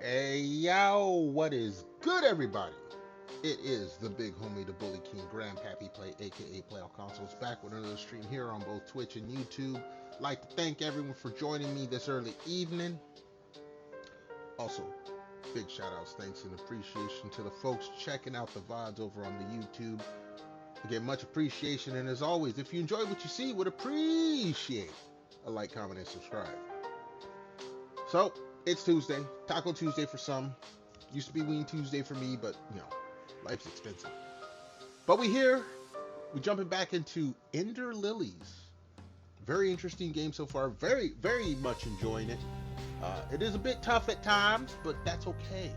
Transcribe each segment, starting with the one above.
Hey yo, what is good, everybody? It is the big homie, the Bully King, Grandpappy Play, aka Play All Consoles, back with another stream here on both Twitch and YouTube. Like to thank everyone for joining me this early evening. Also, big shout outs, thanks, and appreciation to the folks checking out the VODs over on the YouTube. Again, much appreciation, and as always, if you enjoy what you see, would appreciate a like, comment, and subscribe. So, it's Tuesday, Taco Tuesday for some. Used to be Ween Tuesday for me, but life's expensive. But we here, we jumping back into Lilies. Very interesting game so far. Very, very much enjoying it. It is a bit tough at times, but that's okay.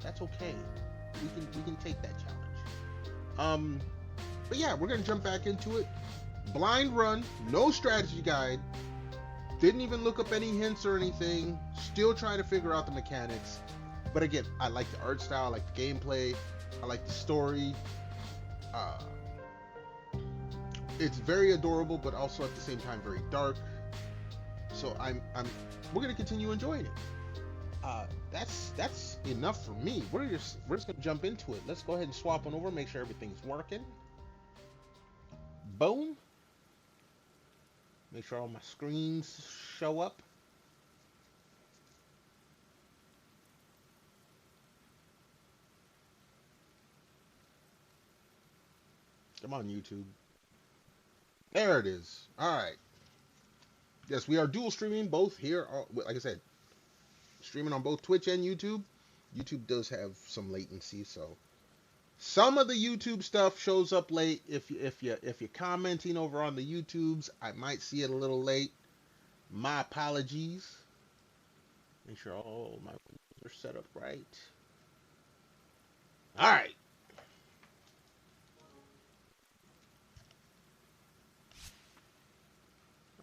That's okay. We can take that challenge. But yeah, we're gonna jump back into it. Blind run, no strategy guide. Didn't even look up any hints or anything. Still trying to figure out the mechanics. But again, I like the art style, I like the gameplay, I like the story. It's very adorable, but also at the same time very dark. So we're gonna continue enjoying it. That's enough for me. We're just gonna jump into it. Let's go ahead and swap on over, make sure everything's working. Boom. Make sure all my screens show up. Come on, YouTube. There it is. All right. Yes, we are dual streaming both here. Like I said, streaming on both Twitch and YouTube. YouTube does have some latency, so some of the YouTube stuff shows up late. If you're commenting over on the YouTubes, I might see it a little late. My apologies. Make sure all my windows are set up right. All right.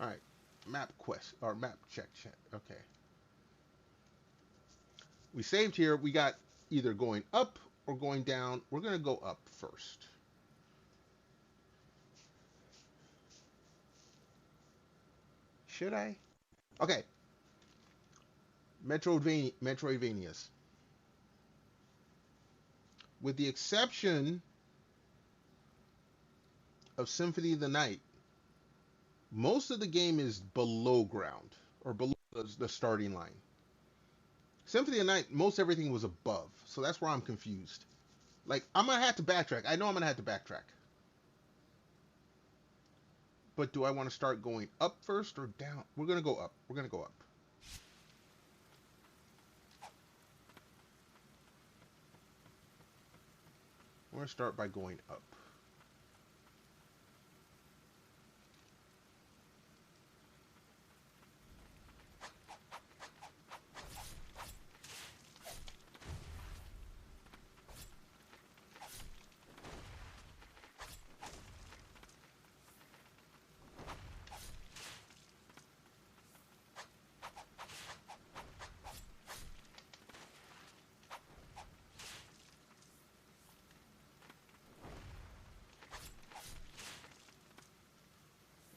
All right. Map quest or map check. Okay. We saved here. We got either going up or going down. We're gonna go up first. Should I? Okay. Metroidvanias. With the exception of Symphony of the Night, most of the game is below ground or below the starting line. Symphony of the Night, most everything was above, so that's where I'm confused. Like, I'm gonna have to backtrack. I know I'm gonna have to backtrack. But do I want to start going up first or down? We're gonna go up. We're gonna go up. We're gonna start by going up.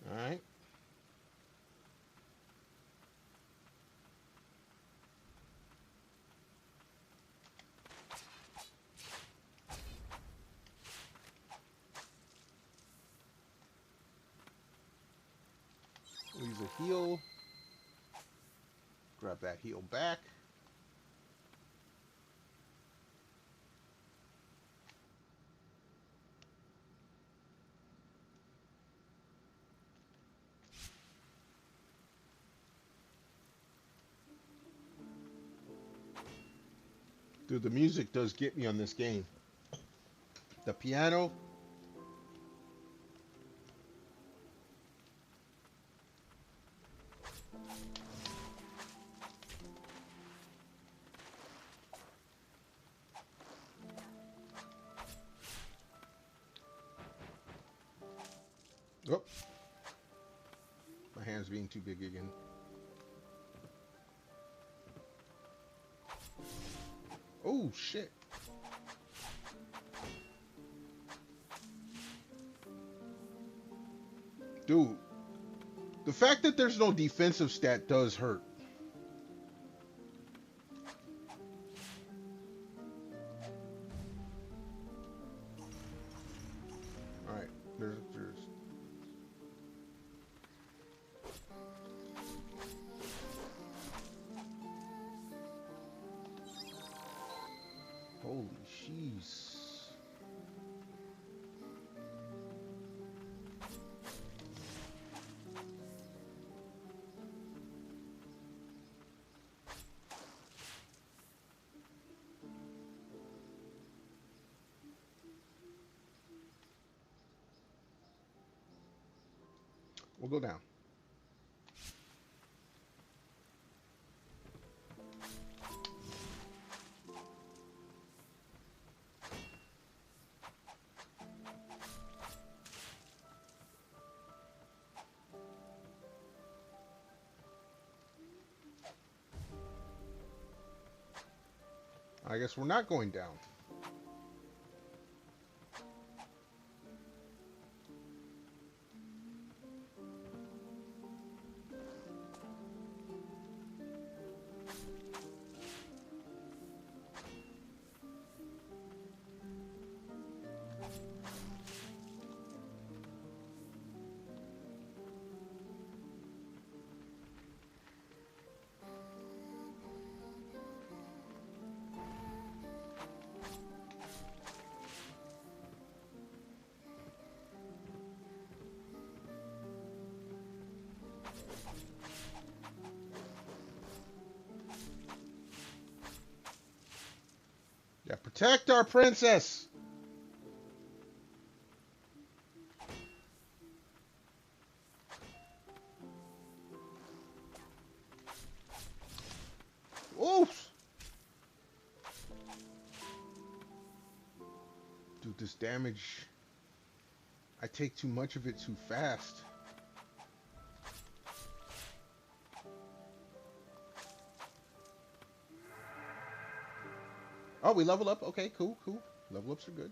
All right. Use a heal. Grab that heal back. Dude, the music does get me on this game. The piano. Oh. My hand's being too big again. Oh, shit. Dude, the fact that there's no defensive stat does hurt. We'll go down. I guess we're not going down. Yeah, protect our princess. Oops. Dude, this damage. I take too much of it too fast. Oh, we level up. Okay, cool, cool. Level ups are good.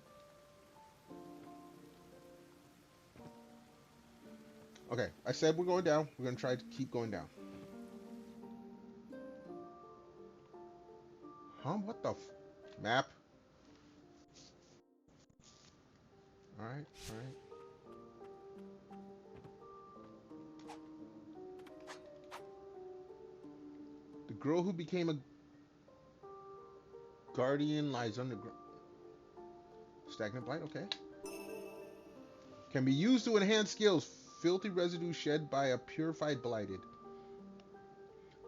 Okay, I said we're going down. We're going to try to keep going down. Huh? What the map? Alright, alright. The girl who became a guardian lies underground. Stagnant blight, okay. Can be used to enhance skills. Filthy residue shed by a purified blighted.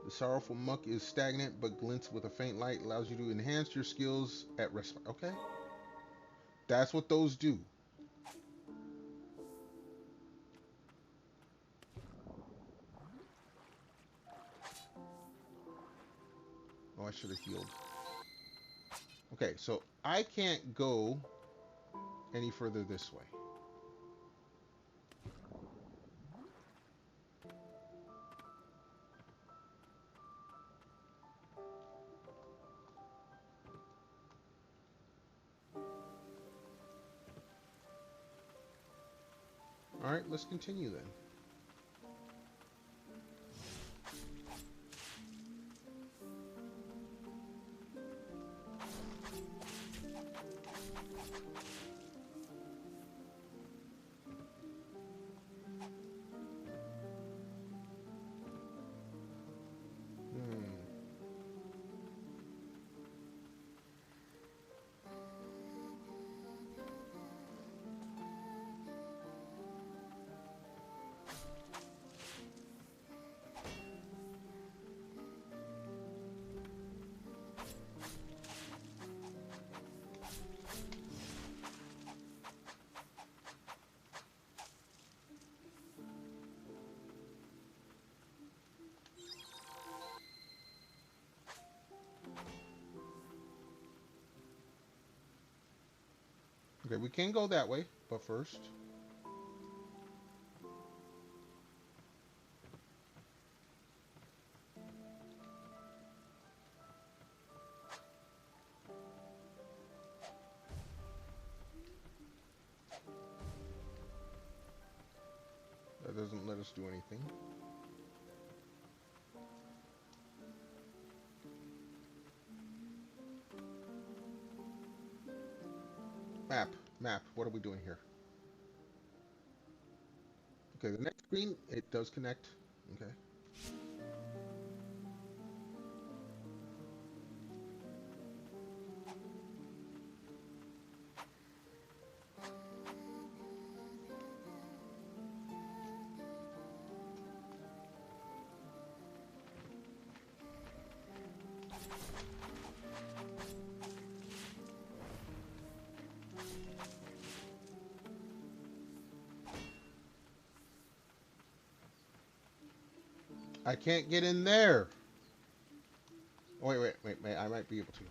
The sorrowful muck is stagnant but glints with a faint light. Allows you to enhance your skills at rest. Okay. That's what those do. Oh, I should have healed. Okay, so I can't go any further this way. Alright, let's continue then. Okay, we can go that way, but first. That doesn't let us do anything. Map, what are we doing here? Okay, the next screen, it does connect. Okay. I can't get in there. Oh, wait. I might be able to.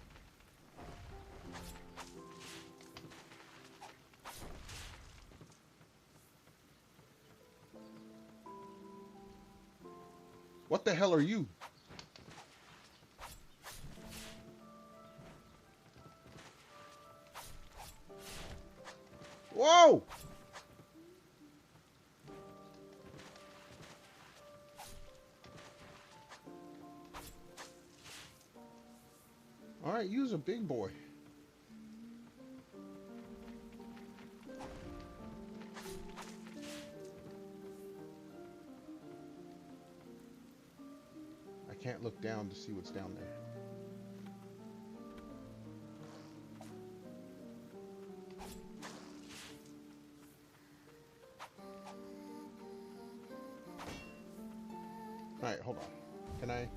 What the hell are you? Whoa! Alright, you's a big boy. I can't look down to see what's down there. Alright, hold on. Can I?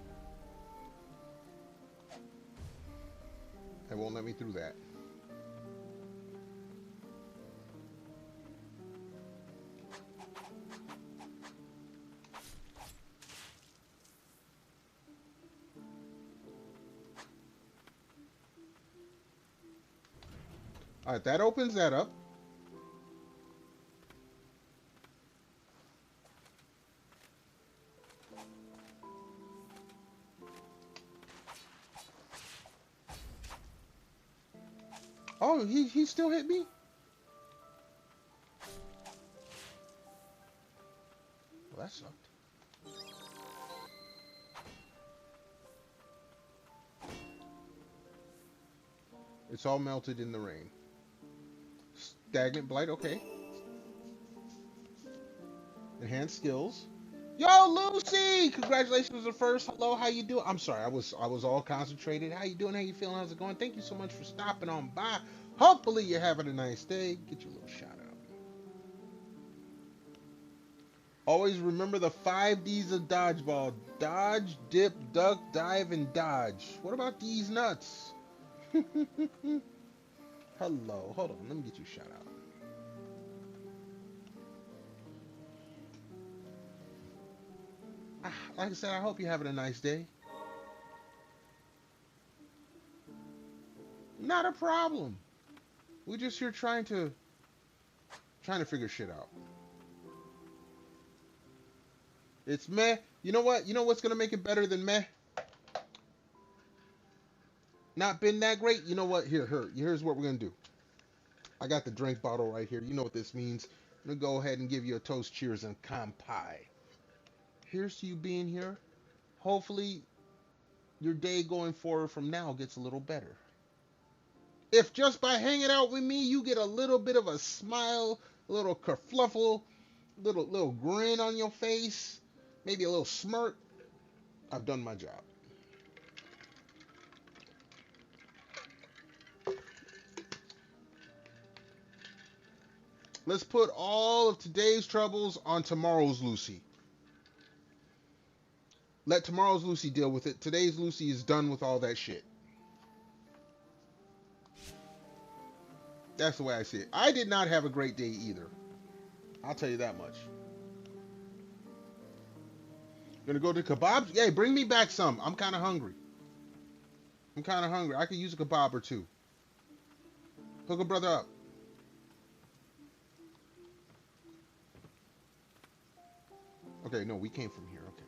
It won't let me through that. Alright, that opens that up. Oh, he still hit me? Well, that sucked. It's all melted in the rain. Stagnant blight, okay. Enhanced skills. Yo, Lucy! Congratulations on the first. Hello, how you doing? I'm sorry, I was all concentrated. How you doing? How you feeling? How's it going? Thank you so much for stopping on by. Hopefully you're having a nice day. Get you a little shout out. Always remember the 5 Ds of dodgeball. Dodge, dip, duck, dive, and dodge. What about these nuts? Hello. Hold on. Let me get you a shout out. Like I said, I hope you're having a nice day. Not a problem. We're just here trying to figure shit out. It's meh. You know what? You know what's gonna make it better than meh? Not been that great. You know what? Here's what we're gonna do. I got the drink bottle right here. You know what this means. I'm gonna go ahead and give you a toast, cheers, and kampai. Here's to you being here. Hopefully, your day going forward from now gets a little better. If just by hanging out with me, you get a little bit of a smile, a little kerfluffle, little grin on your face, maybe a little smirk, I've done my job. Let's put all of today's troubles on tomorrow's Lucy. Let tomorrow's Lucy deal with it. Today's Lucy is done with all that shit. That's the way I see it. I did not have a great day either. I'll tell you that much. Gonna go to kebabs? Yeah, bring me back some. I'm kind of hungry. I could use a kebab or two. Hook a brother up. Okay, no, we came from here. Okay.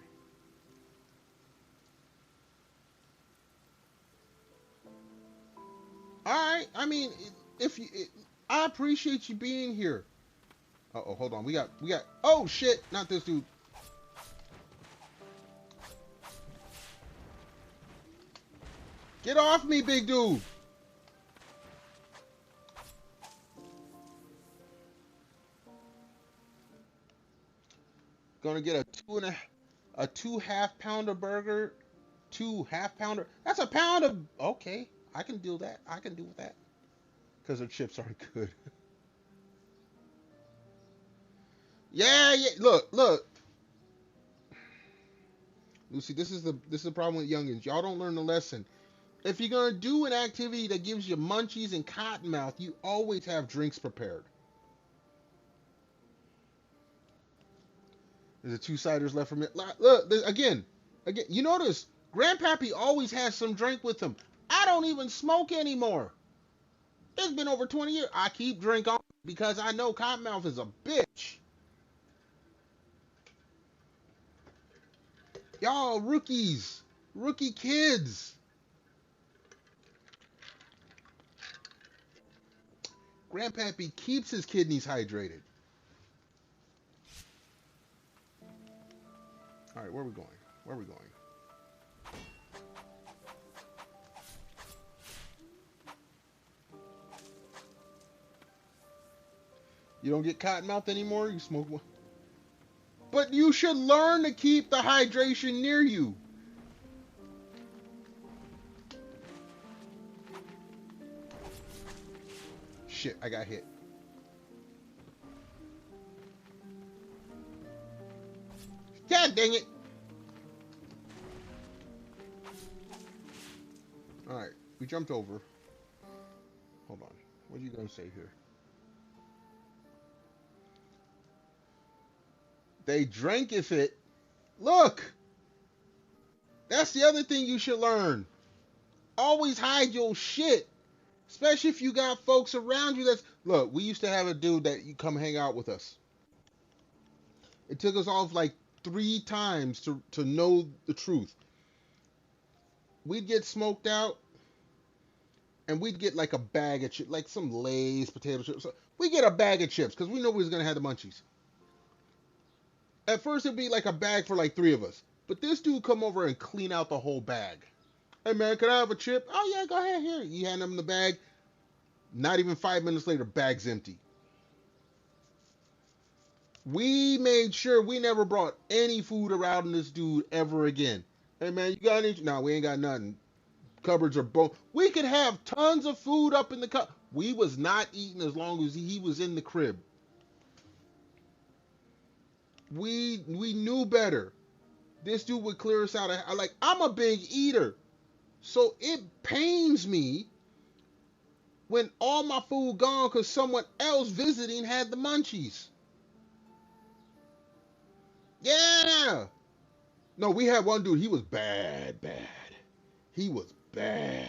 All right. I mean, I appreciate you being here. Uh-oh, hold on. We got. Oh shit! Not this dude. Get off me, big dude. Gonna get a 2 half-pounder burger. 2 half-pounder. That's a pound of. Okay, I can do that. I can do that. Because their chips aren't good. Yeah. Look. Lucy, this is the problem with youngins. Y'all don't learn the lesson. If you're gonna do an activity that gives you munchies and cotton mouth, you always have drinks prepared. There's a 2-ciders left from it. Look, again, you notice Grandpappy always has some drink with him. I don't even smoke anymore. It's been over 20 years. I keep drink on because I know Cottonmouth is a bitch. Y'all rookies, rookie kids. Grandpappy keeps his kidneys hydrated. All right, where are we going? Where are we going? You don't get Cottonmouth anymore? You smoke one? But you should learn to keep the hydration near you. Shit, I got hit. God dang it. Alright, we jumped over. Hold on. What are you going to say here? They dranketh it. Look! That's the other thing you should learn. Always hide your shit. Especially if you got folks around you that's... Look, we used to have a dude that you come hang out with us. It took us off like 3 times to know the truth. We'd get smoked out, and we'd get like a bag of chips, like some Lay's potato chips. We get a bag of chips because we know we was gonna have the munchies. At first, it'd be like a bag for like 3 of us, but this dude come over and clean out the whole bag. Hey man, can I have a chip? Oh yeah, go ahead. Here, you hand him the bag. Not even 5 minutes later, bag's empty. We made sure we never brought any food around this dude ever again. Hey man, you got any? No, we ain't got nothing. Cupboards are broke. We could have tons of food up in the cup. We was not eating as long as he was in the crib. We knew better. This dude would clear us out. I'm a big eater, so it pains me when all my food gone because someone else visiting had the munchies. Yeah. No, we had one dude. He was bad. He was bad.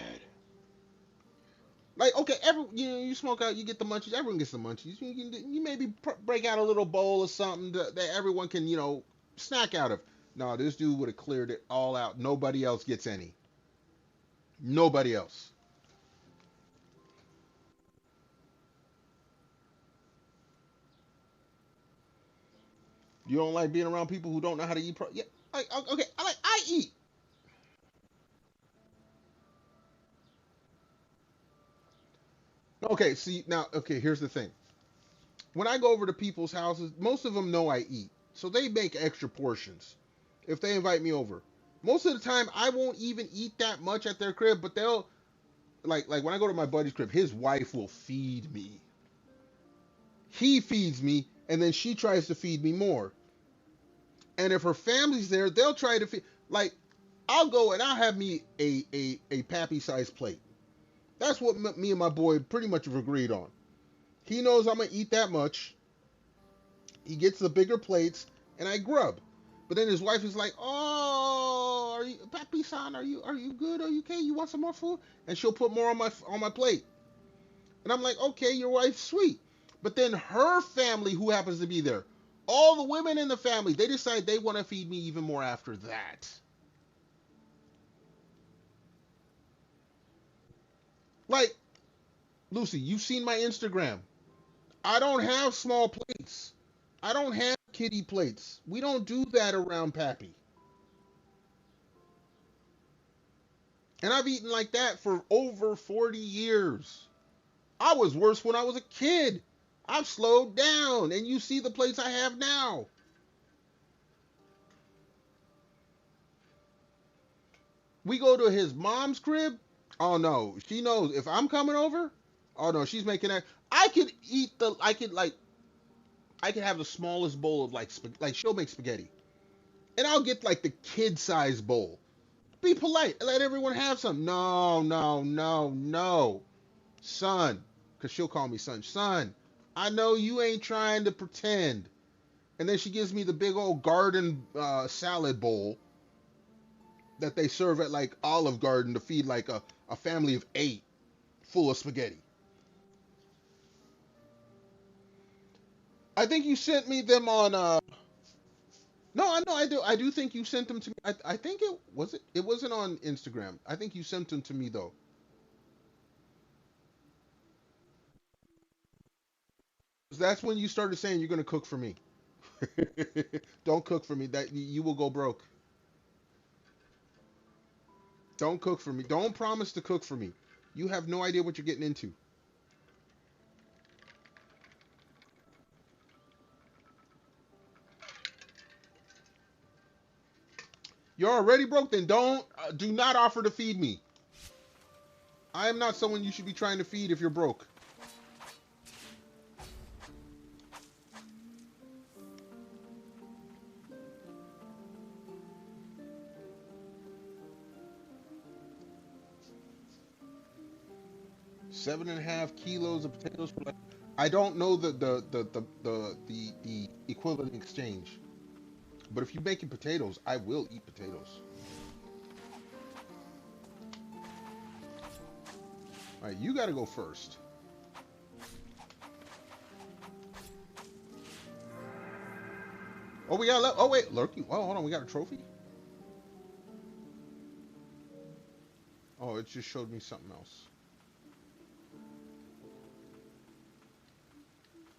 Like, okay, you smoke out, you get the munchies. Everyone gets the munchies. You maybe break out a little bowl or something that everyone can, snack out of. No, this dude would have cleared it all out. Nobody else gets any. Nobody else. You don't like being around people who don't know how to eat? Yeah, okay, I eat. Okay, see, now, okay, here's the thing. When I go over to people's houses, most of them know I eat. So they make extra portions if they invite me over. Most of the time, I won't even eat that much at their crib, but they'll, like when I go to my buddy's crib, his wife will feed me. He feeds me, and then she tries to feed me more. And if her family's there, they'll try to feed. Like, I'll go and I'll have me a pappy-sized plate. That's what me and my boy pretty much have agreed on. He knows I'm gonna eat that much. He gets the bigger plates, and I grub. But then his wife is like, "Oh, are you, Pappy-san? Are you good? Are you okay? You want some more food?" And she'll put more on my plate. And I'm like, "Okay, your wife's sweet." But then her family, who happens to be there, all the women in the family, they decide they want to feed me even more after that. Like, Lucy, you've seen my Instagram. I don't have small plates. I don't have kitty plates. We don't do that around Pappy. And I've eaten like that for over 40 years. I was worse when I was a kid. I've slowed down, and you see the plates I have now. We go to his mom's crib. Oh no, she knows if I'm coming over. Oh no, she's making that. I could have the smallest bowl of like she'll make spaghetti, and I'll get like the kid size bowl. Be polite, let everyone have some. No, no, no, no, son, because she'll call me son. Son, I know you ain't trying to pretend. And then she gives me the big old garden salad bowl that they serve at like Olive Garden to feed like a family of 8 full of spaghetti. I think you sent me them on no, I know I do think you sent them to me. I think it wasn't on Instagram. I think you sent them to me though. That's when you started saying you're gonna cook for me. Don't cook for me. That you will go broke. Don't cook for me. Don't promise to cook for me. You have no idea what you're getting into. You're already broke, then do not offer to feed me. I am not someone you should be trying to feed if you're broke. Seven and a half kilos of potatoes per. I don't know the equivalent exchange, but if you're making potatoes, I will eat potatoes. All right, you got to go first. Oh, we got. Oh wait, lurking. Oh, hold on, we got a trophy. Oh, it just showed me something else.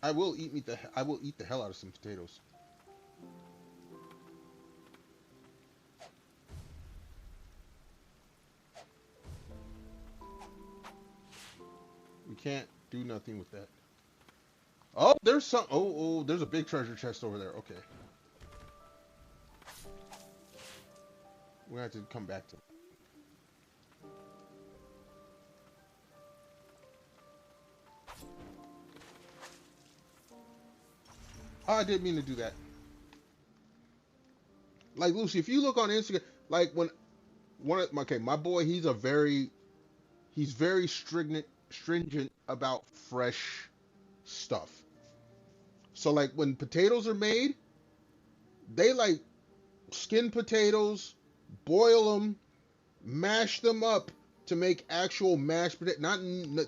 I will eat the hell out of some potatoes. We can't do nothing with that. Oh, there's some. Oh, there's a big treasure chest over there. Okay. We have to come back to it. Oh, I didn't mean to do that. Like Lucy, if you look on Instagram, like when my boy, he's very stringent about fresh stuff. So like when potatoes are made, they like skin potatoes, boil them, mash them up to make actual mashed potato.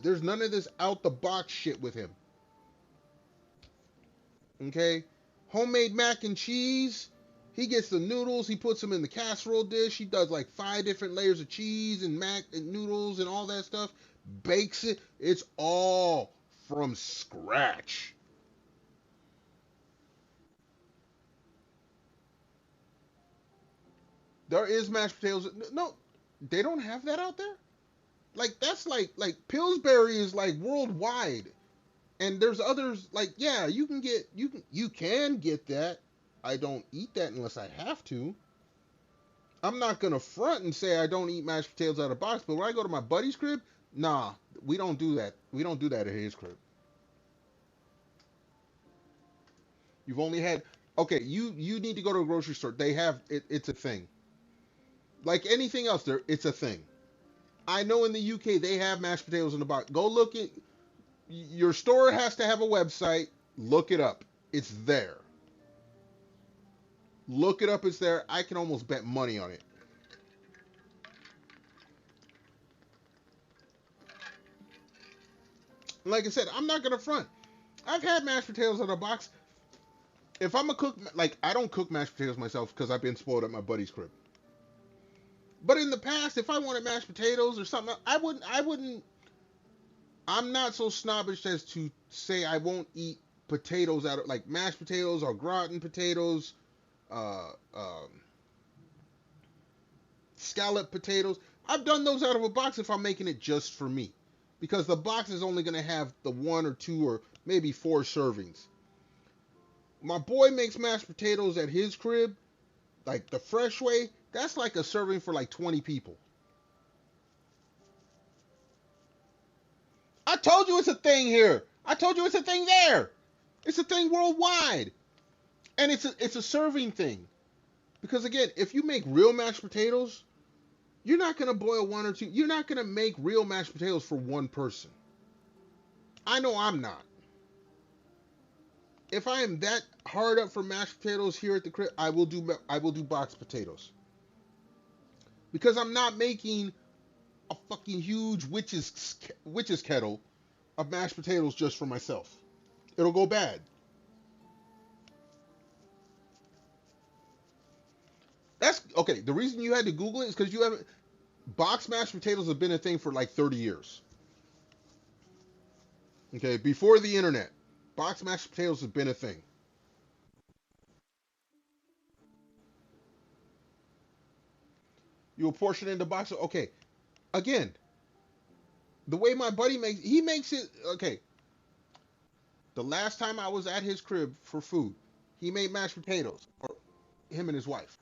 There's none of this out the box shit with him. Okay, homemade mac and cheese. He gets the noodles. He puts them in the casserole dish. He does like 5 different layers of cheese and mac and noodles and all that stuff. Bakes it. It's all from scratch. There is mashed potatoes. No, they don't have that out there. Like that's like Pillsbury is like worldwide, and there's others like yeah you can get that. I don't eat that unless I have to. I'm not gonna front and say I don't eat mashed potatoes out of the box, but when I go to my buddy's crib, nah, we don't do that. We don't do that at his crib. You've only had okay. You need to go to a grocery store. They have it. It's a thing. Like anything else, there it's a thing. I know in the UK they have mashed potatoes in the box. Go look at your store has to have a website. Look it up. It's there. Look it up. It's there. I can almost bet money on it. Like I said, I'm not gonna front. I've had mashed potatoes in a box. If I'm a cook, like I don't cook mashed potatoes myself because I've been spoiled at my buddy's crib. But in the past, if I wanted mashed potatoes or something, I wouldn't. I'm not so snobbish as to say I won't eat potatoes out of like mashed potatoes or gratin potatoes, uh, um, scallop potatoes. I've done those out of a box if I'm making it just for me, because the box is only going to have the 1 or 2 or maybe 4 servings. My boy makes mashed potatoes at his crib, like the fresh way. That's like a serving for like 20 people. I told you it's a thing here. I told you it's a thing there. It's a thing worldwide. And it's a serving thing. Because again, if you make real mashed potatoes, you're not going to boil 1 or 2. You're not going to make real mashed potatoes for one person. I know I'm not. if I am that hard up for mashed potatoes here at the crib, I will do boxed potatoes because I'm not making a fucking huge witch's kettle of mashed potatoes just for myself. It'll go bad. That's okay. The reason you had to Google it is because you haven't. Boxed mashed potatoes have been a thing for like 30 years. Okay, before the internet, boxed mashed potatoes have been a thing. You apportion it into boxes. Okay, again, the way my buddy he makes it. Okay, the last time I was at his crib for food, he made mashed potatoes, or him and his wife.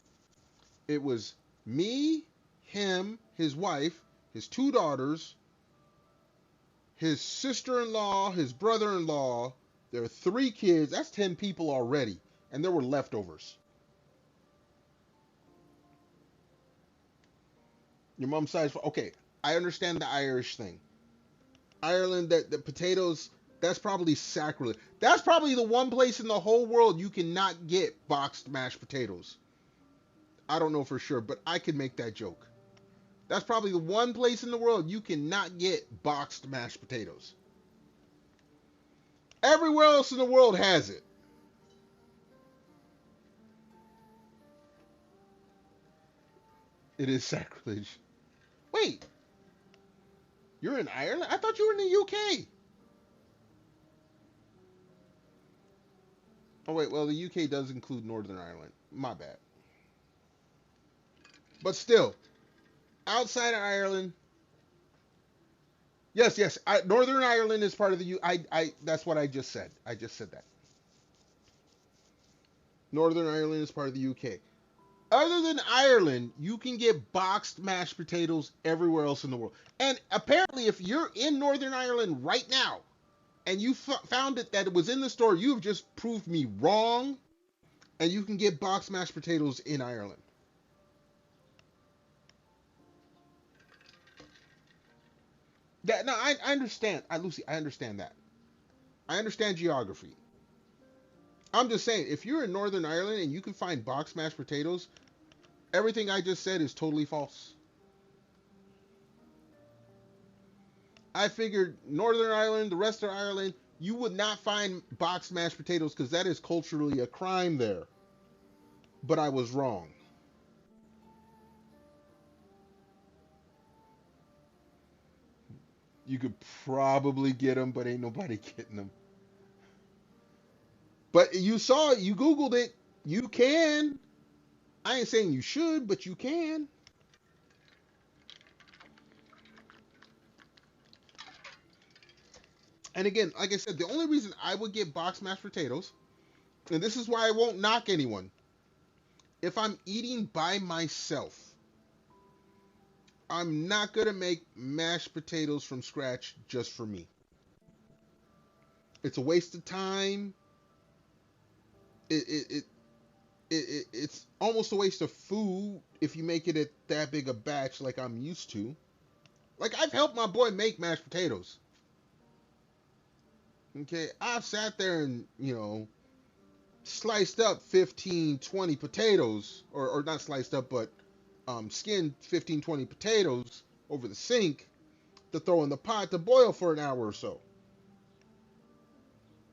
It was me, him, his wife, his two daughters, his sister-in-law, his brother-in-law. There are 3 kids. That's 10 people already, and there were leftovers. Your mom's side. Okay, I understand the Irish thing. Ireland, that the potatoes. That's probably sacrilege. That's probably the one place in the whole world you cannot get boxed mashed potatoes. I don't know for sure, but I could make that joke. That's probably the one place in the world you cannot get boxed mashed potatoes. Everywhere else in the world has it. It is sacrilege. Wait, you're in Ireland? I thought you were in the UK. Oh wait, well the UK does include Northern Ireland. My bad. But still, outside of Ireland, yes, Northern Ireland is part of the U. That's what I just said. I just said that. Northern Ireland is part of the UK. Other than Ireland, you can get boxed mashed potatoes everywhere else in the world. And apparently, if you're in Northern Ireland right now and you found it that it was in the store, you've just proved me wrong. And you can get boxed mashed potatoes in Ireland. That no, I understand. Lucy, I understand that. I understand geography. I'm just saying, if you're in Northern Ireland and you can find boxed mashed potatoes, everything I just said is totally false. I figured Northern Ireland, the rest of Ireland, you would not find boxed mashed potatoes because that is culturally a crime there. But I was wrong. You could probably get them, but ain't nobody getting them. But you saw it, you Googled it, you can. I ain't saying you should, but you can. And again, like I said, the only reason I would get boxed mashed potatoes, and this is why I won't knock anyone, if I'm eating by myself, I'm not going to make mashed potatoes from scratch just for me. It's a waste of time. It's almost a waste of food if you make it at that big a batch like I'm used to. Like, I've helped my boy make mashed potatoes. Okay, I've sat there and, sliced up 15, 20 potatoes, or not sliced up, but skinned 15, 20 potatoes over the sink to throw in the pot to boil for an hour or so.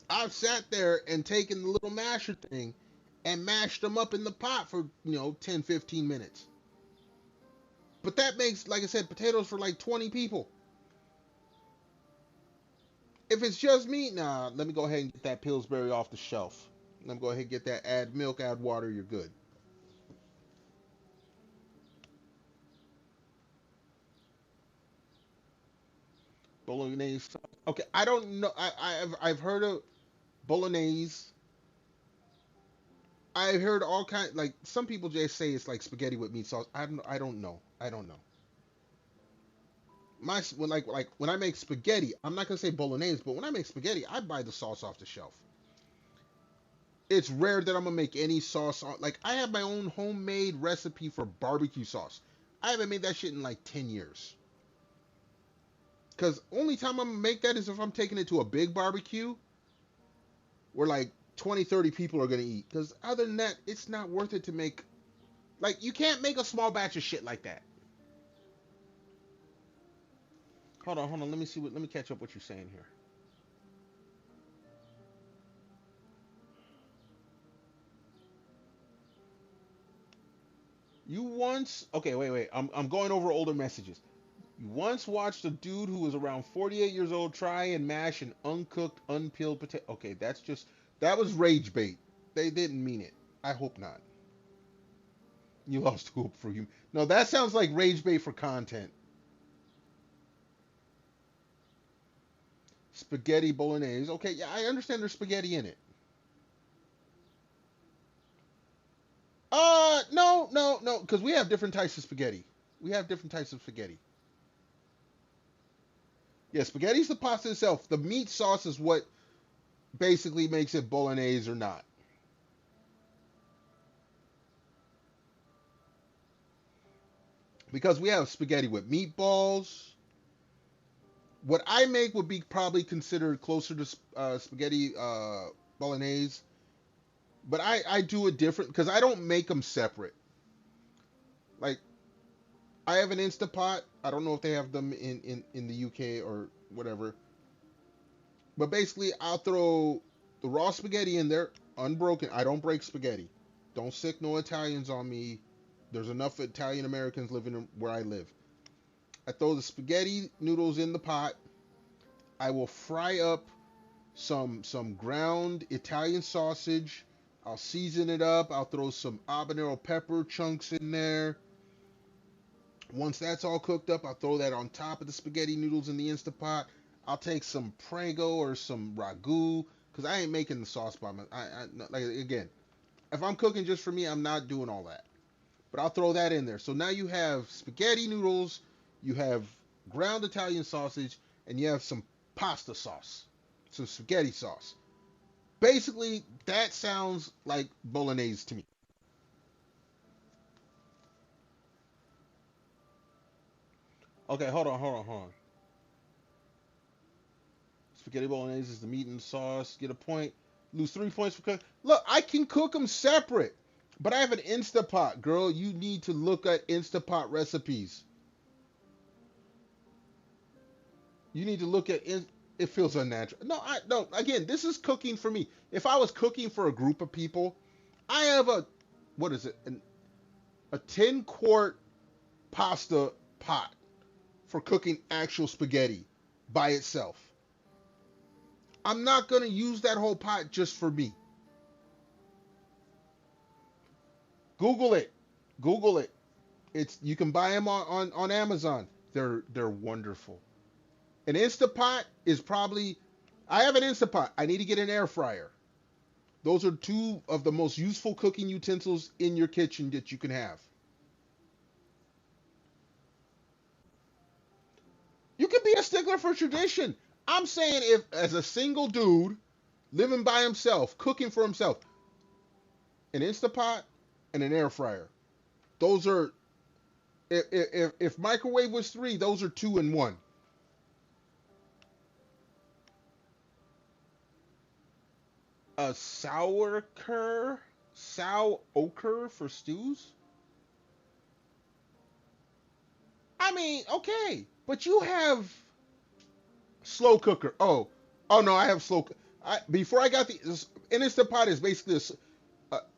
I've sat there and taken the little masher thing and mashed them up in the pot for, 10, 15 minutes. But that makes, like I said, potatoes for like 20 people. If it's just me, nah, let me go ahead and get that Pillsbury off the shelf. Let me go ahead and get that, add milk, add water, you're good. Bolognese. Okay, I don't know. I've heard of bolognese. I've heard all kind, like some people just say it's like spaghetti with meat sauce. I don't know. I don't know. When I make spaghetti, I'm not gonna say bolognese, but when I make spaghetti, I buy the sauce off the shelf. It's rare that I'm gonna make any sauce on. Like, I have my own homemade recipe for barbecue sauce. I haven't made that shit in like 10 years. Cause only time I'm gonna make that is if I'm taking it to a big barbecue, where like 20, 30 people are going to eat. Because other than that, it's not worth it to make. Like, you can't make a small batch of shit like that. Hold on. Let me catch up what you're saying here. You once, okay, wait. I'm going over older messages. You once watched a dude who was around 48 years old try and mash an uncooked, unpeeled potato. Okay, that was rage bait. They didn't mean it. I hope not. You lost hope for him. No, that sounds like rage bait for content. Spaghetti bolognese. Okay, yeah, I understand there's spaghetti in it. No, because we have different types of spaghetti. We have different types of spaghetti. Yeah, spaghetti's the pasta itself. The meat sauce is what basically makes it bolognese or not. Because we have spaghetti with meatballs. What I make would be probably considered closer to spaghetti bolognese, but I do it different because I don't make them separate. Like, I have an Instapot. I don't know if they have them in the UK or whatever. But basically, I'll throw the raw spaghetti in there, unbroken. I don't break spaghetti. Don't sick no Italians on me. There's enough Italian Americans living where I live. I throw the spaghetti noodles in the pot. I will fry up some ground Italian sausage. I'll season it up. I'll throw some habanero pepper chunks in there. Once that's all cooked up, I'll throw that on top of the spaghetti noodles in the Instapot. I'll take some Prego or some ragu because I ain't making the sauce by my. Like, again, if I'm cooking just for me, I'm not doing all that. But I'll throw that in there. So now you have spaghetti noodles, you have ground Italian sausage, and you have some pasta sauce, some spaghetti sauce. Basically, that sounds like bolognese to me. Okay, hold on. Spaghetti bolognese is the meat and sauce. Get a point. Lose 3 points for cooking. Look, I can cook them separate, but I have an Instapot, girl. You need to look at Instapot recipes. You need to look at it. It feels unnatural. No, I no. Again, this is cooking for me. If I was cooking for a group of people, I have a what is it? A 10-quart pasta pot for cooking actual spaghetti by itself. I'm not gonna use that whole pot just for me. Google it. Google it. It's you can buy them on Amazon. They're wonderful. An Instapot is probably I have an Instapot. I need to get an air fryer. Those are two of the most useful cooking utensils in your kitchen that you can have. You can be a stickler for tradition. I'm saying if as a single dude living by himself, cooking for himself, an Instapot and an air fryer. Those are if microwave was three, those are two in one. A sour ochre for stews. I mean, okay, but you have slow cooker. Oh no, I have slow. Before I got the Instant Pot is basically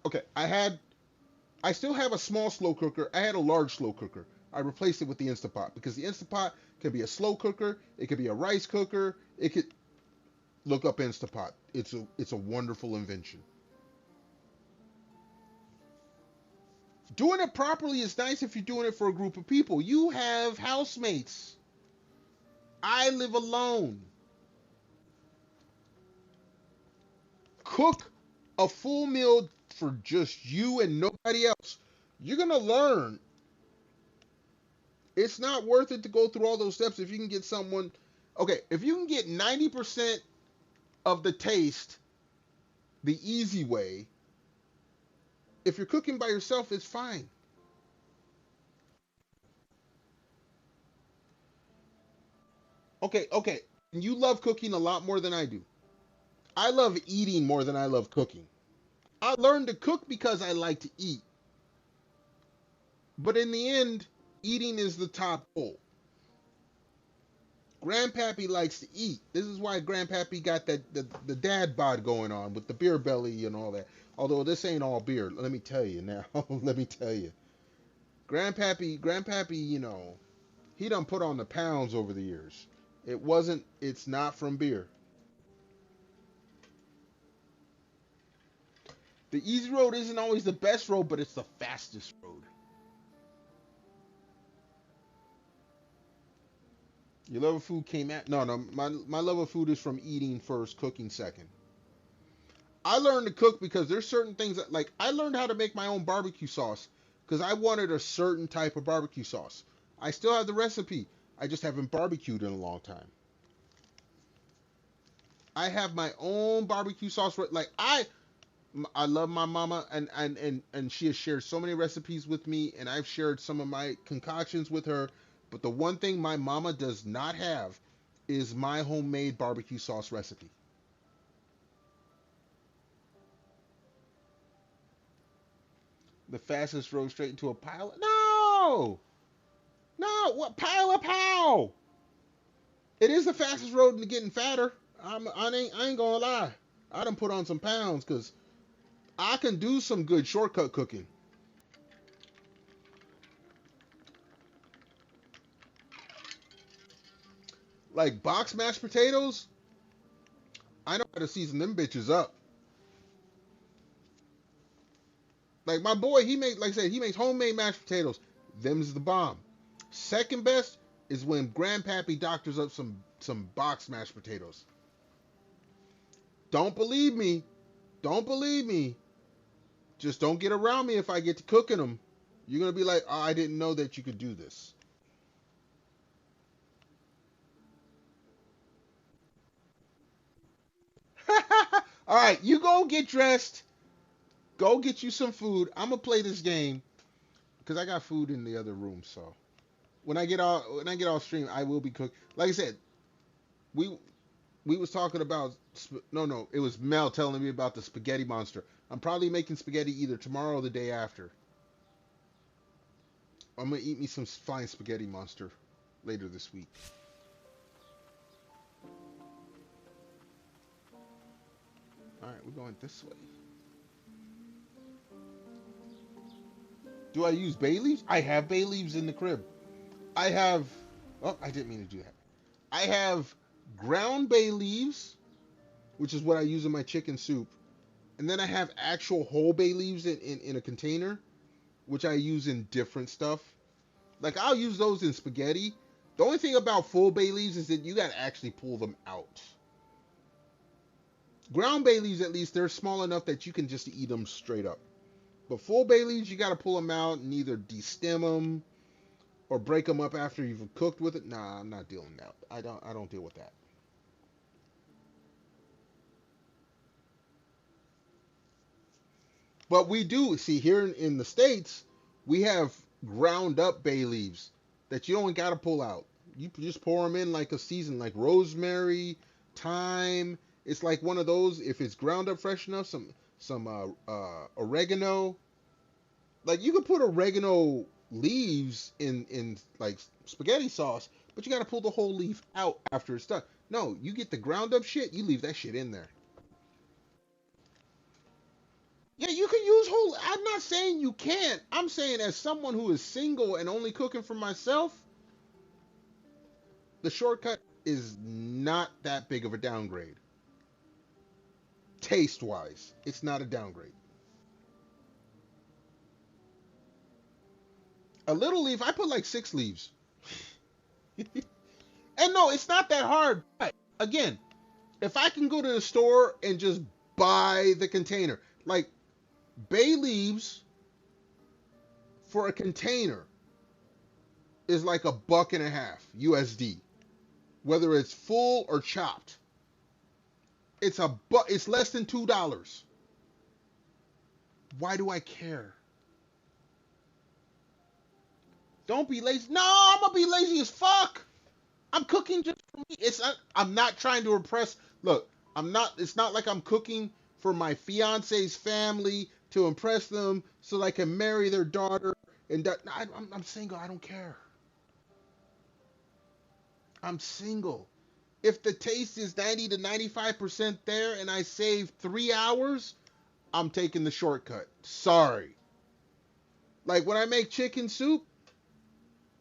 okay. I still have a small slow cooker. I had a large slow cooker. I replaced it with the Instant Pot because the Instant Pot can be a slow cooker. It could be a rice cooker. It could look up Instant Pot. It's a wonderful invention. Doing it properly is nice if you're doing it for a group of people. You have housemates. I live alone. Cook a full meal for just you and nobody else. You're going to learn. It's not worth it to go through all those steps if you can get someone. Okay, if you can get 90% of the taste the easy way, if you're cooking by yourself, it's fine. Okay. You love cooking a lot more than I do. I love eating more than I love cooking. I learned to cook because I like to eat. But in the end, eating is the top goal. Grandpappy likes to eat. This is why Grandpappy got the dad bod going on with the beer belly and all that. Although this ain't all beer, let me tell you now. Let me tell you. Grandpappy, he done put on the pounds over the years. It's not from beer. The easy road isn't always the best road, but it's the fastest road. Your love of food came at no. My love of food is from eating first, cooking second. I learned to cook because there's certain things that, like, I learned how to make my own barbecue sauce because I wanted a certain type of barbecue sauce. I still have the recipe. I just haven't barbecued in a long time. I have my own barbecue sauce. Like, I love my mama, and she has shared so many recipes with me, and I've shared some of my concoctions with her. But the one thing my mama does not have is my homemade barbecue sauce recipe. The fastest road straight into a pile? No! No! What pile of pow? It is the fastest road into getting fatter. I ain't gonna lie. I done put on some pounds because I can do some good shortcut cooking. Like box mashed potatoes, I know how to season them bitches up. Like my boy, like I said, he makes homemade mashed potatoes. Them's the bomb. Second best is when Grandpappy doctors up some box mashed potatoes. Don't believe me. Don't believe me. Just don't get around me if I get to cooking them. You're gonna be like, oh, I didn't know that you could do this. All right, you go get dressed. Go get you some food. I'm gonna play this game because I got food in the other room. So when I get off stream, I will be cooked. Like I said, we we was talking about no, it was Mel telling me about the spaghetti monster. I'm probably making spaghetti either tomorrow or the day after. I'm gonna eat me some fine spaghetti monster later this week. All right, we're going this way. Do I use bay leaves? I have bay leaves in the crib. I have. Oh, I didn't mean to do that. I have ground bay leaves, which is what I use in my chicken soup. And then I have actual whole bay leaves in a container, which I use in different stuff. Like, I'll use those in spaghetti. The only thing about full bay leaves is that you gotta actually pull them out. Ground bay leaves, at least, they're small enough that you can just eat them straight up. But full bay leaves, you gotta pull them out and either destem them or break them up after you've cooked with it. Nah, I'm not dealing with that. I don't deal with that. But we do see here in the States, we have ground up bay leaves that you don't gotta pull out. You just pour them in like a season, like rosemary, thyme. It's like one of those. If it's ground up fresh enough, oregano. Like you could put oregano leaves in like spaghetti sauce, but you gotta pull the whole leaf out after it's done. No, you get the ground up shit. You leave that shit in there. Yeah, you can use whole. I'm not saying you can't. I'm saying as someone who is single and only cooking for myself, the shortcut is not that big of a downgrade. Taste wise, it's not a downgrade. A little leaf, I put like 6 leaves. And no, it's not that hard. But again, if I can go to the store and just buy the container, like bay leaves for a container is like $1.50 USD, whether it's full or chopped. It's less than $2. Why do I care? Don't be lazy. No, I'm gonna be lazy as fuck. I'm cooking just for me. I'm not trying to impress. Look, It's not like I'm cooking for my fiance's family to impress them so that I can marry their daughter. And that, I'm single. I don't care. I'm single. If the taste is 90 to 95% there and I save 3 hours, I'm taking the shortcut. Sorry. Like when I make chicken soup,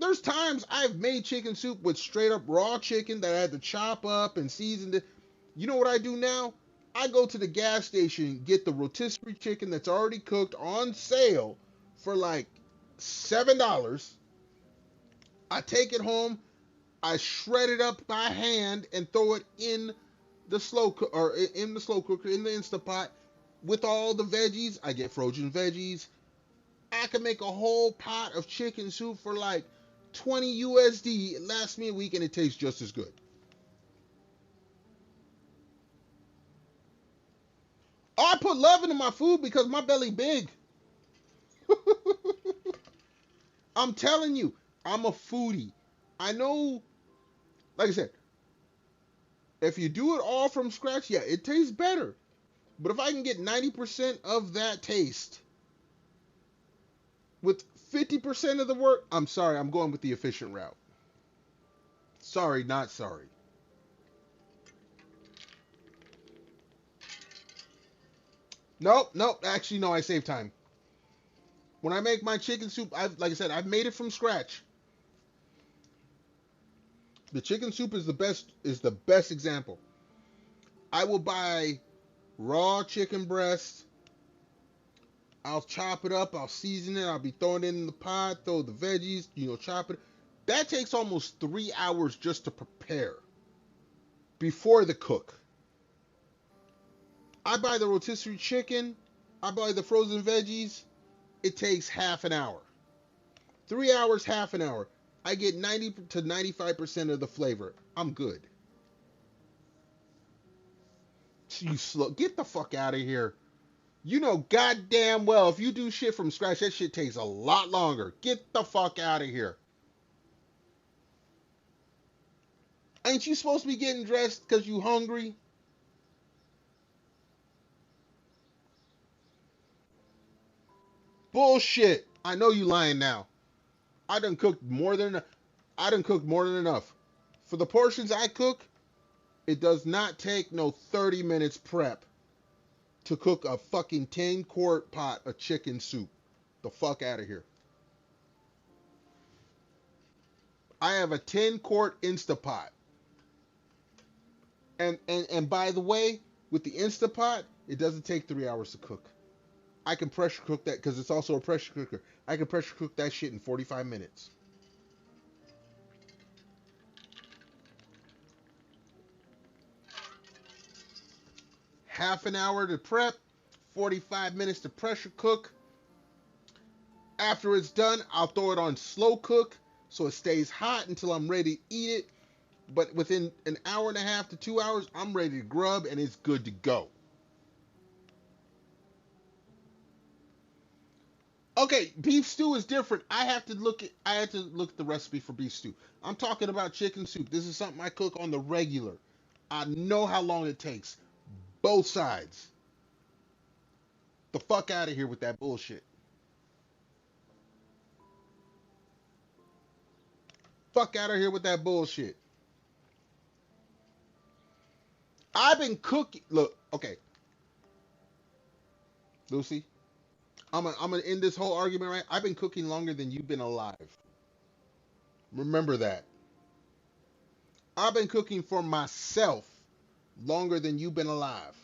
there's times I've made chicken soup with straight up raw chicken that I had to chop up and season it. You know what I do now? I go to the gas station, get the rotisserie chicken that's already cooked on sale for like $7. I take it home, I shred it up by hand and throw it in the slow cooker in the Instapot with all the veggies. I get frozen veggies. I can make a whole pot of chicken soup for like 20 USD. It lasts me a week and it tastes just as good. Oh, I put love into my food because my belly big. I'm telling you, I'm a foodie. I know, like I said, if you do it all from scratch, yeah, it tastes better. But if I can get 90% of that taste with 50% of the work, I'm sorry, I'm going with the efficient route. Sorry, not sorry. Nope, nope. Actually, no, I save time. When I make my chicken soup, like I said, I've made it from scratch. The chicken soup is the best example. I will buy raw chicken breast. I'll chop it up, I'll season it, I'll be throwing it in the pot, throw the veggies, chop it. That takes almost 3 hours just to prepare before the cook. I buy the rotisserie chicken, I buy the frozen veggies, it takes half an hour. 3 hours, half an hour. I get 90 to 95% of the flavor. I'm good. You slow. Get the fuck out of here. You know goddamn well if you do shit from scratch, that shit takes a lot longer. Get the fuck out of here. Ain't you supposed to be getting dressed because you hungry? Bullshit. I know you lying now. I done cooked more than I done cooked more than enough. For the portions I cook, it does not take no 30 minutes prep to cook a fucking 10-quart pot of chicken soup. The fuck out of here. I have a 10-quart Instapot. And by the way, with the Instapot, it doesn't take 3 hours to cook. I can pressure cook that because it's also a pressure cooker. I can pressure cook that shit in 45 minutes. Half an hour to prep, 45 minutes to pressure cook. After it's done, I'll throw it on slow cook so it stays hot until I'm ready to eat it. But within an hour and a half to 2 hours, I'm ready to grub and it's good to go. Okay, beef stew is different. I had to look at the recipe for beef stew. I'm talking about chicken soup. This is something I cook on the regular. I know how long it takes. Both sides. The fuck out of here with that bullshit. Fuck out of here with that bullshit. I've been cooking. Look, okay, Lucy. I'm gonna end this whole argument right. I've been cooking longer than you've been alive. Remember that. I've been cooking for myself longer than you've been alive.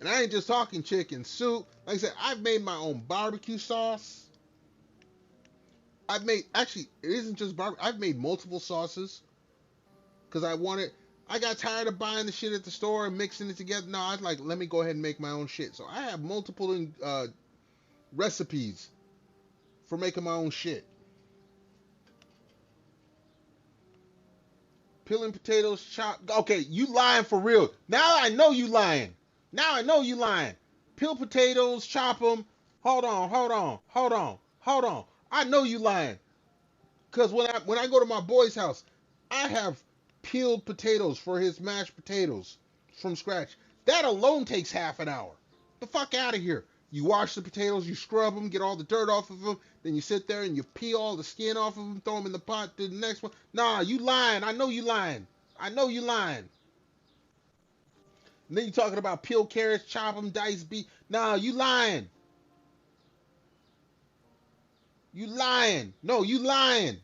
And I ain't just talking chicken soup. Like I said, I've made my own barbecue sauce. I've made actually it isn't just barbecue. I've made multiple sauces because I got tired of buying the shit at the store and mixing it together. No, I was like, let me go ahead and make my own shit. So I have multiple recipes for making my own shit. Peeling potatoes, chop. Okay, you lying for real. Now I know you lying. Now I know you lying. Peel potatoes, chop them. Hold on. Hold on. I know you lying. Cause when I go to my boy's house, I have peeled potatoes for his mashed potatoes from scratch. That alone takes half an hour. The fuck out of here. You wash the potatoes, you scrub them, get all the dirt off of them, then you sit there and you peel all the skin off of them, throw them in the pot to the next one. Nah, you lying. I know you lying. I know you lying. And then you talking about peel carrots, chop them, dice beef. Nah, you lying. You lying. No, you lying.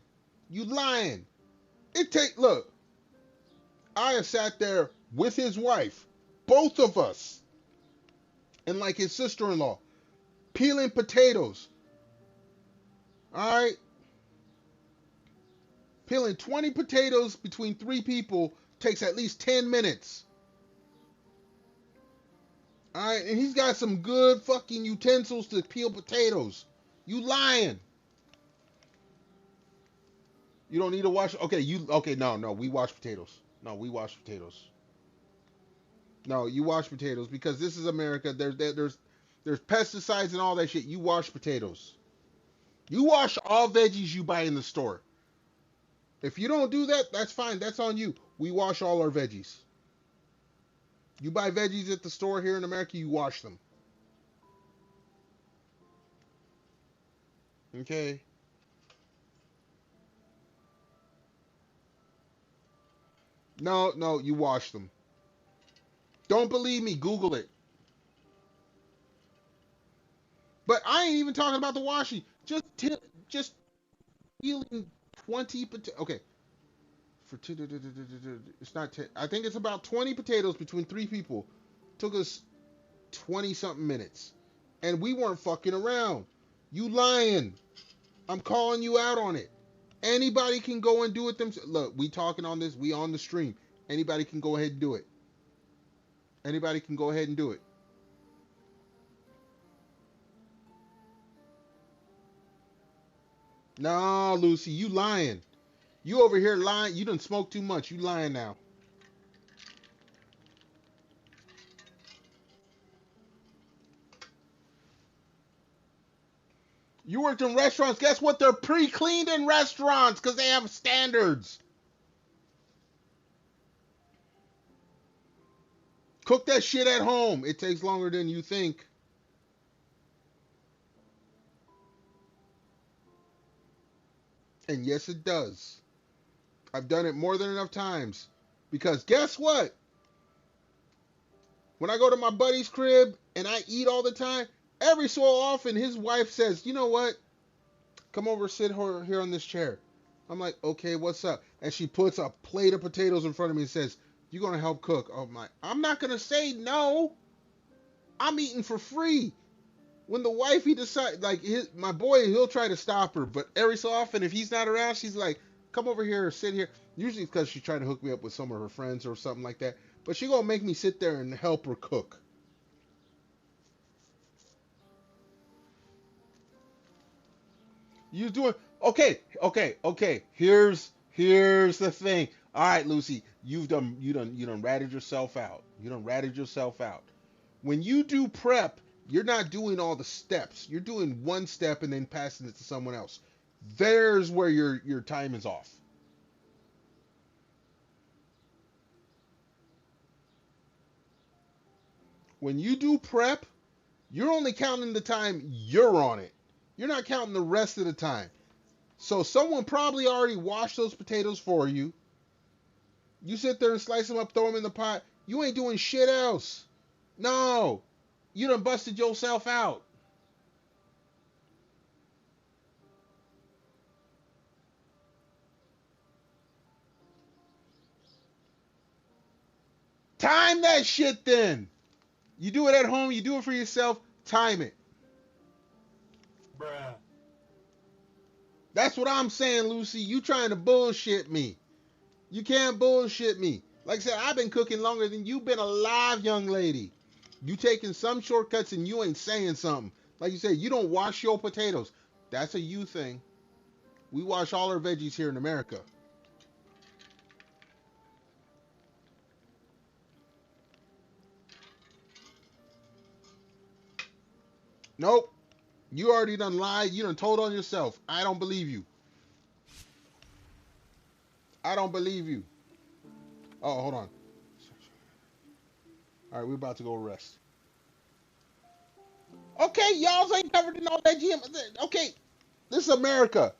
You lying. Look, I have sat there with his wife, both of us, and like his sister-in-law, peeling potatoes. All right? Peeling 20 potatoes between 3 people takes at least 10 minutes. All right? And he's got some good fucking utensils to peel potatoes. You lying. You don't need to wash. Okay, no, we wash potatoes. No, we wash potatoes. No, you wash potatoes because this is America. There's pesticides and all that shit. You wash potatoes. You wash all veggies you buy in the store. If you don't do that, that's fine. That's on you. We wash all our veggies. You buy veggies at the store here in America, you wash them. Okay? No, you wash them. Don't believe me, Google it. But I ain't even talking about the washing. Just peeling 20 potatoes. Okay. It's not 10. I think it's about 20 potatoes between 3 people. Took us 20 something minutes. And we weren't fucking around. You lying. I'm calling you out on it. Anybody can go and do it themselves. Look, we talking on this. We on the stream. Anybody can go ahead and do it. Anybody can go ahead and do it. Nah, Lucy, you lying. You over here lying. You done smoked too much. You lying now. You worked in restaurants. Guess what? They're pre-cleaned in restaurants because they have standards. Cook that shit at home. It takes longer than you think. And yes, it does. I've done it more than enough times. Because guess what? When I go to my buddy's crib and I eat all the time, every so often his wife says, you know what? Come over, sit here on this chair. I'm like, okay, what's up? And she puts a plate of potatoes in front of me and says, you gonna help cook? I'm not gonna say no. I'm eating for free. When the wifey decides, like my boy, he'll try to stop her, but every so often, if he's not around, she's like, come over here, sit here. Usually because she's trying to hook me up with some of her friends or something like that. But she gonna make me sit there and help her cook. You doing okay. Here's the thing. All right, Lucy, you done ratted yourself out. You done ratted yourself out. When you do prep, you're not doing all the steps. You're doing one step and then passing it to someone else. There's where your time is off. When you do prep, you're only counting the time you're on it. You're not counting the rest of the time. So someone probably already washed those potatoes for you. You sit there and slice them up, throw them in the pot. You ain't doing shit else. No. You done busted yourself out. Time that shit then. You do it at home, you do it for yourself, time it. Bruh. That's what I'm saying, Lucy. You trying to bullshit me. You can't bullshit me. Like I said, I've been cooking longer than you've been alive, young lady. You taking some shortcuts and you ain't saying something. Like you said, you don't wash your potatoes. That's a you thing. We wash all our veggies here in America. Nope. You already done lied. You done told on yourself. I don't believe you. I don't believe you. Oh, hold on. All right, we're about to go rest. Okay, y'all ain't covered in all that GM. Okay, this is America.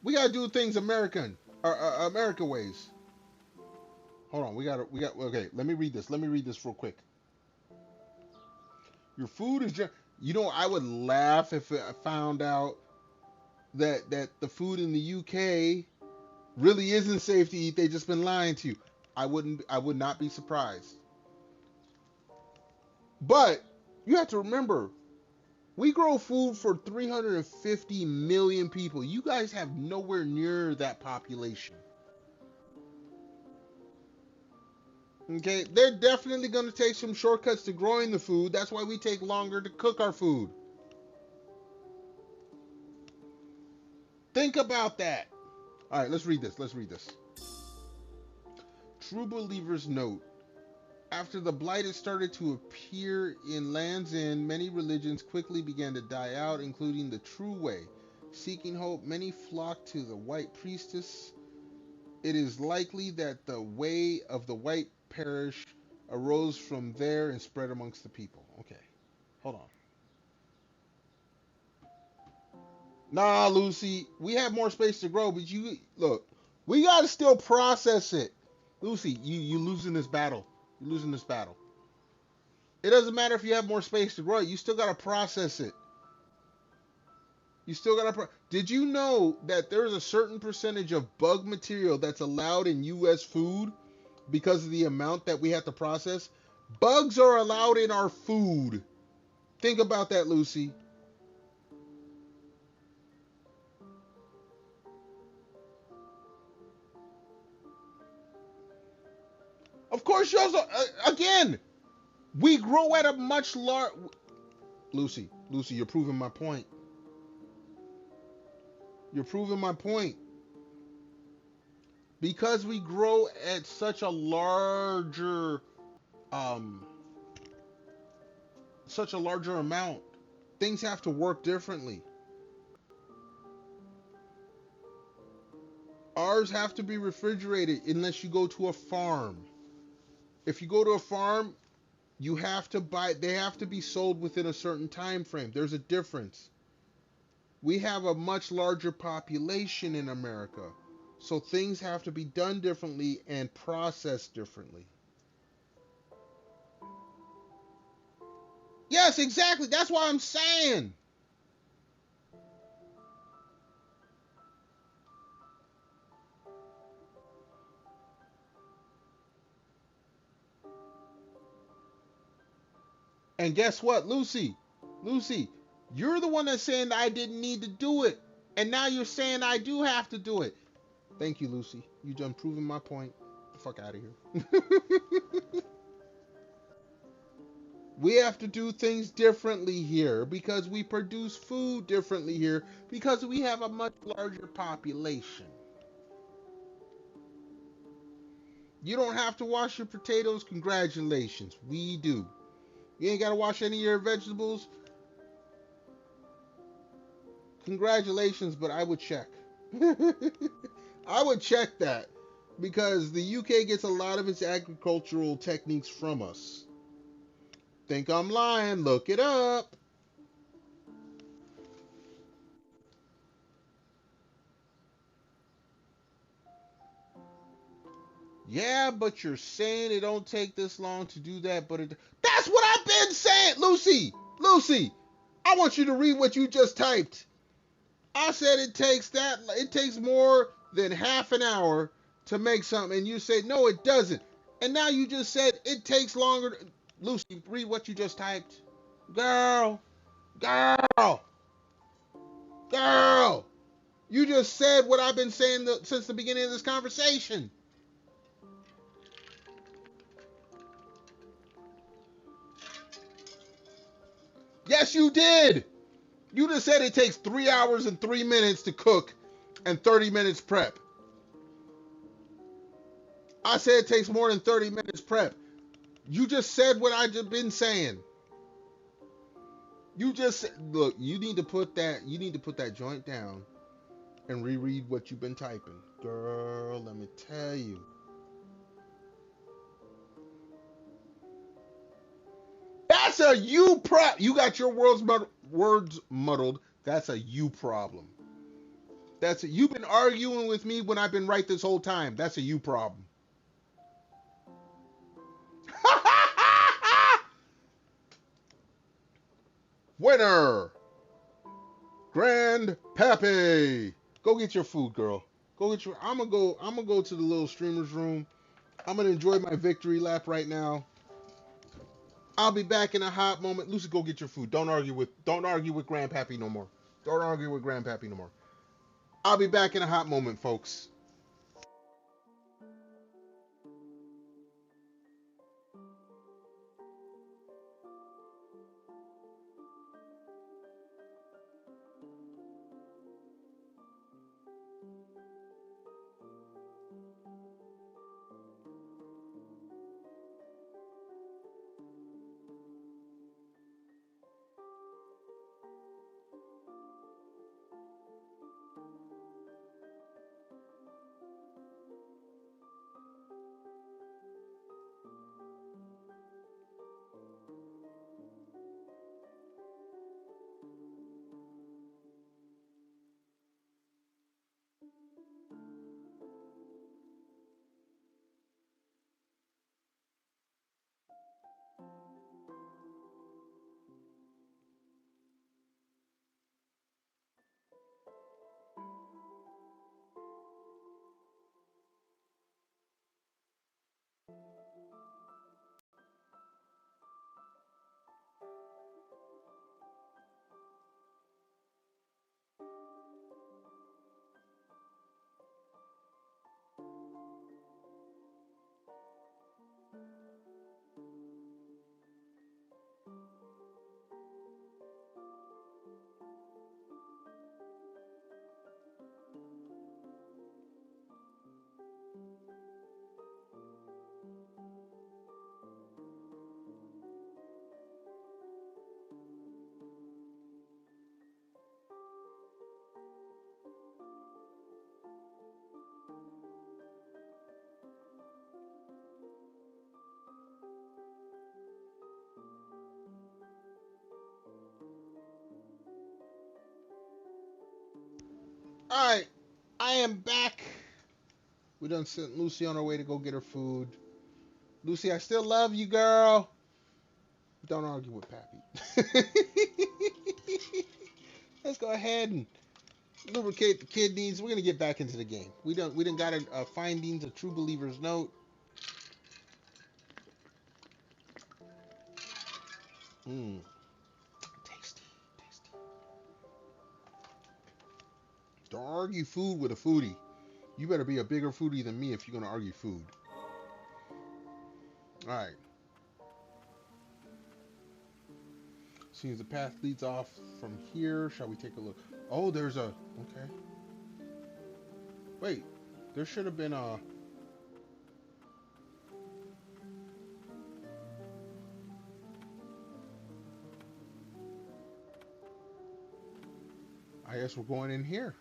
We gotta do things American, or America ways. Hold on, we got. Okay, let me read this. Let me read this real quick. Your food is just. You know, I would laugh if I found out that the food in the UK really isn't safe to eat. They just been lying to you. I would not be surprised. But you have to remember, we grow food for 350 million people. You guys have nowhere near that population. Okay, they're definitely going to take some shortcuts to growing the food. That's why we take longer to cook our food. Think about that. All right, let's read this. Let's read this. True believers note, after the blighted started to appear in Land's End, many religions quickly began to die out, including the true way. Seeking hope, many flocked to the white priestess. It is likely that the way of the white parish arose from there and spread amongst the people. Okay, hold on. Nah, Lucy, we have more space to grow, but you look, we gotta still process it. Lucy, you losing this battle. You're losing this battle. It doesn't matter if you have more space to grow it. You still gotta process it. You still gotta. Did you know that there is a certain percentage of bug material that's allowed in U.S. food because of the amount that we have to process? Bugs are allowed in our food. Think about that, Lucy. Of course, you also, again, we grow at a much larger. Lucy, you're proving my point. You're proving my point. Because we grow at such a larger, um, such a larger amount, things have to work differently. Ours have to be refrigerated unless you go to a farm. If you go to a farm, you have to buy, they have to be sold within a certain time frame. There's a difference. We have a much larger population in America, so things have to be done differently and processed differently. Yes, exactly. That's what I'm saying. And guess what, Lucy? Lucy, you're the one that's saying that I didn't need to do it. And now you're saying I do have to do it. Thank you, Lucy. You done proven my point. Get the fuck out of here. We have to do things differently here because we produce food differently here because we have a much larger population. You don't have to wash your potatoes. Congratulations. We do. You ain't got to wash any of your vegetables. Congratulations, but I would check. I would check that because the UK gets a lot of its agricultural techniques from us. Think I'm lying? Look it up. Yeah, but you're saying it don't take this long to do that, but it... That's what I've been saying, Lucy. Lucy, I want you to read what you just typed. I said it takes more than half an hour to make something, and you said no, it doesn't. And now you just said it takes longer. Lucy, read what you just typed. Girl, girl, girl. You just said what I've been saying since the beginning of this conversation. Yes, you did. You just said it takes 3 hours and 3 minutes to cook and 30 minutes prep. I said it takes more than 30 minutes prep. You just said what I've been saying. You just look. You need to put that joint down and reread what you've been typing, girl. Let me tell you. That's a you problem. You got your words muddled. That's a you problem. You've been arguing with me when I've been right this whole time. That's a you problem. Winner, Grand Pappy. Go get your food, girl. Go get your. I'm gonna go to the little streamer's room. I'm gonna enjoy my victory lap right now. I'll be back in a hot moment. Lucy, go get your food. Don't argue with Grandpappy no more. Don't argue with Grandpappy no more. I'll be back in a hot moment, folks. All right, I am back. We done sent Lucy on her way to go get her food. Lucy, I still love you, girl. Don't argue with Pappy. Let's go ahead and lubricate the kidneys. We're gonna get back into the game. We done got a findings of true believer's note. Mmm, tasty, tasty. Don't argue food with a foodie. You better be a bigger foodie than me if you're gonna argue food. All right. Seems the path leads off from here. Shall we take a look? Oh, there's a... Okay. Wait. There should have been a... I guess we're going in here.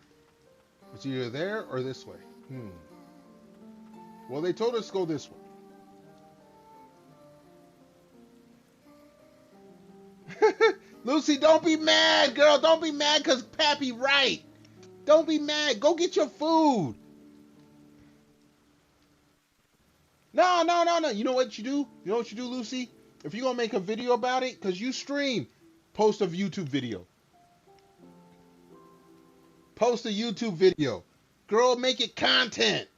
It's either there or this way. Well, they told us to go this way. Lucy, don't be mad, girl. Don't be mad because Pappy right. Don't be mad. Go get your food. No. You know what you do? You know what you do, Lucy? If you're going to make a video about it, because you stream, post a YouTube video. Post a YouTube video. Girl, make it content.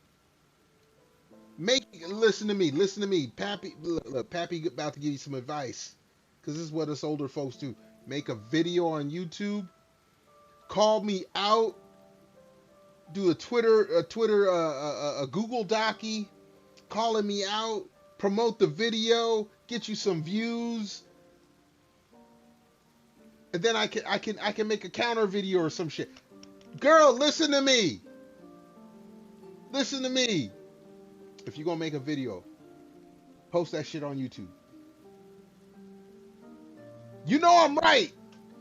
Listen to me. Pappy, look, Pappy about to give you some advice. Because this is what us older folks do. Make a video on YouTube. Call me out. Do a Google Docie. Calling me out. Promote the video. Get you some views. And then I can make a counter video or some shit. Girl, listen to me. Listen to me. If you're gonna make a video, post that shit on YouTube. You know I'm right.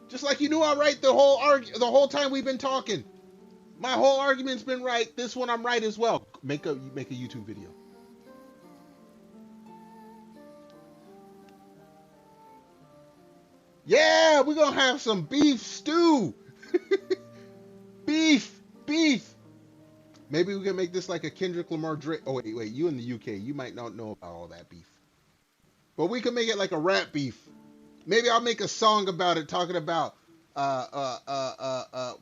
Just like you knew I right the whole time we've been talking. My whole argument's been right. This one I'm right as well. Make a YouTube video. Yeah, we're gonna have some beef stew. beef. Maybe we can make this like a Kendrick Lamar Drake. Oh wait, you in the UK, you might not know about all that beef. But we can make it like a rap beef. Maybe I'll make a song about it, talking about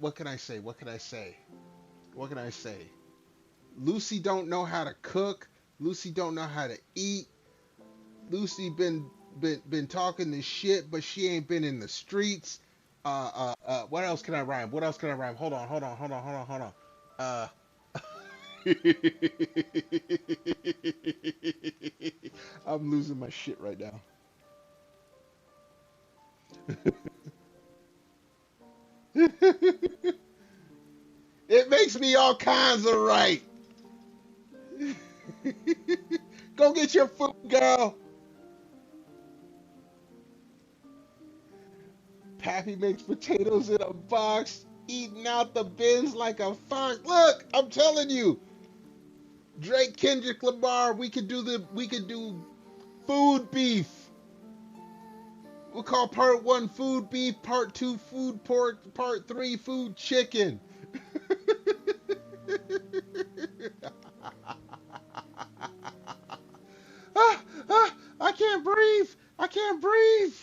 what can I say? Lucy don't know how to cook. Lucy don't know how to eat. Lucy been talking this shit, but she ain't been in the streets. What else can I rhyme? Hold on. Uh, I'm losing my shit right now. It makes me all kinds of right. Go get your food, girl. Pappy makes potatoes in a box, eating out the bins like a fox. Look, I'm telling you, Drake, Kendrick Lamar, we could do food beef. We'll call part 1 food beef, part 2 food pork, part 3 food chicken. I can't breathe.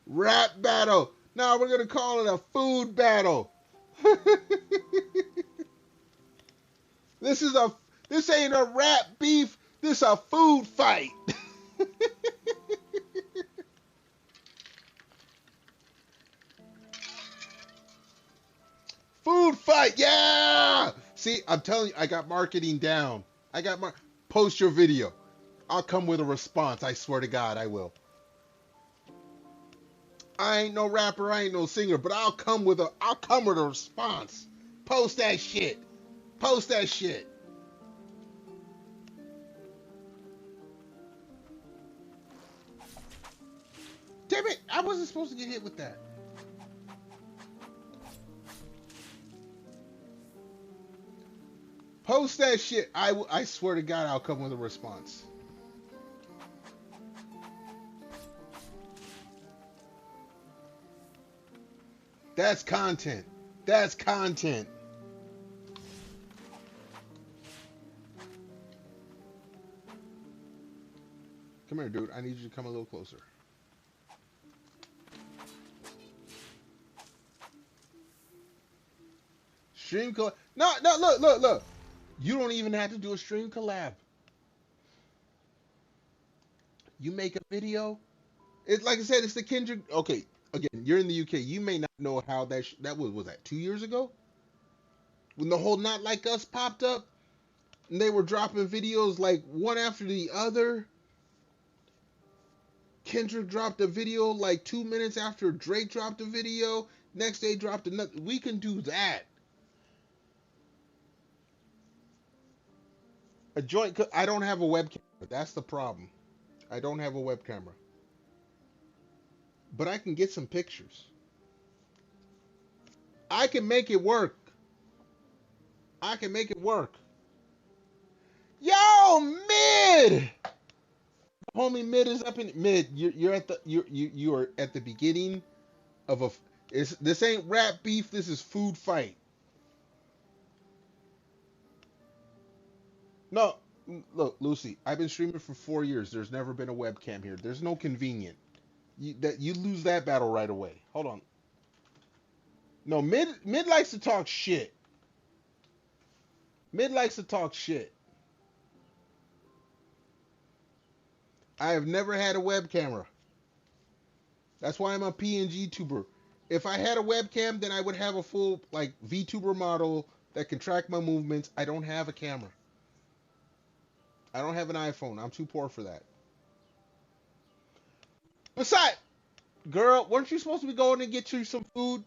Rap battle. Now we're gonna call it a food battle. This ain't a rap beef. This a food fight. Food fight, yeah! See, I'm telling you, I got marketing down. Post your video. I'll come with a response. I swear to God, I will. I ain't no rapper, I ain't no singer, but I'll come with a response. Post that shit. Damn it, I wasn't supposed to get hit with that. Post that shit. I swear to God, I'll come with a response. That's content. Come here, dude. I need you to come a little closer. Stream collab. No, look. You don't even have to do a stream collab. You make a video. It's like I said, it's the Kendrick. Okay, again, you're in the UK. You may not know how that was that 2 years ago? When the whole Not Like Us popped up, and they were dropping videos like one after the other. Kendrick dropped a video like 2 minutes after Drake dropped a video. Next day dropped another. We can do that. A joint. I don't have a webcam. That's the problem. I don't have a web camera. But I can get some pictures. I can make it work. Yo, Mid! Homie, Mid is up in Mid. You're at the you are at the beginning of a. This ain't rap beef. This is food fight. No, look, Lucy. I've been streaming for 4 years. There's never been a webcam here. There's no convenient. You lose that battle right away. Hold on. No, Mid likes to talk shit. I have never had a web camera. That's why I'm a PNG Tuber. If I had a webcam, then I would have a full like VTuber model that can track my movements. I don't have a camera. I don't have an iPhone. I'm too poor for that. Besides, girl, weren't you supposed to be going to get you some food?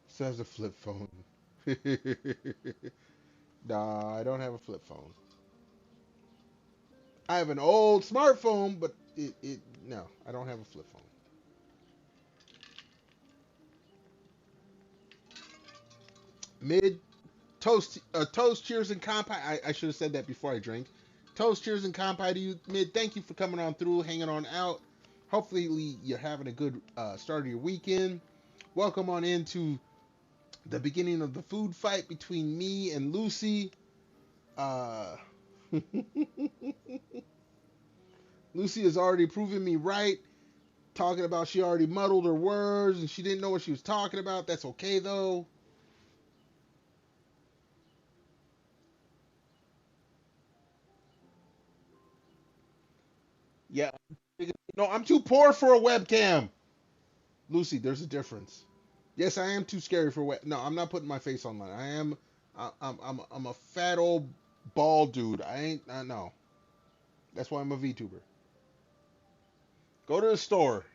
Says a flip phone. Nah, I don't have a flip phone. I have an old smartphone, but no, I don't have a flip phone. Mid toast, cheers, and compy. I should have said that before I drank. Toast, cheers, and compy to you, Mid. Thank you for coming on through, hanging on out. Hopefully you're having a good start of your weekend. Welcome on into the beginning of the food fight between me and Lucy. Uh, Lucy has already proven me right, talking about she already muddled her words and she didn't know what she was talking about. That's okay though. Yeah. No, I'm too poor for a webcam. Lucy, there's a difference. Yes, I am too scary for web. No, I'm not putting my face online. I am. I'm a fat old bald dude. I ain't. No. That's why I'm a VTuber. Go to the store.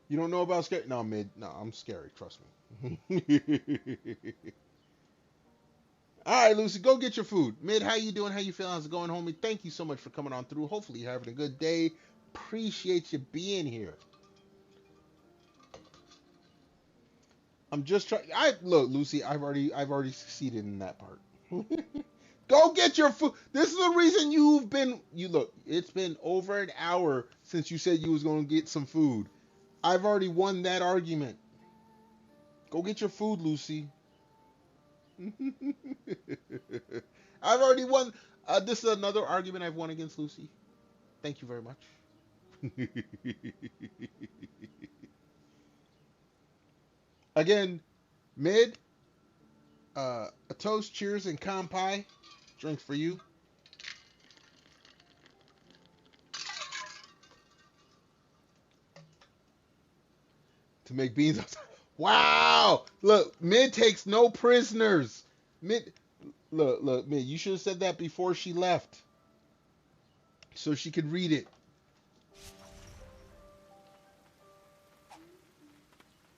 You don't know about scary? No, Mid. No, I'm scary. Trust me. All right, Lucy, go get your food. Mid, how you doing? How you feeling? How's it going, homie? Thank you so much for coming on through. Hopefully you're having a good day. Appreciate you being here. I'm just trying. I look, Lucy. I've already succeeded in that part. Go get your food. This is the reason you've been. You look. It's been over an hour since you said you was gonna get some food. I've already won that argument. Go get your food, Lucy. I've already won. This is another argument I've won against Lucy. Thank you very much. Again, Mid, a toast, cheers, and kampai. Drinks for you. To make beans. Wow! Look, Mid takes no prisoners. Mid, look, Mid. You should have said that before she left, so she could read it.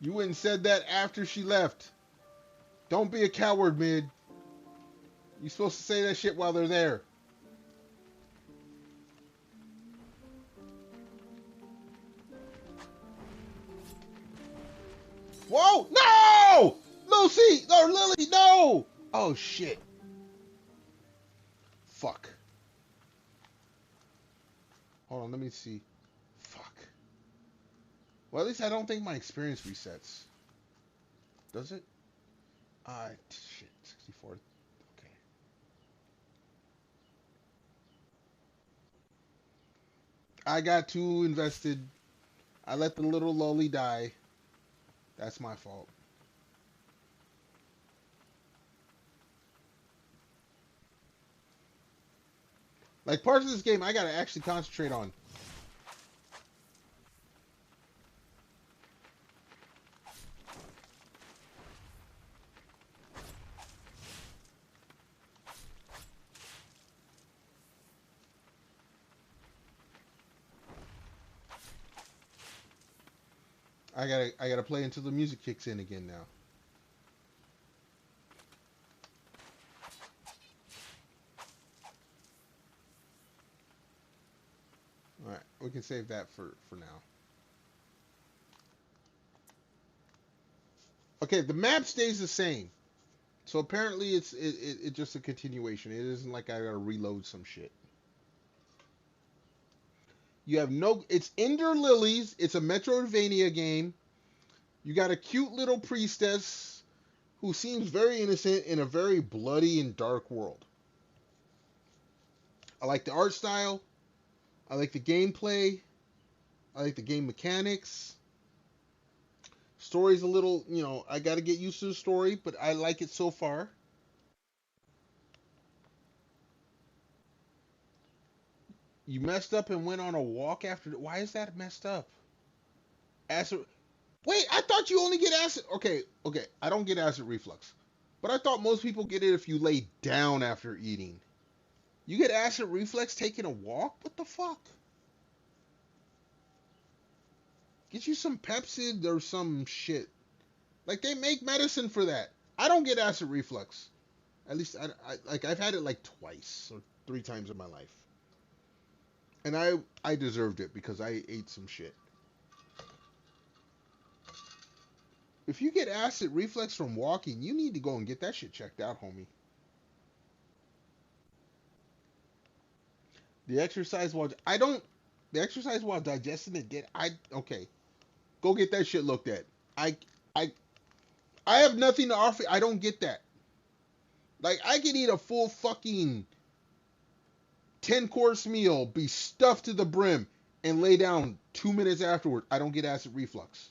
You went and said that after she left. Don't be a coward, Mid. You're supposed to say that shit while they're there. Whoa! No! Lucy! Or Lily, no! Oh, shit. Fuck. Hold on, let me see. Fuck. Well, at least I don't think my experience resets. Does it? Shit. 64. Okay. I got too invested. I let the little lolly die. That's my fault. Like, parts of this game I gotta actually concentrate on. I gotta play until the music kicks in again now. Alright, we can save that for now. Okay, the map stays the same. So apparently it's just a continuation. It isn't like I gotta reload some shit. You have no. It's Ender Lilies. It's a Metroidvania game. You got a cute little priestess who seems very innocent in a very bloody and dark world. I like the art style. I like the gameplay. I like the game mechanics. Story's a little, I got to get used to the story, but I like it so far. You messed up and went on a walk after. Why is that messed up? Acid. Wait, I thought you only get acid. Okay. I don't get acid reflux, but I thought most people get it if you lay down after eating. You get acid reflux taking a walk? What the fuck? Get you some Pepsid or some shit. Like, they make medicine for that. I don't get acid reflux. At least I've had it like twice or 3 times in my life, and I deserved it because I ate some shit. If you get acid reflux from walking, you need to go and get that shit checked out, homie. The exercise while I don't the exercise while digesting it did I okay. Go get that shit looked at. I I I have nothing to offer. I don't get that. Like I can eat a full fucking 10-course meal, be stuffed to the brim, and lay down 2 minutes afterward. I don't get acid reflux.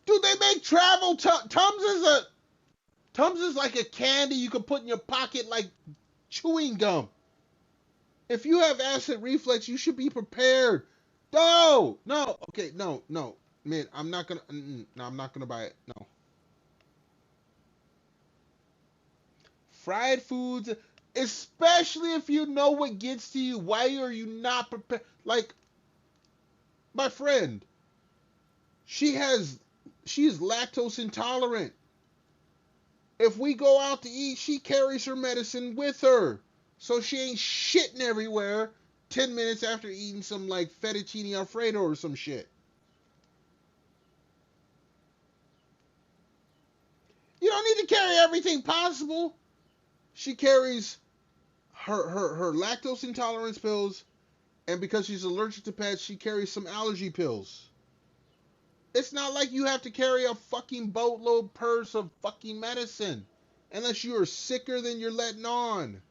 Dude, they make travel Tums is like a candy you can put in your pocket like chewing gum. If you have acid reflux, you should be prepared. No, no, okay, no, man, I'm not gonna. No, I'm not gonna buy it. No, fried foods, especially if you know what gets to you. Why are you not prepared? Like my friend, she has, she's lactose intolerant. If we go out to eat, she carries her medicine with her, so she ain't shitting everywhere 10 minutes after eating some like fettuccine alfredo or some shit. You don't need to carry everything possible. She carries her lactose intolerance pills, and because she's allergic to pets, she carries some allergy pills. It's not like you have to carry a fucking boatload purse of fucking medicine unless you are sicker than you're letting on.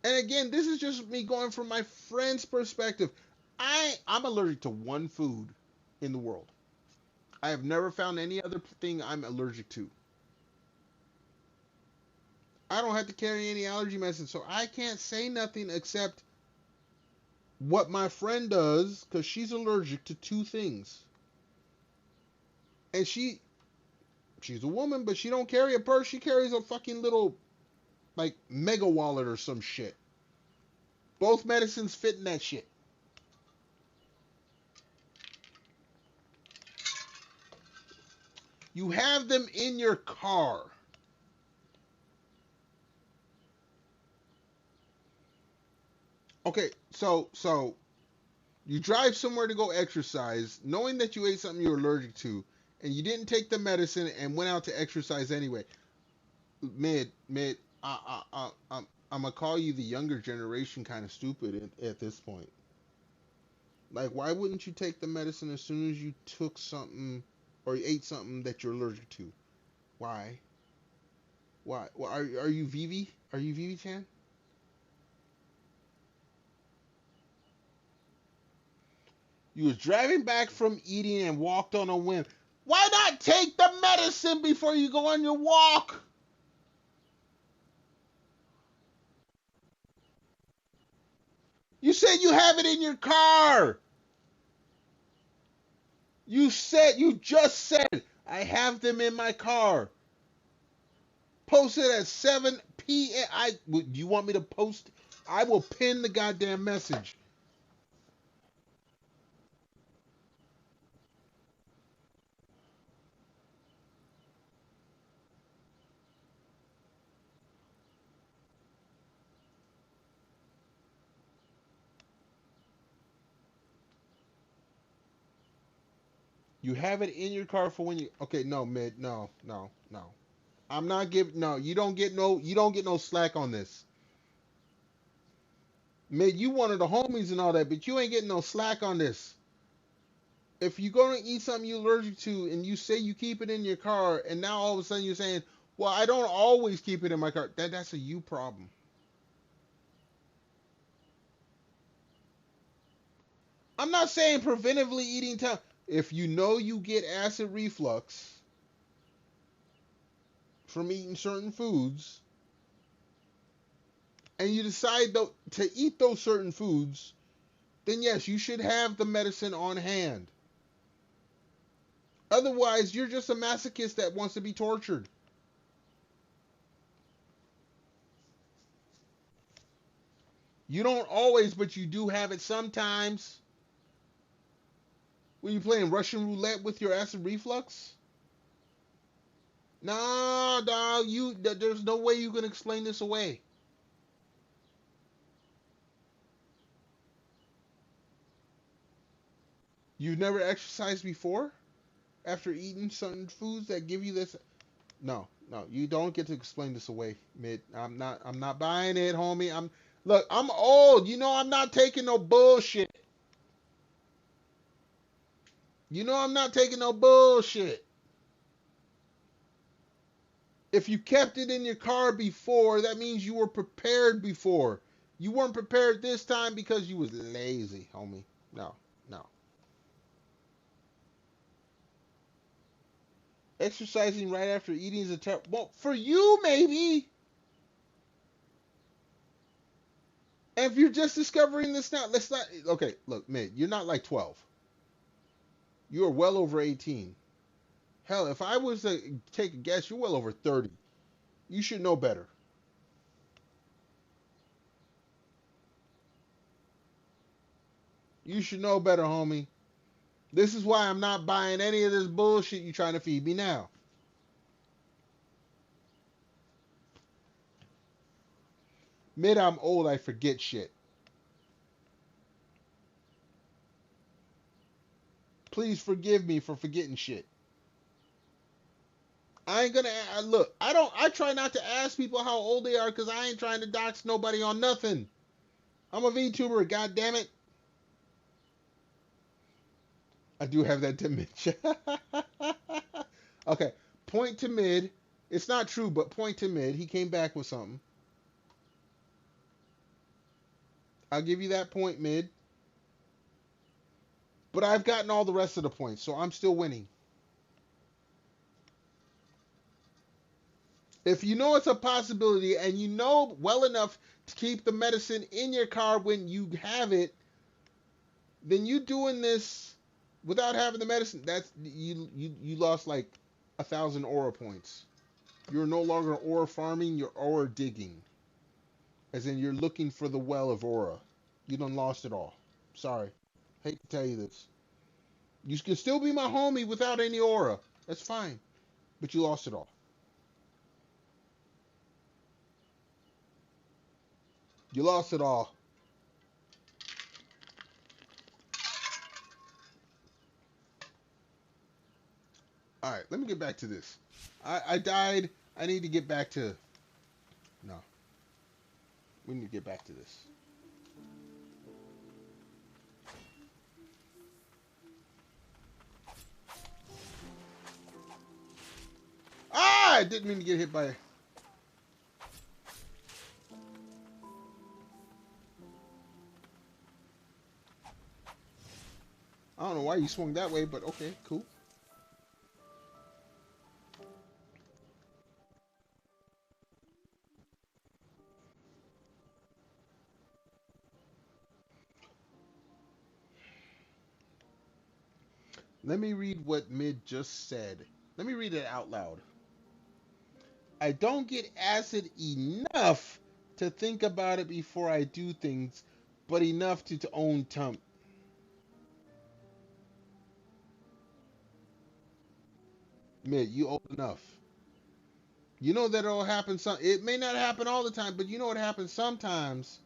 And again, this is just me going from my friend's perspective. I'm allergic to one food in the world. I have never found any other thing I'm allergic to. I don't have to carry any allergy medicine, so I can't say nothing except what my friend does because she's allergic to 2 things. And she's a woman, but she don't carry a purse. She carries a fucking little like mega wallet or some shit. Both medicines fit in that shit. You have them in your car. Okay, so you drive somewhere to go exercise, knowing that you ate something you're allergic to, and you didn't take the medicine and went out to exercise anyway. Mid, I'm gonna call you the younger generation kind of stupid at this point. Like, why wouldn't you take the medicine as soon as you took something or you ate something that you're allergic to? Why? Why? Well, are you Vivi? Are you Vivi Chan? You was driving back from eating and walked on a whim. Why not take the medicine before you go on your walk? You said you have it in your car. You just said I have them in my car. Posted at 7 p.m. You want me to post? I will pin the goddamn message. You have it in your car for when you. Okay, no, mid, no. I'm not giving. No, you don't get no. You don't get no slack on this. Mid, you one of the homies and all that, but you ain't getting no slack on this. If you're gonna eat something you're allergic to, and you say you keep it in your car, and now all of a sudden you're saying, "Well, I don't always keep it in my car." That's a you problem. I'm not saying preventively eating time. If you know you get acid reflux from eating certain foods, and you decide to eat those certain foods, then yes, you should have the medicine on hand. Otherwise, you're just a masochist that wants to be tortured. You don't always, but you do have it sometimes. When you playing Russian roulette with your acid reflux? No, dog. There's no way you can explain this away. You've never exercised before after eating certain foods that give you this. No, no, you don't get to explain this away, Mid. I'm not buying it, homie. Look, I'm old. You know I'm not taking no bullshit. You know I'm not taking no bullshit. If you kept it in your car before, that means you were prepared before. You weren't prepared this time because you was lazy, homie. No, no. Exercising right after eating is a terrible. Well, for you maybe. And if you're just discovering this now, let's not. Okay, look, man, you're not like 12. You are well over 18. Hell, if I was to take a guess, you're well over 30. You should know better. You should know better, homie. This is why I'm not buying any of this bullshit you trying to feed me now. Mid, I'm old, I forget shit. Please forgive me for forgetting shit. I ain't gonna look. I try not to ask people how old they are because I ain't trying to dox nobody on nothing. I'm a VTuber, god damn it. I do have that dementia. Okay, point to Mid. It's not true, but point to Mid. He came back with something. I'll give you that point, Mid. But I've gotten all the rest of the points, so I'm still winning. If you know it's a possibility and you know well enough to keep the medicine in your car when you have it, then you doing this without having the medicine, that's you lost like 1,000 aura points. You're no longer aura farming, you're aura digging. As in you're looking for the well of aura. You done lost it all. Sorry. Hate to tell you this. You can still be my homie without any aura. That's fine. But you lost it all. You lost it all. Alright, let me get back to this. I died. I need to get back to... No. We need to get back to this. Ah! I didn't mean to get hit by... I don't know why you swung that way, but okay, cool. Let me read what Mid just said. Let me read it out loud. I don't get acid enough to think about it before I do things, but enough to own Tump. Mid, you old enough. You know that it'll happen it may not happen all the time, but you know it happens sometimes.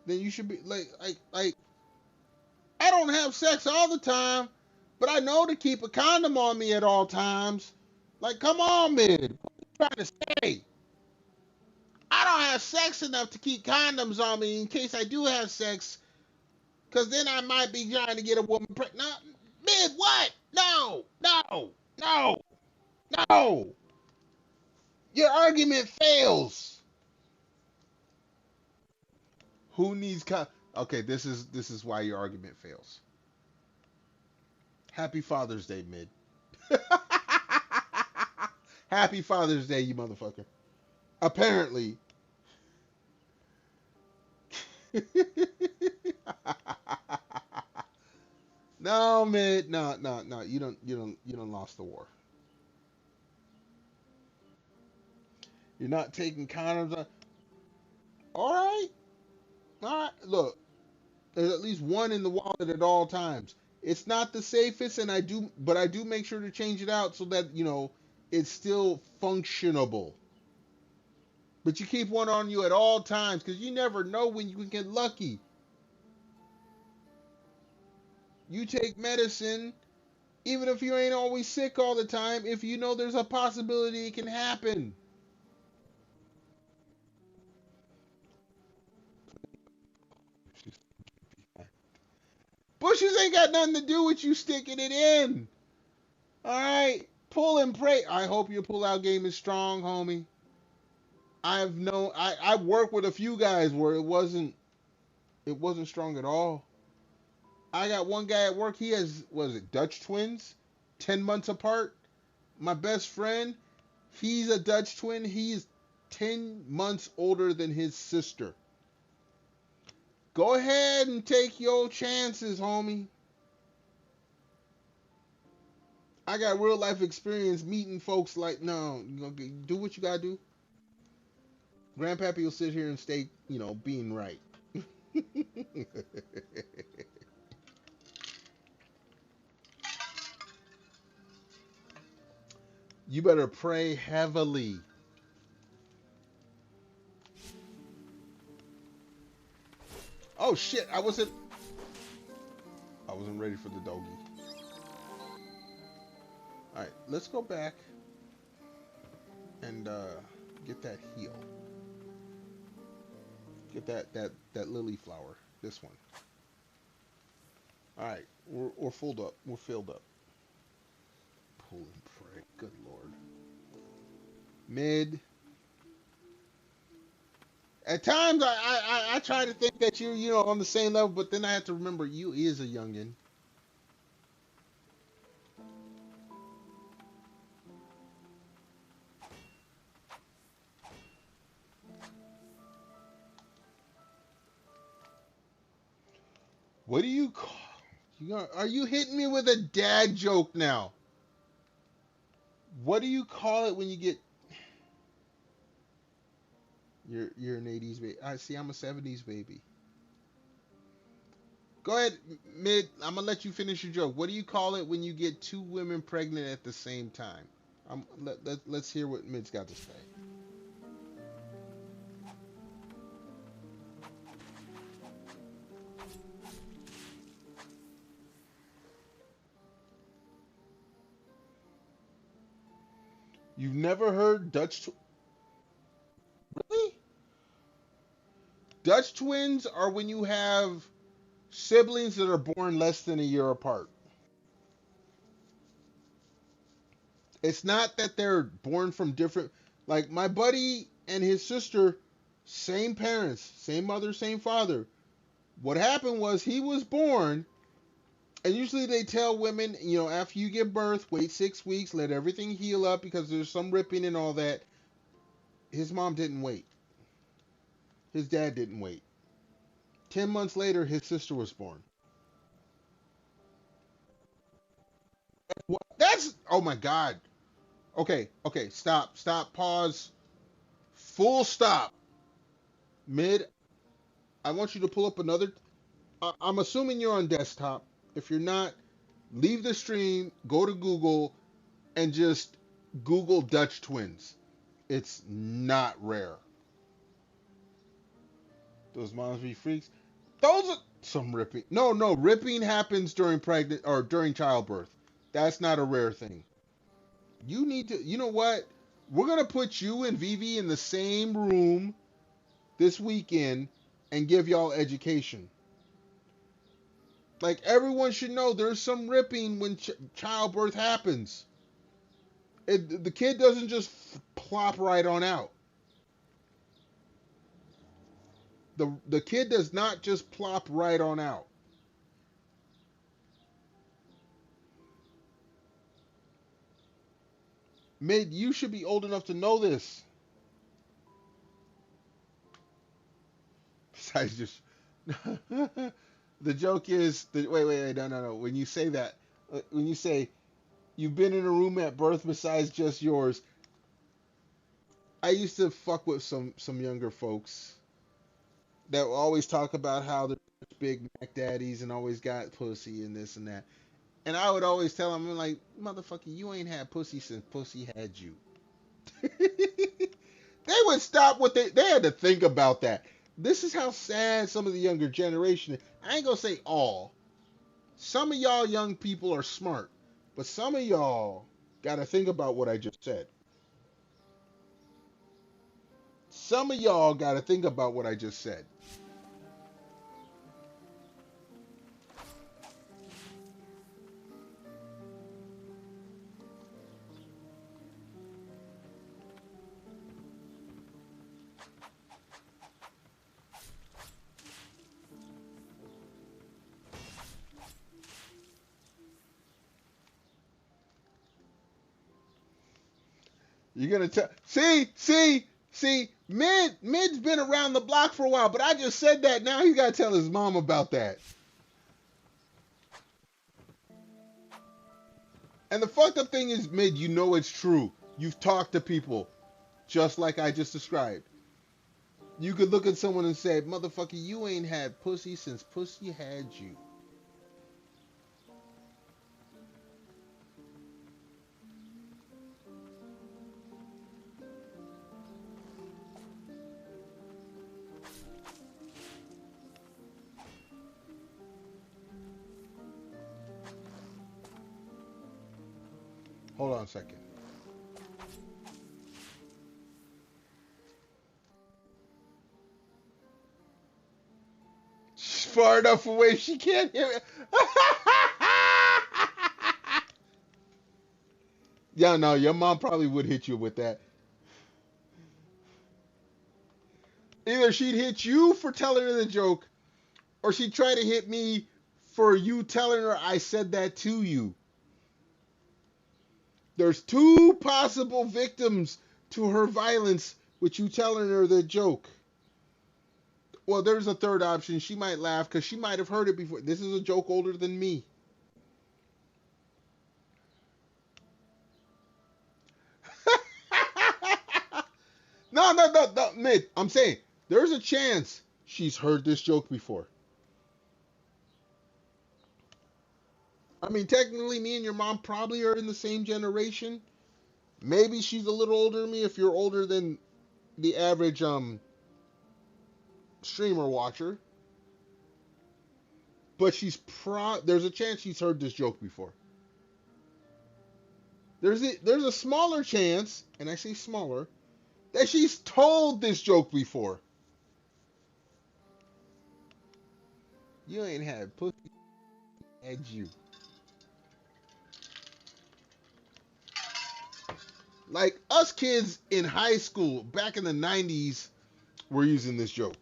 Then you should be like I don't have sex all the time, but I know to keep a condom on me at all times. Like, come on, Mid. What are you trying to say? I don't have sex enough to keep condoms on me in case I do have sex, because then I might be trying to get a woman pregnant. No, Mid, what? No, no, no, no. Your argument fails. Who needs Okay, this is why your argument fails. Happy Father's Day, Mid. Happy Father's Day, you motherfucker. Apparently. No, Mid. No, no, no. You don't lost the war. You're not taking condoms. All right. All right, look, there's at least one in the wallet at all times. It's not the safest, but I do make sure to change it out so that it's still functionable. But you keep one on you at all times because you never know when you can get lucky. You take medicine, even if you ain't always sick all the time, if you know there's a possibility it can happen. Bushes ain't got nothing to do with you sticking it in. All right, pull and pray. I hope your pull-out game is strong, homie. I've worked with a few guys where it wasn't strong at all. I got one guy at work. He has, was it Dutch twins, 10 months apart. My best friend, he's a Dutch twin. He's 10 months older than his sister. Go ahead and take your chances, homie. I got real life experience meeting folks like, no, do what you gotta do. Grandpappy will sit here and stay, being right. You better pray heavily. Oh shit, I wasn't ready for the doggy. All right, let's go back and get that heel. Get that lily flower. This one. All right, we're filled up. We're filled up. Pull and pray. Good lord. Mid. At times I try to think that you're on the same level, but then I have to remember you is a youngin. What do you call? Are you hitting me with a dad joke now? What do you call it when you get? You're an '80s baby. I see. I'm a '70s baby. Go ahead, Mid. I'm gonna let you finish your joke. What do you call it when you get two women pregnant at the same time? Let's hear what Mid's got to say. You've never heard really? Dutch twins are when you have siblings that are born less than a year apart. It's not that they're born from different. Like my buddy and his sister, same parents, same mother, same father. What happened was he was born, and usually they tell women, after you give birth, wait 6 weeks, let everything heal up because there's some ripping and all that. His mom didn't wait. His dad didn't wait. 10 months later, his sister was born. What? That's oh my god. Okay, okay, stop, pause, full stop. Mid, I want you to pull up another. I'm assuming you're on desktop. If you're not, leave the stream, go to Google, and just Google Dutch twins. It's not rare. Those moms be freaks. Those are some ripping. No, no, ripping happens during pregnant or during childbirth. That's not a rare thing. You need to. You know what? We're gonna put you and Vivi in the same room this weekend and give y'all education. Like everyone should know, there's some ripping when childbirth happens. The kid doesn't just plop right on out. The kid does not just plop right on out. Mid, you should be old enough to know this. Besides just the joke is wait, no. When you say that, when you say you've been in a room at birth besides just yours, I used to fuck with some younger folks that always talk about how they're big Mac daddies and always got pussy and this and that. And I would always tell them, I'm like, motherfucker, you ain't had pussy since pussy had you. They would stop what they had to think about that. This is how sad some of the younger generation is. I ain't gonna say all. Some of y'all young people are smart, but some of y'all gotta think about what I just said. Some of y'all gotta think about what I just said. You're gonna tell. See. Mid's been around the block for a while, but I just said that. Now he gotta tell his mom about that. And the fucked up thing is, Mid, you know it's true. You've talked to people just like I just described. You could look at someone and say, motherfucker, you ain't had pussy since pussy had you. Hold on a second. She's far enough away she can't hear it. Yeah, no, your mom probably would hit you with that. Either she'd hit you for telling her the joke, or she'd try to hit me for you telling her I said that to you. There's two possible victims to her violence with you telling her the joke. Well, there's a third option. She might laugh because she might have heard it before. This is a joke older than me. No, Mid. I'm saying there's a chance she's heard this joke before. I mean, technically, me and your mom probably are in the same generation. Maybe she's a little older than me if you're older than the average streamer watcher. But there's a chance she's heard this joke before. There's a smaller chance, and I say smaller, that she's told this joke before. You ain't had pussy had you. Like us kids in high school back in the 90s were using this joke.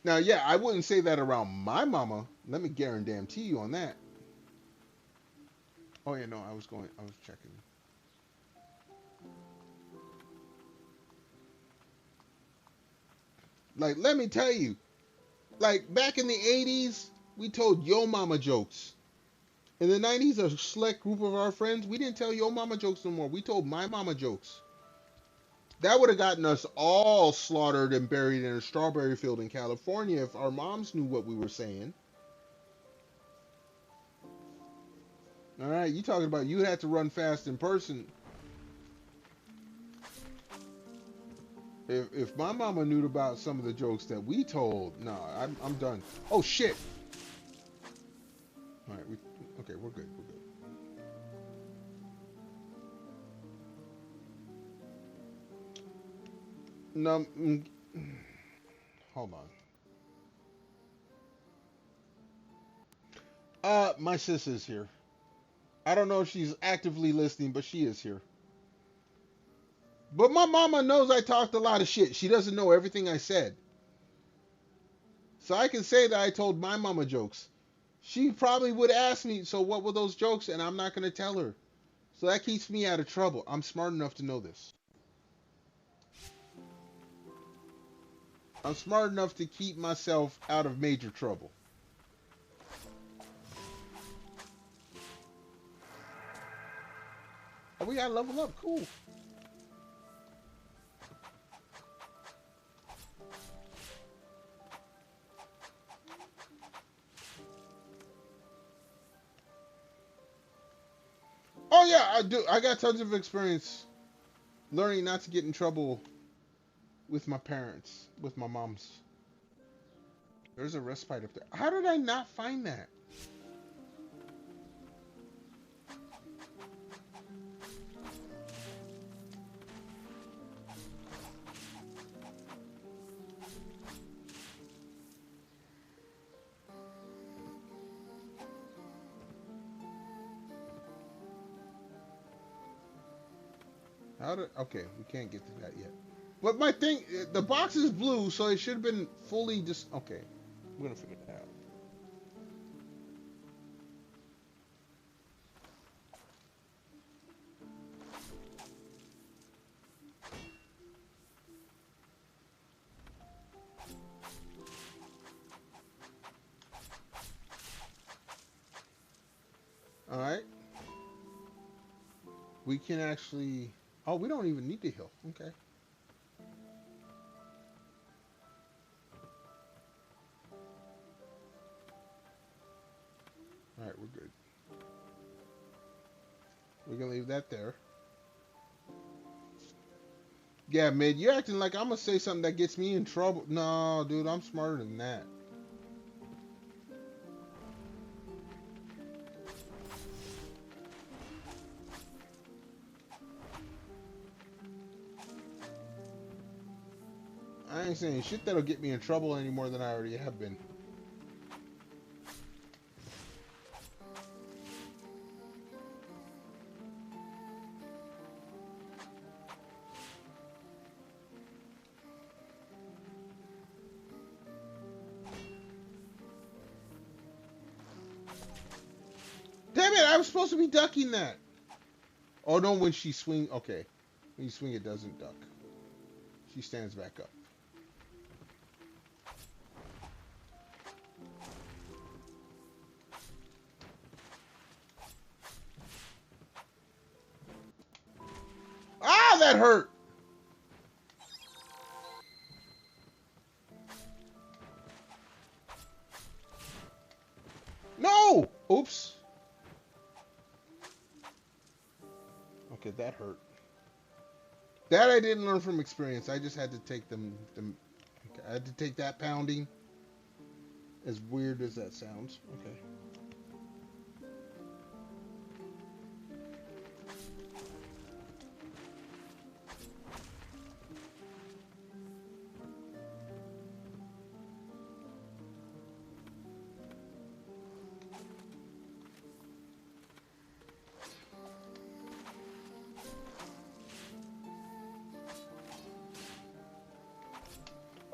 Now, yeah, I wouldn't say that around my mama. Let me guarantee you on that. Oh yeah, no, I was checking. Like, let me tell you, like back in the 80s, we told yo mama jokes. In the 90s, a select group of our friends, we didn't tell yo mama jokes no more. We told my mama jokes. That would have gotten us all slaughtered and buried in a strawberry field in California if our moms knew what we were saying. All right, you talking about you had to run fast in person. If my mama knew about some of the jokes that we told, no, I'm done. Oh shit! All right, okay, we're good. No, hold on. My sis is here. I don't know if she's actively listening, but she is here. But my mama knows I talked a lot of shit. She doesn't know everything I said. So I can say that I told my mama jokes. She probably would ask me, so what were those jokes? And I'm not going to tell her. So that keeps me out of trouble. I'm smart enough to know this. I'm smart enough to keep myself out of major trouble. Oh, we gotta level up. Cool. Oh yeah, I do. I got tons of experience learning not to get in trouble with my parents, with my moms. There's a respite up there. How did I not find that? Okay, we can't get to that yet. But my thing, the box is blue, so it should have been fully just. Okay, we're gonna figure that out. All right. We can actually. Oh, we don't even need to heal. Okay. All right, we're good. We're gonna leave that there. Yeah, mid, you're acting like I'm gonna say something that gets me in trouble. No, dude, I'm smarter than that. I ain't saying shit that'll get me in trouble any more than I already have been. Damn it, I was supposed to be ducking that. Oh no, when she swing, okay. When you swing, it doesn't duck. She stands back up. Ah, that hurt. No! Oops. Okay, that hurt. That I didn't learn from experience. I just had to take them. Okay, I had to take that pounding. As weird as that sounds. Okay.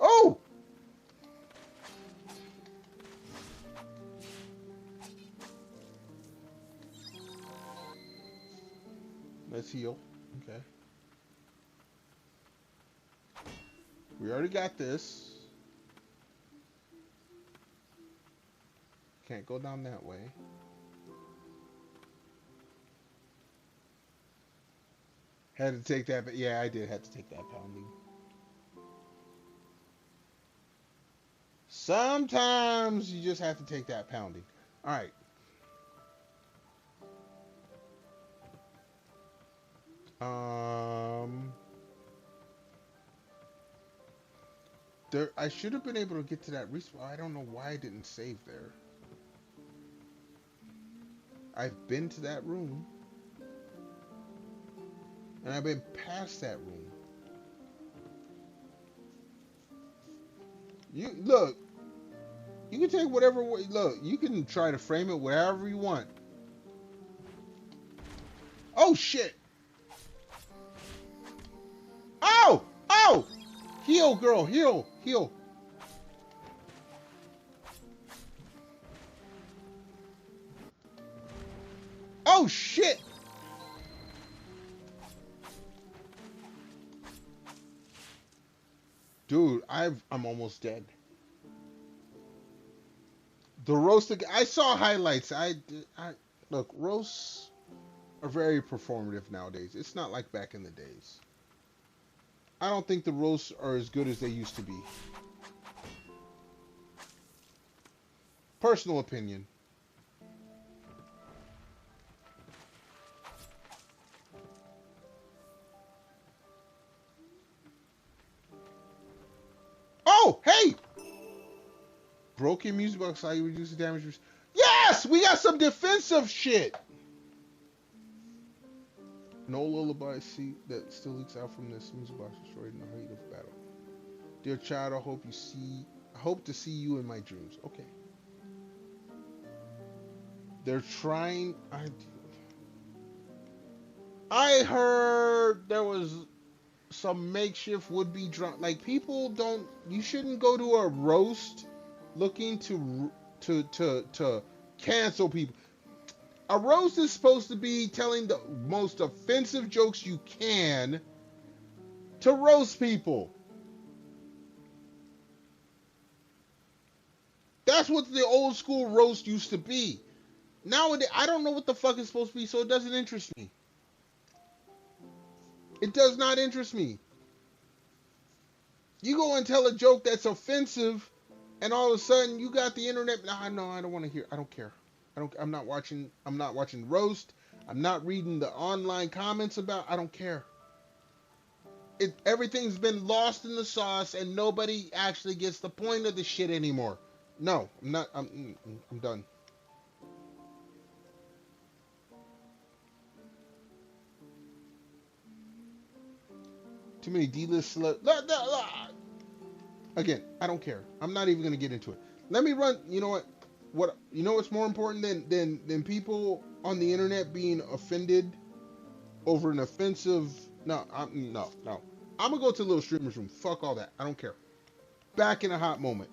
Oh! Let's heal. Okay. We already got this. Can't go down that way. Had to take that, but yeah, I did have to take that pounding. Sometimes you just have to take that pounding. All right. There, I should have been able to get to that respawn. I don't know why I didn't save there. I've been to that room. And I've been past that room. You look. You can take whatever way. Look, you can try to frame it wherever you want. Oh shit! Oh! Oh! Heal, girl, heal, heal. Oh shit! Dude, I'm almost dead. The roast, I saw highlights. I look, roasts are very performative nowadays. It's not like back in the days. I don't think the roasts are as good as they used to be. Personal opinion. Broken music box, how you reduce the damage. Yes! We got some defensive shit! No lullaby seat that still leaks out from this music box destroyed in the heat of battle. Dear child, I hope to see you in my dreams. Okay. They're trying. I heard there was some makeshift would-be drunk. Like, people don't. You shouldn't go to a roast looking to cancel people. A roast is supposed to be telling the most offensive jokes you can to roast people. That's what the old school roast used to be. Nowadays, I don't know what the fuck it's supposed to be, so it doesn't interest me. It does not interest me. You go and tell a joke that's offensive, and all of a sudden you got the internet. No, I don't want to hear. I don't care. I'm not watching. I'm not watching roast. I'm not reading the online comments about. I don't care. Everything's been lost in the sauce, and nobody actually gets the point of the shit anymore. No, I'm not. I'm done. Too many D-list Again, I don't care. I'm not even gonna get into it. Let me run. You know what? You know what's more important than people on the internet being offended over an offensive? No. I'm gonna go to the little streamer's room. Fuck all that. I don't care. Back in a hot moment.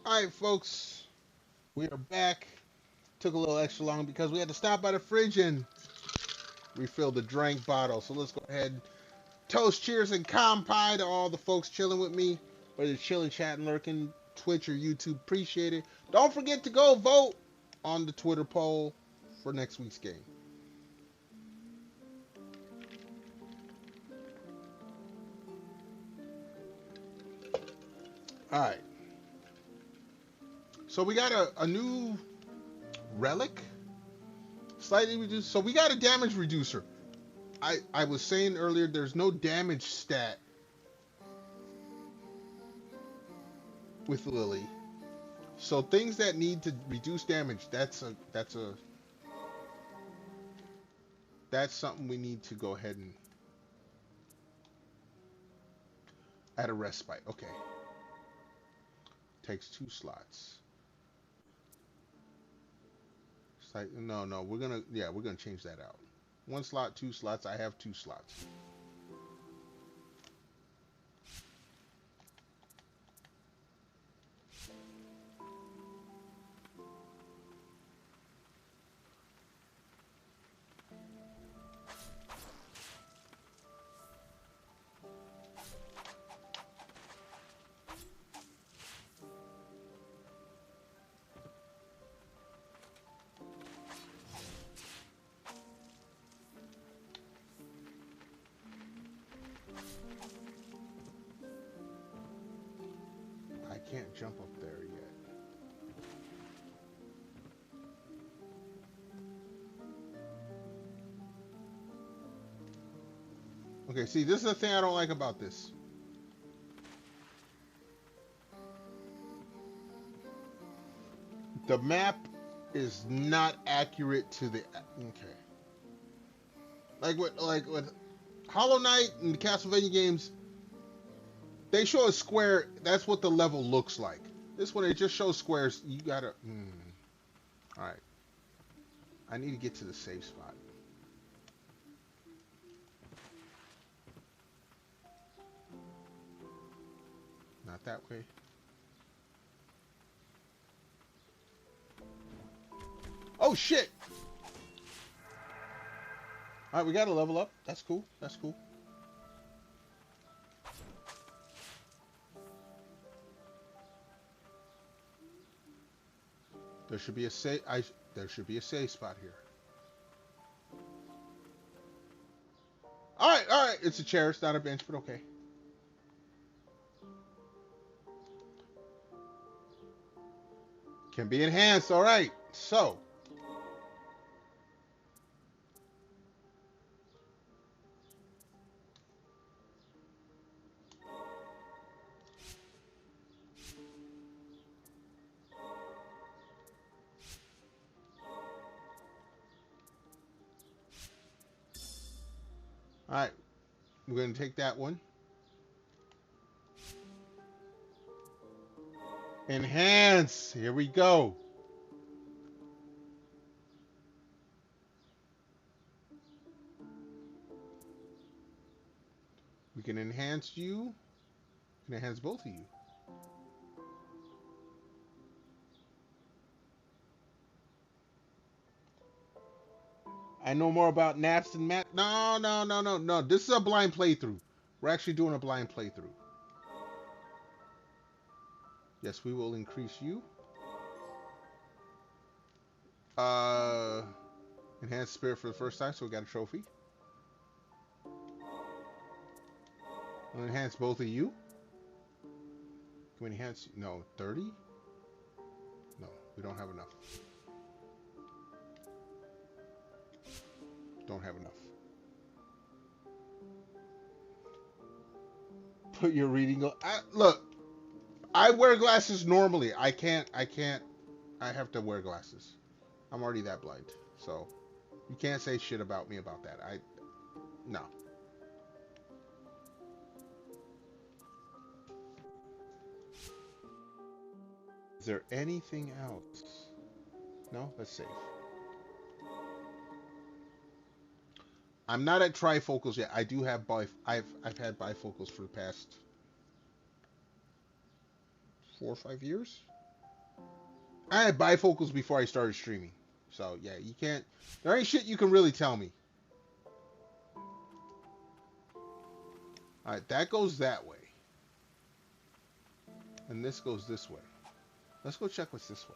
All right, folks, we are back. Took a little extra long because we had to stop by the fridge and refill the drink bottle. So let's go ahead and toast, cheers, and kampai to all the folks chilling with me, whether it's chilling, chatting, lurking, Twitch or YouTube. Appreciate it. Don't forget to go vote on the Twitter poll for next week's game. All right. So we got a new relic, slightly reduced. So we got a damage reducer. I was saying earlier, there's no damage stat with Lily. So things that need to reduce damage, that's something we need to go ahead and add a respite. Okay. Takes 2 slots. No, we're gonna change that out. 1 slot, 2 slots. I have 2 slots. Can't jump up there yet. Okay, see, this is the thing I don't like about this. The map is not accurate to the okay. Like with Hollow Knight and the Castlevania games, they show a square. That's what the level looks like. This one, it just shows squares. You gotta. All right. I need to get to the safe spot. Not that way. Oh shit! All right, we got to level up. That's cool. That's cool. There should be a safe. There should be a safe spot here. All right. It's a chair. It's not a bench, but okay. Can be enhanced. All right. So. All right, we're going to take that one. Enhance. Here we go. We can enhance you. We can enhance both of you. I know more about naps than Matt. No. This is a blind playthrough. We're actually doing a blind playthrough. Yes, we will increase you. Enhance spirit for the first time, so we got a trophy. We'll enhance both of you. Can we enhance? No, 30? No, we don't have enough. Don't have enough. Put your reading. Look, I wear glasses normally. I can't. I have to wear glasses. I'm already that blind. So you can't say shit about me about that. No. Is there anything else? No, that's safe. I'm not at trifocals yet. I do have I've had bifocals for the past 4 or 5 years. I had bifocals before I started streaming. So yeah, you can't. There ain't shit you can really tell me. Alright, that goes that way. And this goes this way. Let's go check what's this way.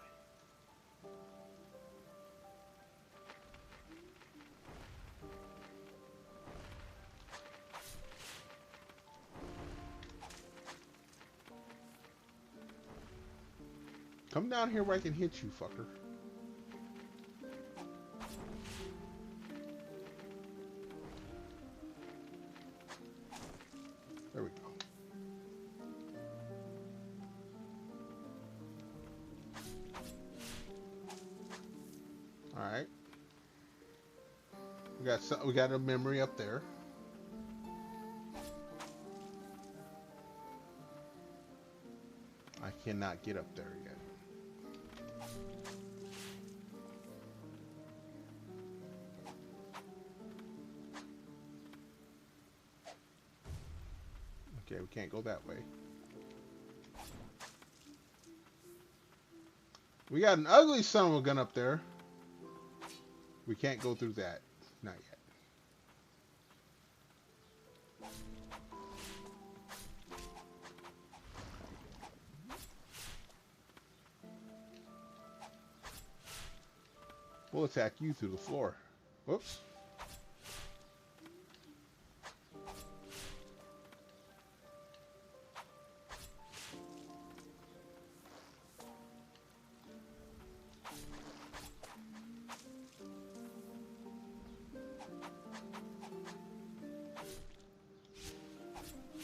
Come down here where I can hit you, fucker. There we go. All right. We got a memory up there. I cannot get up there yet. Okay, we can't go that way. We got an ugly son of a gun up there. We can't go through that. Not yet. We'll attack you through the floor. Whoops.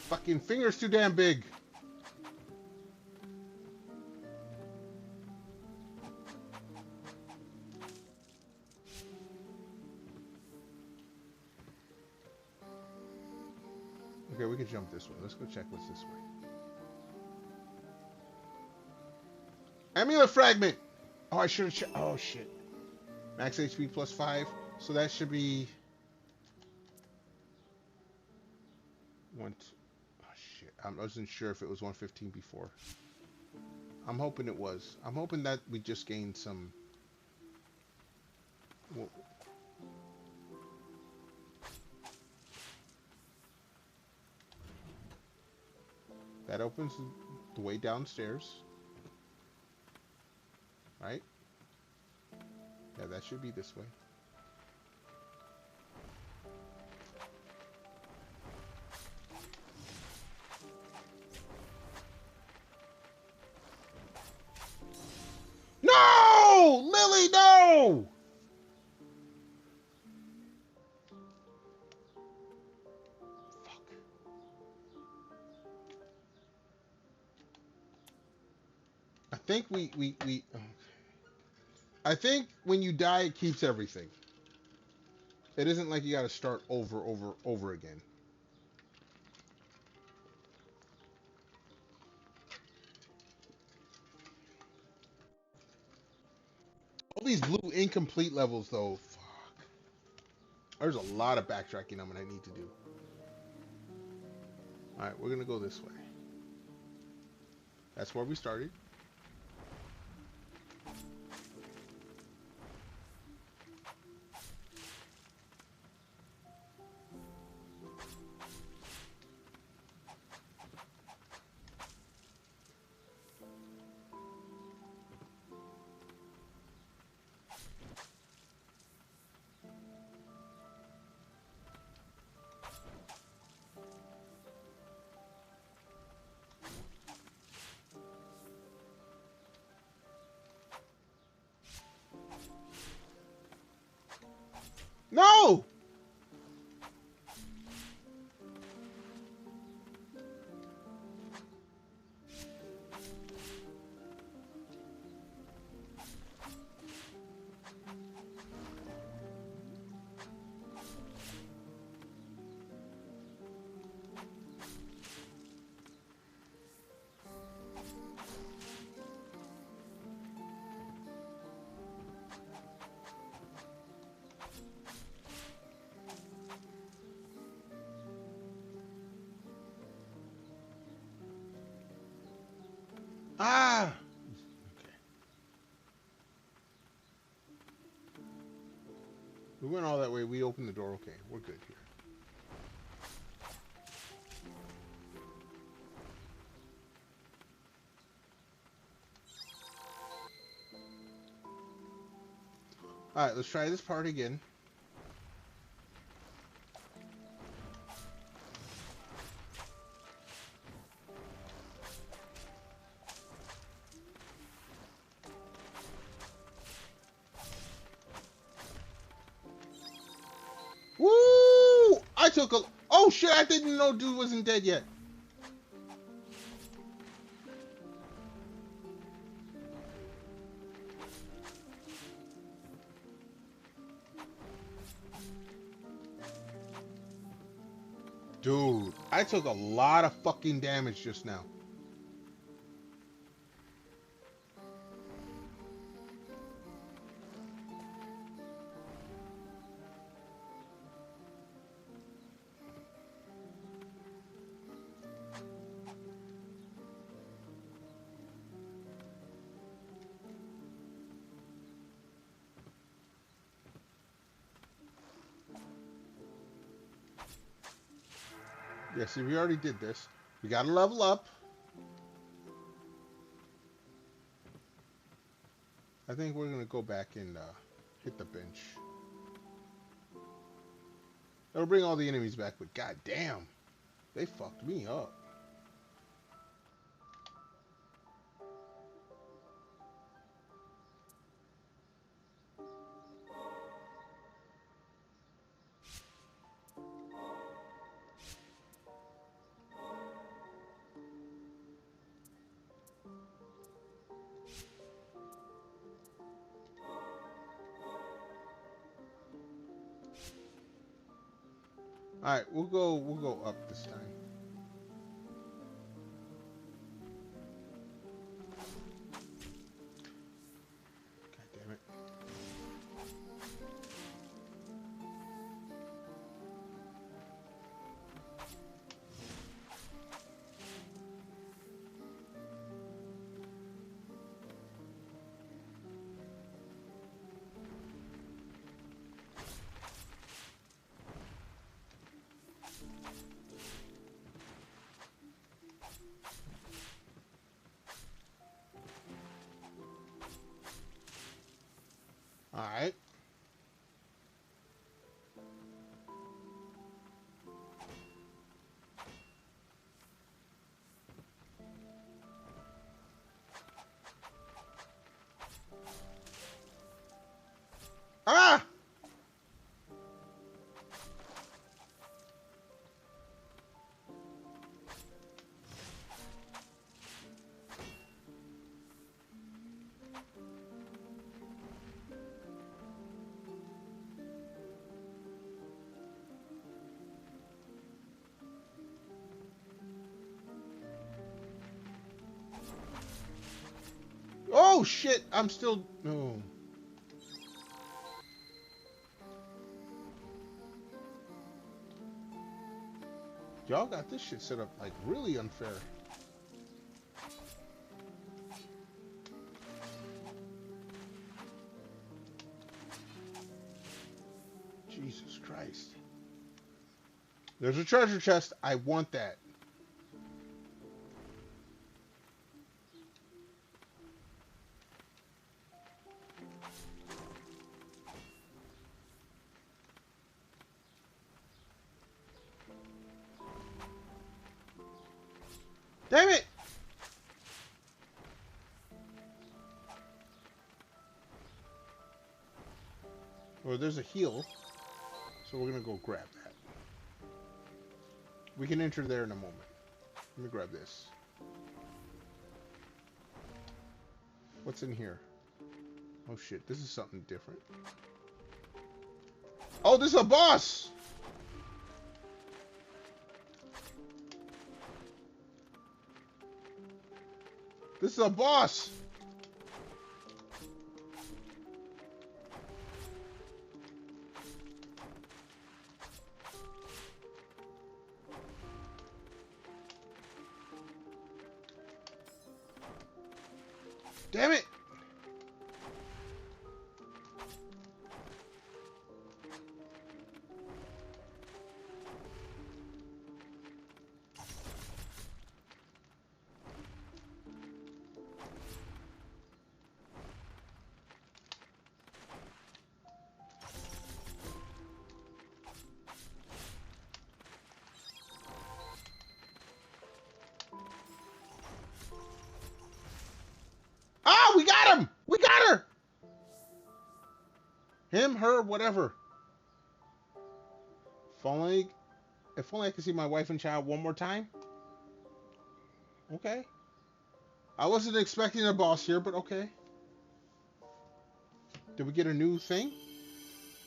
Fucking finger's too damn big. Okay, we can jump this way. Let's go check what's this way. Amulet fragment! Oh, I should have checked. Oh, shit. Max HP plus 5. So that should be... Oh, shit. I wasn't sure if it was 115 before. I'm hoping it was. I'm hoping that we just gained some... Well, that opens the way downstairs. Right? Yeah, that should be this way. No! Lily, no! I think I think when you die, it keeps everything. It isn't like you got to start over again. All these blue incomplete levels, though. Fuck. There's a lot of backtracking I'm gonna need to do. All right, we're gonna go this way. That's where we started. No! Ah! Okay. We went all that way. We opened the door. Okay, we're good here. Alright, let's try this part again. Woo! I took a... Oh shit, I didn't know dude wasn't dead yet. Dude, I took a lot of fucking damage just now. Yeah, see, we already did this. We gotta level up. I think we're gonna go back and hit the bench. That'll bring all the enemies back, but goddamn, they fucked me up. All right, we'll go up this time. God damn it. All right. Ah! Oh shit! I'm still no. Y'all got this shit set up like really unfair. Jesus Christ. There's a treasure chest. I want that. Damn it! Well, there's a heal, so we're gonna go grab that. We can enter there in a moment. Let me grab this. What's in here? Oh shit, this is something different. Oh, this is a boss! This is a boss! Damn it! Him, her, whatever. If only I could see my wife and child one more time. Okay. I wasn't expecting a boss here, but okay. Did we get a new thing?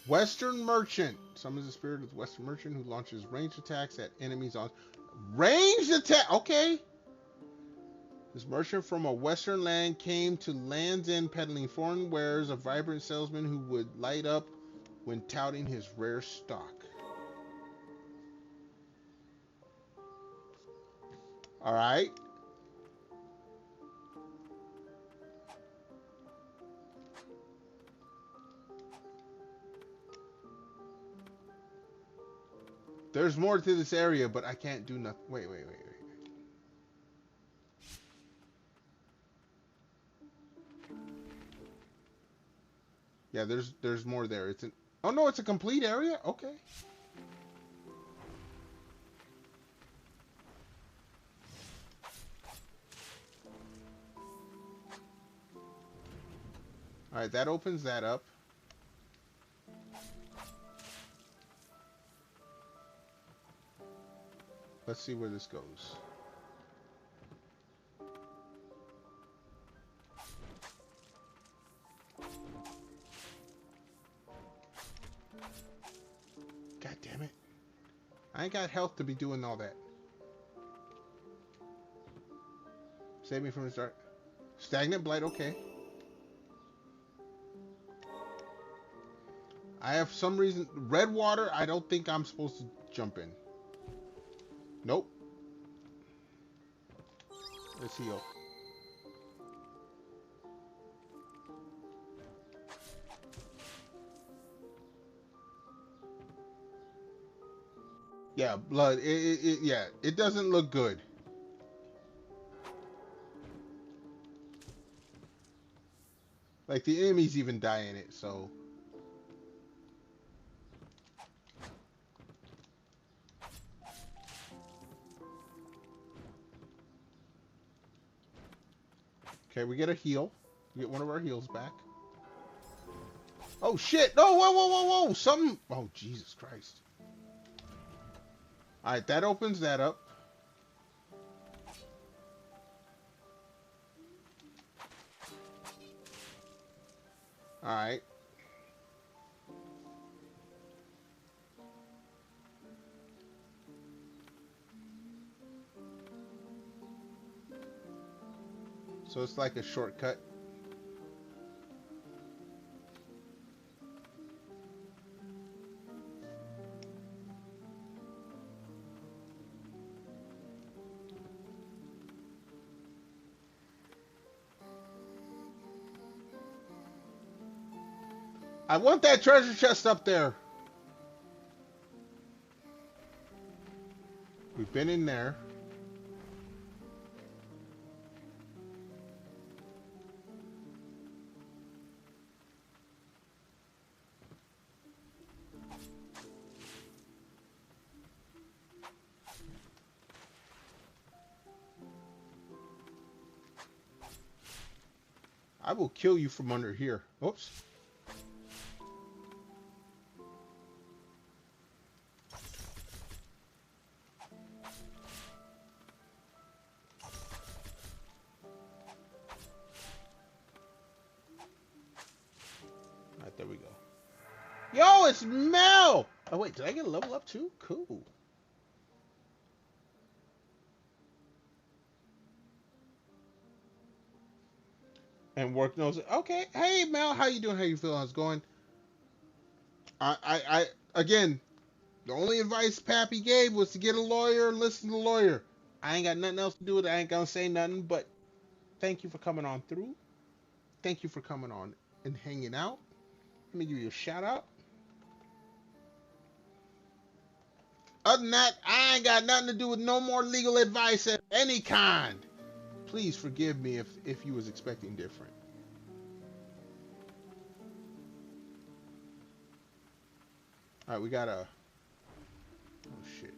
Western Merchant. Summons the spirit of the Western Merchant who launches ranged attacks at enemies on... Ranged attack! Okay. This merchant from a western land came to Land's End peddling foreign wares, a vibrant salesman who would light up when touting his rare stock. Alright. There's more to this area, but I can't do nothing. Wait. Yeah, there's more there. It's an... Oh no, it's a complete area? Okay. Alright, that opens that up. Let's see where this goes. God damn it. I ain't got health to be doing all that. Save me from the start. Stagnant blight, okay. I have some reason... Red water, I don't think I'm supposed to jump in. Nope. Let's heal. Yeah, blood. Yeah, it doesn't look good. Like, the enemies even die in it, so... Okay, we get a heal. We get one of our heals back. Oh, shit! No, whoa! Something... Oh, Jesus Christ. Alright, that opens that up. Alright. So it's like a shortcut. I want that treasure chest up there. We've been in there. I will kill you from under here. Oops. Alright, there we go. Yo, it's Mel! Oh, wait, did I get a level up too? Cool. And work knows it. Okay. Hey, Mel, how you doing? How you feeling? How's it going? Again, the only advice Pappy gave was to get a lawyer and listen to the lawyer. I ain't got nothing else to do with it. I ain't gonna say nothing, but thank you for coming on through. Thank you for coming on and hanging out. Let me give you a shout out. Other than that, I ain't got nothing to do with no more legal advice of any kind. Please forgive me if you was expecting different. Alright, we got a... Oh, shit.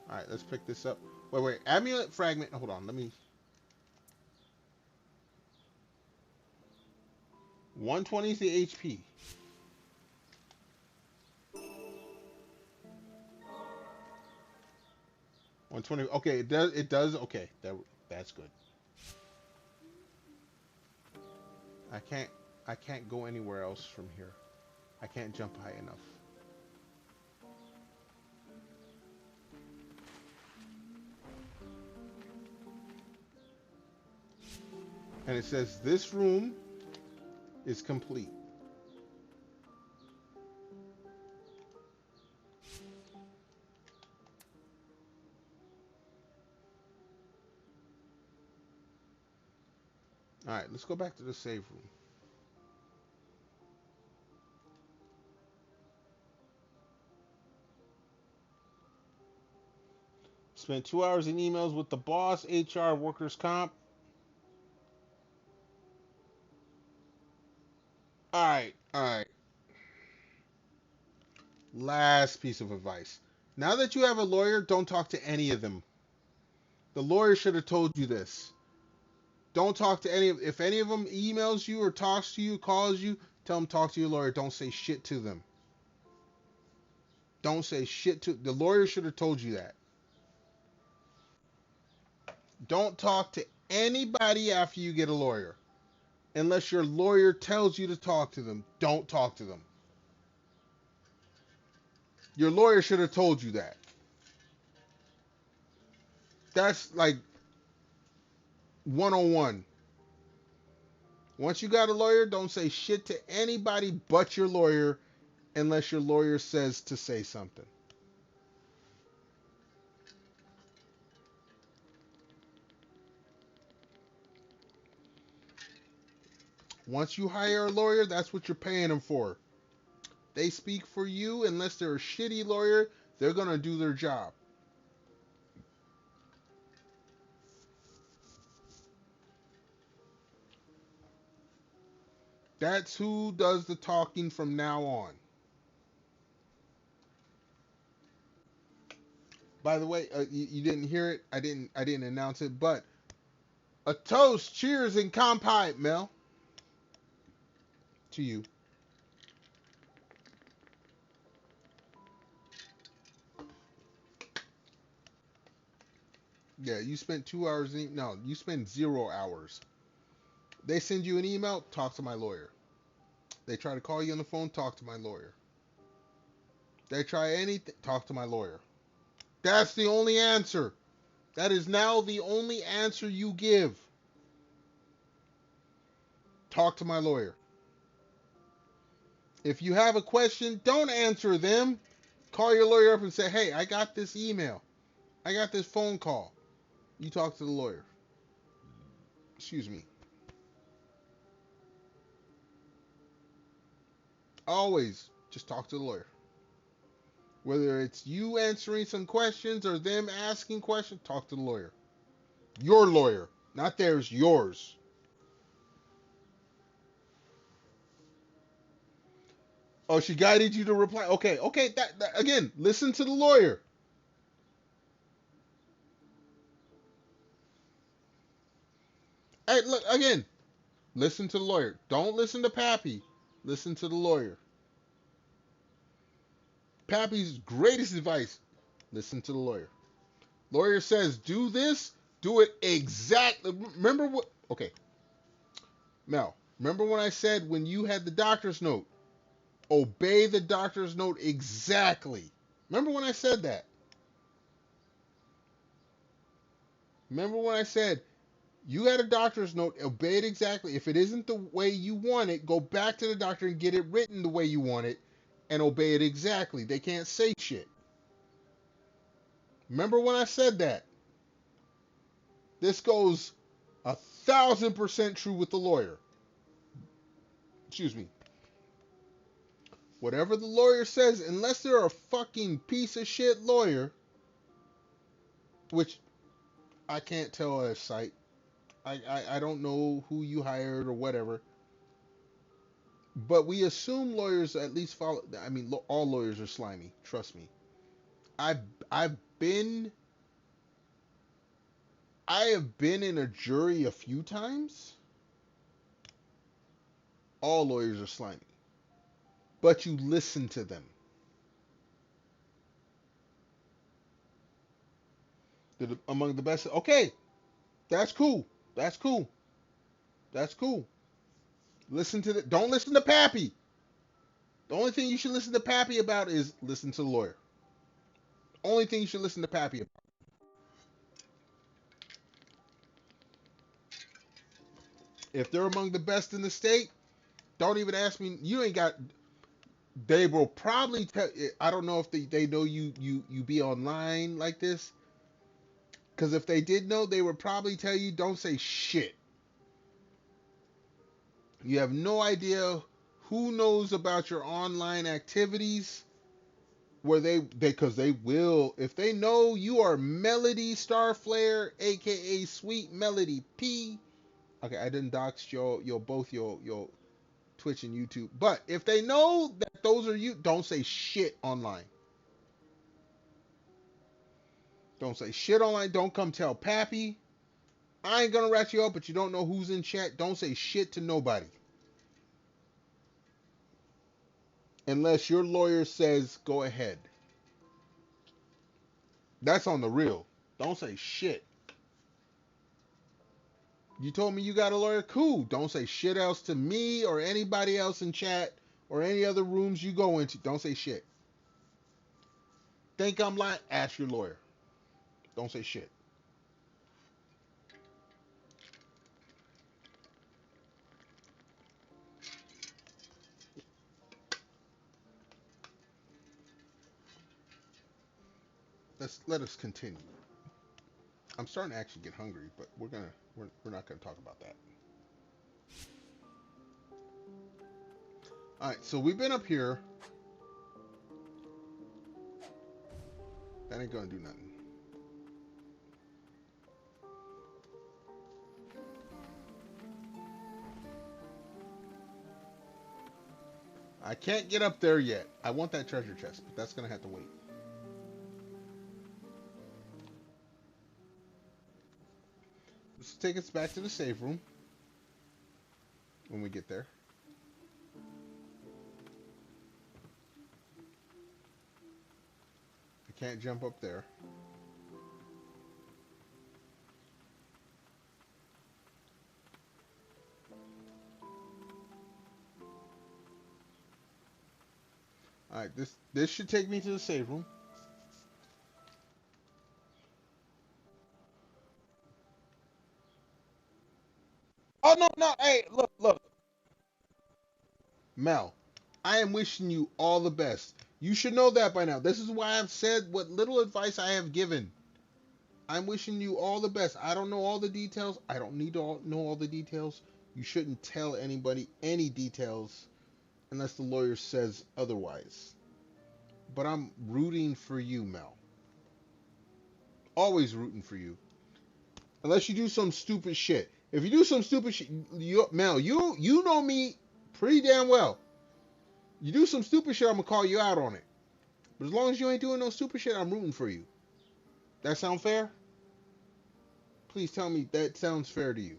Alright, let's pick this up. Wait. Amulet fragment. Hold on, let me... 120 is the HP. 120. Okay, it does. It does. Okay, that's good. I can't. I can't go anywhere else from here. I can't jump high enough. And it says this room is complete. All right, let's go back to the save room. Spent 2 hours in emails with the boss, HR, workers' comp. All right, all right. Last piece of advice. Now that you have a lawyer, don't talk to any of them. The lawyer should have told you this. Don't talk to any of. If any of them emails you or talks to you, calls you, tell them talk to your lawyer. Don't say shit to them. Don't say shit to. The lawyer should have told you that. Don't talk to anybody after you get a lawyer. Unless your lawyer tells you to talk to them, don't talk to them. Your lawyer should have told you that. That's like 101. Once you got a lawyer, don't say shit to anybody but your lawyer unless your lawyer says to say something. Once you hire a lawyer, that's what you're paying them for. They speak for you. Unless they're a shitty lawyer, they're going to do their job. That's who does the talking from now on. By the way, you didn't hear it. I didn't announce it, but a toast, cheers, and compipe, Mel. To you. Yeah, you spent 2 hours. No, you spent 0 hours. They send you an email, talk to my lawyer. They try to call you on the phone, talk to my lawyer. They try anything, talk to my lawyer. That's the only answer. That is now the only answer you give. Talk to my lawyer. If you have a question, don't answer them. Call your lawyer up and say, hey, I got this email. I got this phone call. You talk to the lawyer. Excuse me. Always just talk to the lawyer. Whether it's you answering some questions or them asking questions, talk to the lawyer. Your lawyer, not theirs, yours. Oh, she guided you to reply. Okay, that again, listen to the lawyer. Hey, look, again, listen to the lawyer. Don't listen to Pappy. Listen to the lawyer. Pappy's greatest advice, listen to the lawyer. Lawyer says, do this, do it exactly. Remember what? Okay, Mel, remember when I said when you had the doctor's note, obey the doctor's note exactly. Remember when I said that? Remember when I said, you had a doctor's note, obey it exactly. If it isn't the way you want it, go back to the doctor and get it written the way you want it and obey it exactly. They can't say shit. Remember when I said that? This goes 1,000% true with the lawyer. Excuse me. Whatever the lawyer says, unless they're a fucking piece of shit lawyer, which I can't tell at a site. I don't know who you hired or whatever. But we assume lawyers at least follow. I mean, all lawyers are slimy. Trust me. I've I've been I have been in a jury a few times. All lawyers are slimy. But you listen to them. They're among the best. Okay, that's cool. That's cool. That's cool. Listen to the. Don't listen to Pappy. The only thing you should listen to Pappy about is listen to the lawyer. Only thing you should listen to Pappy about. If they're among the best in the state, don't even ask me. You ain't got. They will probably tell. I don't know if they know you be online like this. Because if they did know, they would probably tell you don't say shit. You have no idea who knows about your online activities. Where they because they will, if they know you are Melody Starflare, aka Sweet Melody P. Okay, I didn't dox your both your Twitch and YouTube. But if they know that those are you, don't say shit online. Don't say shit online. Don't come tell Pappy. I ain't gonna rat you up, but you don't know who's in chat. Don't say shit to nobody. Unless your lawyer says go ahead. That's on the real. Don't say shit. You told me you got a lawyer? Cool. Don't say shit else to me or anybody else in chat or any other rooms you go into. Don't say shit. Think I'm lying? Ask your lawyer. Don't say shit. Let us continue. I'm starting to actually get hungry, but we're not gonna talk about that. All right, so we've been up here. That ain't gonna do nothing. I can't get up there yet. I want that treasure chest, but that's gonna have to wait. Let's take us back to the save room when we get there. I can't jump up there. All right, this should take me to the save room. Oh no, hey, look. Mel, I am wishing you all the best. You should know that by now. This is why I've said what little advice I have given. I'm wishing you all the best. I don't know all the details. I don't need to know all the details. You shouldn't tell anybody any details unless the lawyer says otherwise. But I'm rooting for you, Mel. Always rooting for you. Unless you do some stupid shit. If you do some stupid shit, Mel, you know me pretty damn well. You do some stupid shit, I'm gonna call you out on it. But as long as you ain't doing no stupid shit, I'm rooting for you. That sound fair? Please tell me that sounds fair to you.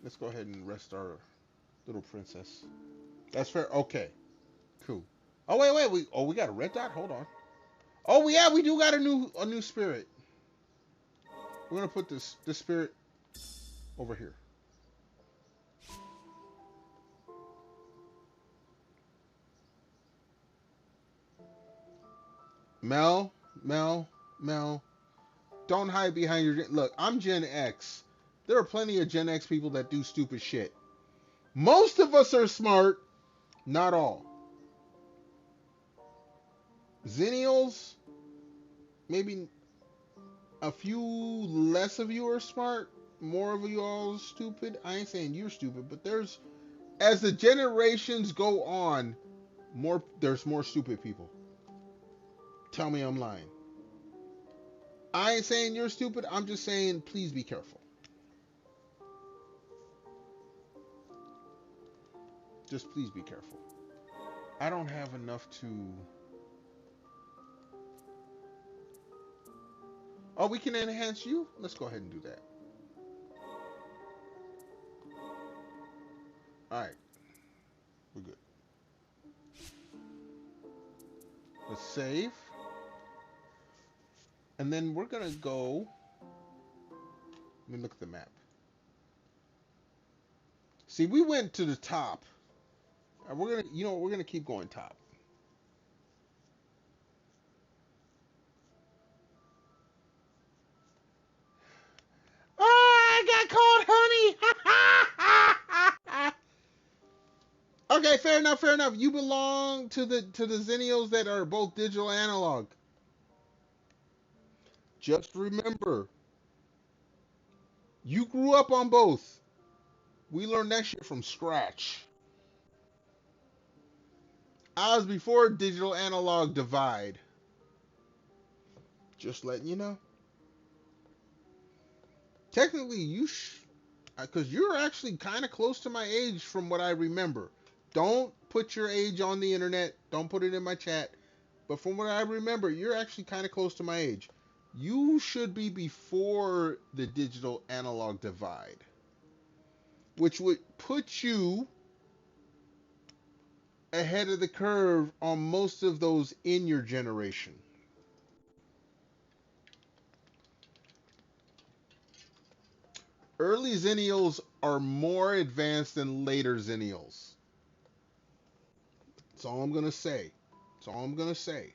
Let's go ahead and rest our little princess. That's fair. Okay, cool. Oh wait. We got a red dot. Hold on. Oh yeah, we do got a new spirit. We're gonna put this spirit over here. Mel. Don't hide behind your. Look, I'm Gen X. There are plenty of Gen X people that do stupid shit. Most of us are smart, not all. Zennials, maybe a few less of you are smart. More of you all stupid. I ain't saying you're stupid, but as the generations go on, there's more stupid people. Tell me I'm lying. I ain't saying you're stupid. I'm just saying please be careful. Just please be careful. I don't have enough to. Oh, we can enhance you? Let's go ahead and do that. All right, we're good. Let's save. And then we're gonna go. Let me look at the map. See, we went to the top. And we're gonna, you know, we're gonna keep going top. Oh, I got called honey. Okay, fair enough, fair enough. You belong to the Zennials that are both digital analog. Just remember, you grew up on both. We learned that shit from scratch. I was before digital analog divide. Just letting you know. Technically, because you're actually kind of close to my age from what I remember. Don't put your age on the internet. Don't put it in my chat. But from what I remember, you're actually kind of close to my age. You should be before the digital analog divide, which would put you ahead of the curve on most of those in your generation. Early Zennials are more advanced than later Zennials. That's all I'm going to say. That's all I'm going to say.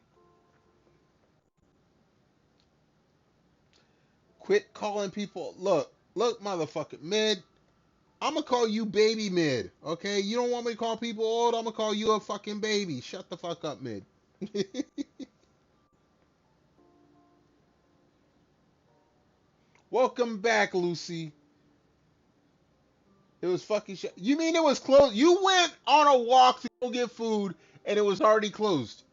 Quit calling people. Look, motherfucker. Mid, I'm going to call you baby Mid. Okay? You don't want me to call people old. I'm going to call you a fucking baby. Shut the fuck up, Mid. Welcome back, Lucy. It was fucking shit. You mean it was closed? You went on a walk to go get food and it was already closed.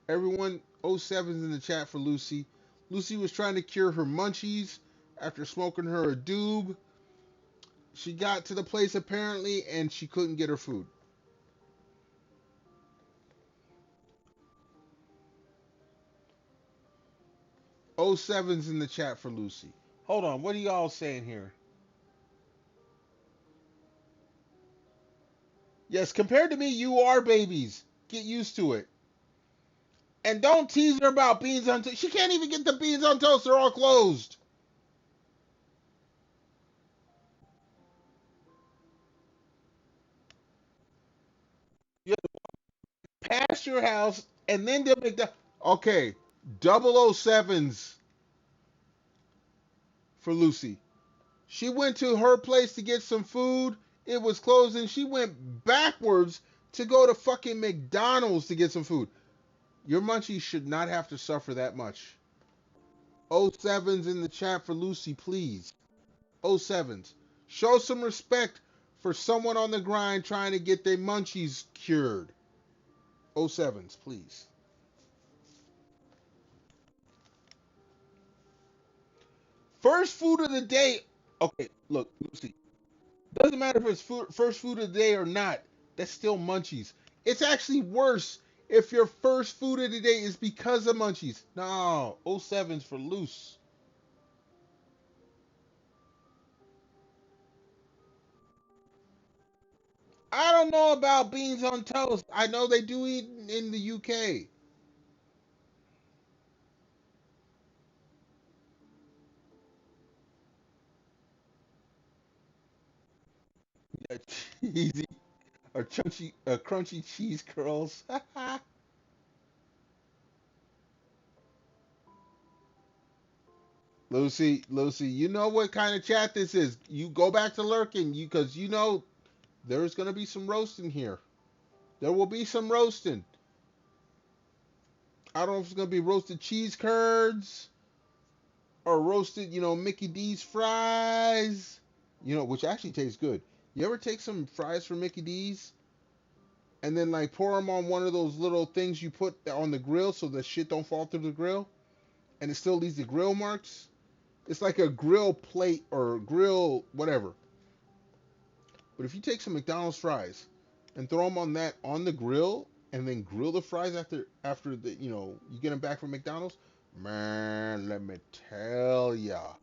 Everyone, 07's in the chat for Lucy. Lucy was trying to cure her munchies after smoking her a doob. She got to the place apparently and she couldn't get her food. 07's in the chat for Lucy. Hold on, what are y'all saying here? Yes, compared to me, you are babies. Get used to it. And don't tease her about beans on toast. She can't even get the beans on toast. They're all closed. You have to pass your house and then they'll make the. Okay, 007's for Lucy. She went to her place to get some food. It was closed and she went backwards to go to fucking McDonald's to get some food. Your munchies should not have to suffer that much. 07's in the chat for Lucy, please. 07's. Show some respect for someone on the grind trying to get their munchies cured. 07's, please. First food of the day. Okay, look, Lucy. Doesn't matter if it's first food of the day or not. That's still munchies. It's actually worse if your first food of the day is because of munchies. No, 07's for loose. I don't know about beans on toast. I know they do eat in the UK. Yeah, cheesy or crunchy cheese curls. Lucy, you know what kind of chat this is. You go back to lurking, because you know there's gonna be some roasting here. There will be some roasting. I don't know if it's gonna be roasted cheese curds or roasted, Mickey D's fries. Which actually tastes good. You ever take some fries from Mickey D's and then like pour them on one of those little things you put on the grill so the shit don't fall through the grill and it still leaves the grill marks? It's like a grill plate or grill whatever. But if you take some McDonald's fries and throw them on the grill and then grill the fries after you get them back from McDonald's, man, let me tell ya,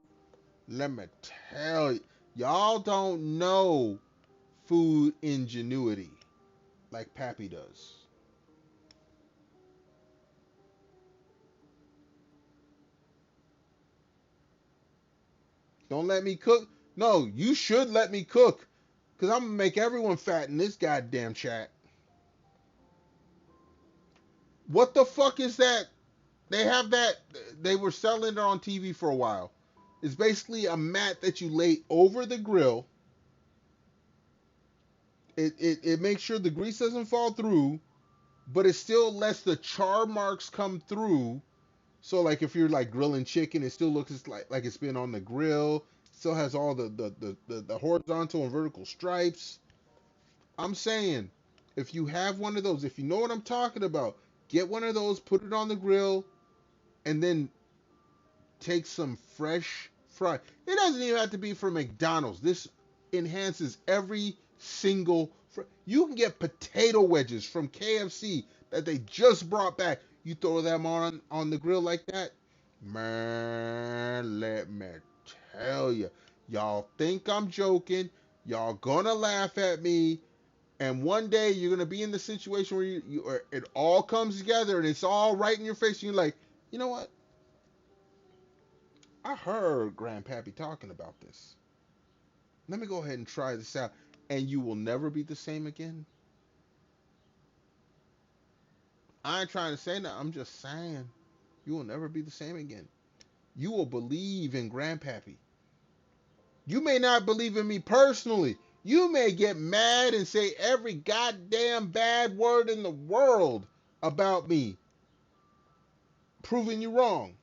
Y'all don't know food ingenuity like Pappy does. Don't let me cook. No, you should let me cook. Because I'm going to make everyone fat in this goddamn chat. What the fuck is that? They have that. They were selling it on TV for a while. It's basically a mat that you lay over the grill. It makes sure the grease doesn't fall through, but it still lets the char marks come through. So like if you're like grilling chicken, it still looks like it's been on the grill. Still has all the horizontal and vertical stripes. I'm saying, if you have one of those, if you know what I'm talking about, get one of those, put it on the grill, and then take some fresh fry. It doesn't even have to be from McDonald's. This enhances every single. You can get potato wedges from KFC that they just brought back. You throw them on the grill like that, man. Let me tell you, y'all think I'm joking. Y'all gonna laugh at me. And one day you're gonna be in the situation where it all comes together and it's all right in your face. And you're like, you know what? I heard Grandpappy talking about this. Let me go ahead and try this out. And you will never be the same again. I ain't trying to say that. I'm just saying. You will never be the same again. You will believe in Grandpappy. You may not believe in me personally. You may get mad and say every goddamn bad word in the world about me, proving you wrong.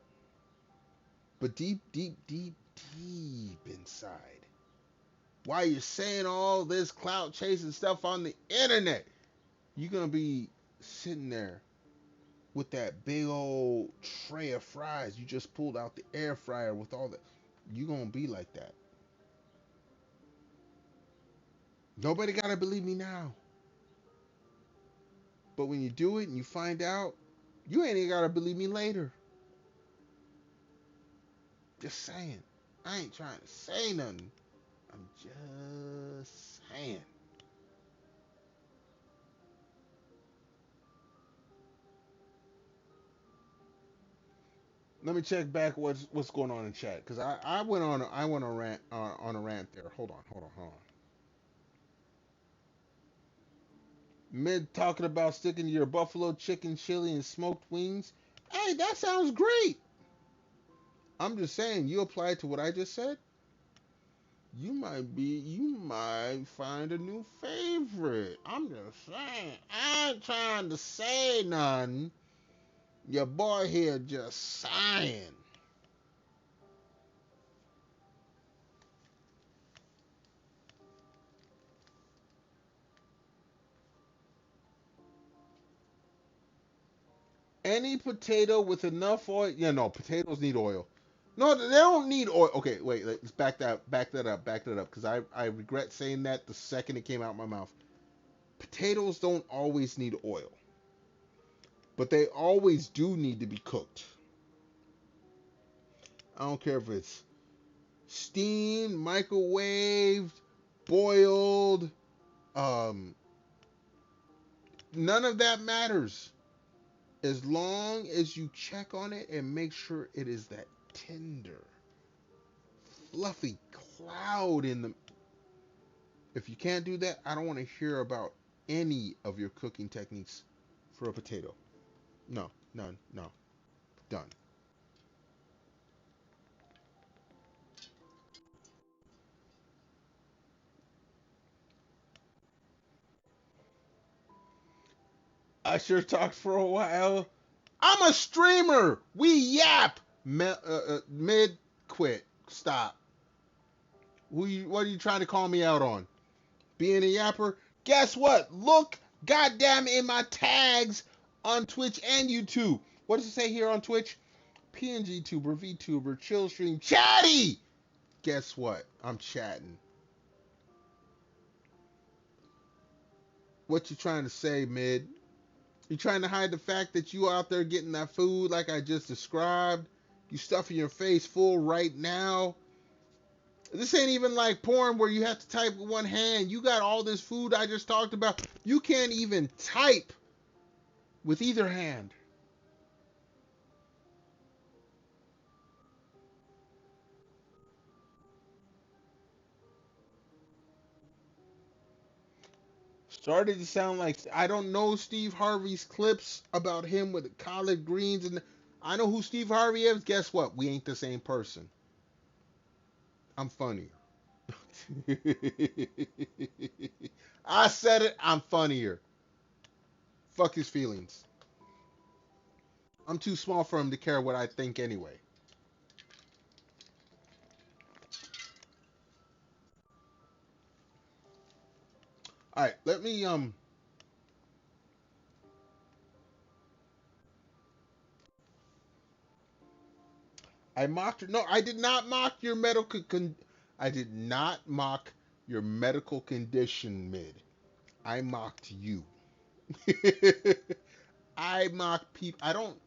But deep, deep, deep, deep inside, while you're saying all this clout chasing stuff on the internet, you're going to be sitting there with that big old tray of fries you just pulled out the air fryer with all that. You're going to be like that. Nobody got to believe me now. But when you do it and you find out, you ain't even got to believe me later. Just saying. I ain't trying to say nothing. I'm just saying. Let me check back what's going on in chat because I went on a rant there. Hold on. Mid talking about sticking to your buffalo chicken chili and smoked wings. Hey, that sounds great. I'm just saying, you apply it to what I just said, you might find a new favorite. I'm just saying. I ain't trying to say nothing. Your boy here just saying. Any potato with enough oil. Yeah, no, potatoes need oil. No, they don't need oil. Okay, wait, let's back that up, because I regret saying that the second it came out of my mouth. Potatoes don't always need oil, but they always do need to be cooked. I don't care if it's steamed, microwaved, boiled. Um, None of that matters as long as you check on it and make sure it is that tender, fluffy cloud in the. If you can't do that, I don't want to hear about any of your cooking techniques for a potato. No, none, no, done. I sure talked for a while. I'm a streamer. We yap. Mid quit. Stop. What are you trying to call me out on? Being a yapper? Guess what? Look, goddamn, in my tags on Twitch and YouTube. What does it say here on Twitch? PNG Tuber, VTuber, Chill Stream, Chatty. Guess what? I'm chatting. What you trying to say, Mid? You trying to hide the fact that you out there getting that food like I just described? You stuffing your face full right now? This ain't even like porn where you have to type with one hand. You got all this food I just talked about. You can't even type with either hand. Started to sound like I don't know Steve Harvey's clips about him with the collard greens, and I know who Steve Harvey is. Guess what? We ain't the same person. I'm funnier. I said it. I'm funnier. Fuck his feelings. I'm too small for him to care what I think anyway. All right, let me I mocked. No, I did not mock your medical. I did not mock your medical condition, mid. I mocked you. I mock people. I don't.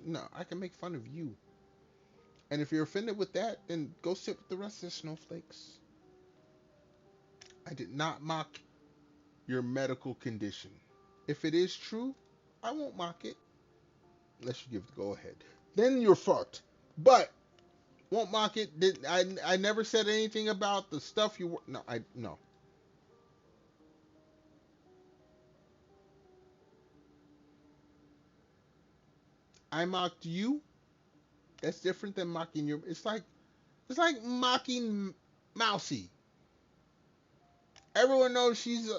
No. I can make fun of you. And if you're offended with that, then go sit with the rest of the snowflakes. I did not mock your medical condition. If it is true, I won't mock it unless you give the go ahead. Then you're fucked. But won't mock it. I never said anything about the stuff you were. No, no. I mocked you. That's different than mocking your. It's like mocking Mousy. Everyone knows she's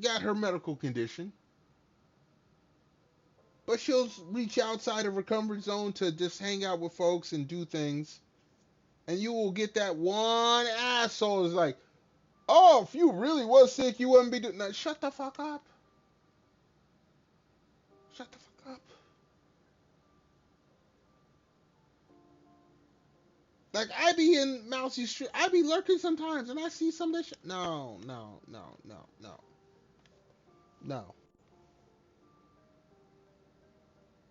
got her medical condition, but she'll reach outside of her comfort zone to just hang out with folks and do things, and you will get that one asshole is like, oh, if you really was sick, you wouldn't be doing. No, shut the fuck up. Shut the fuck up. Like I be in Mousy Street, I be lurking sometimes, and I see some of that shit. No, no, no, no, no, no.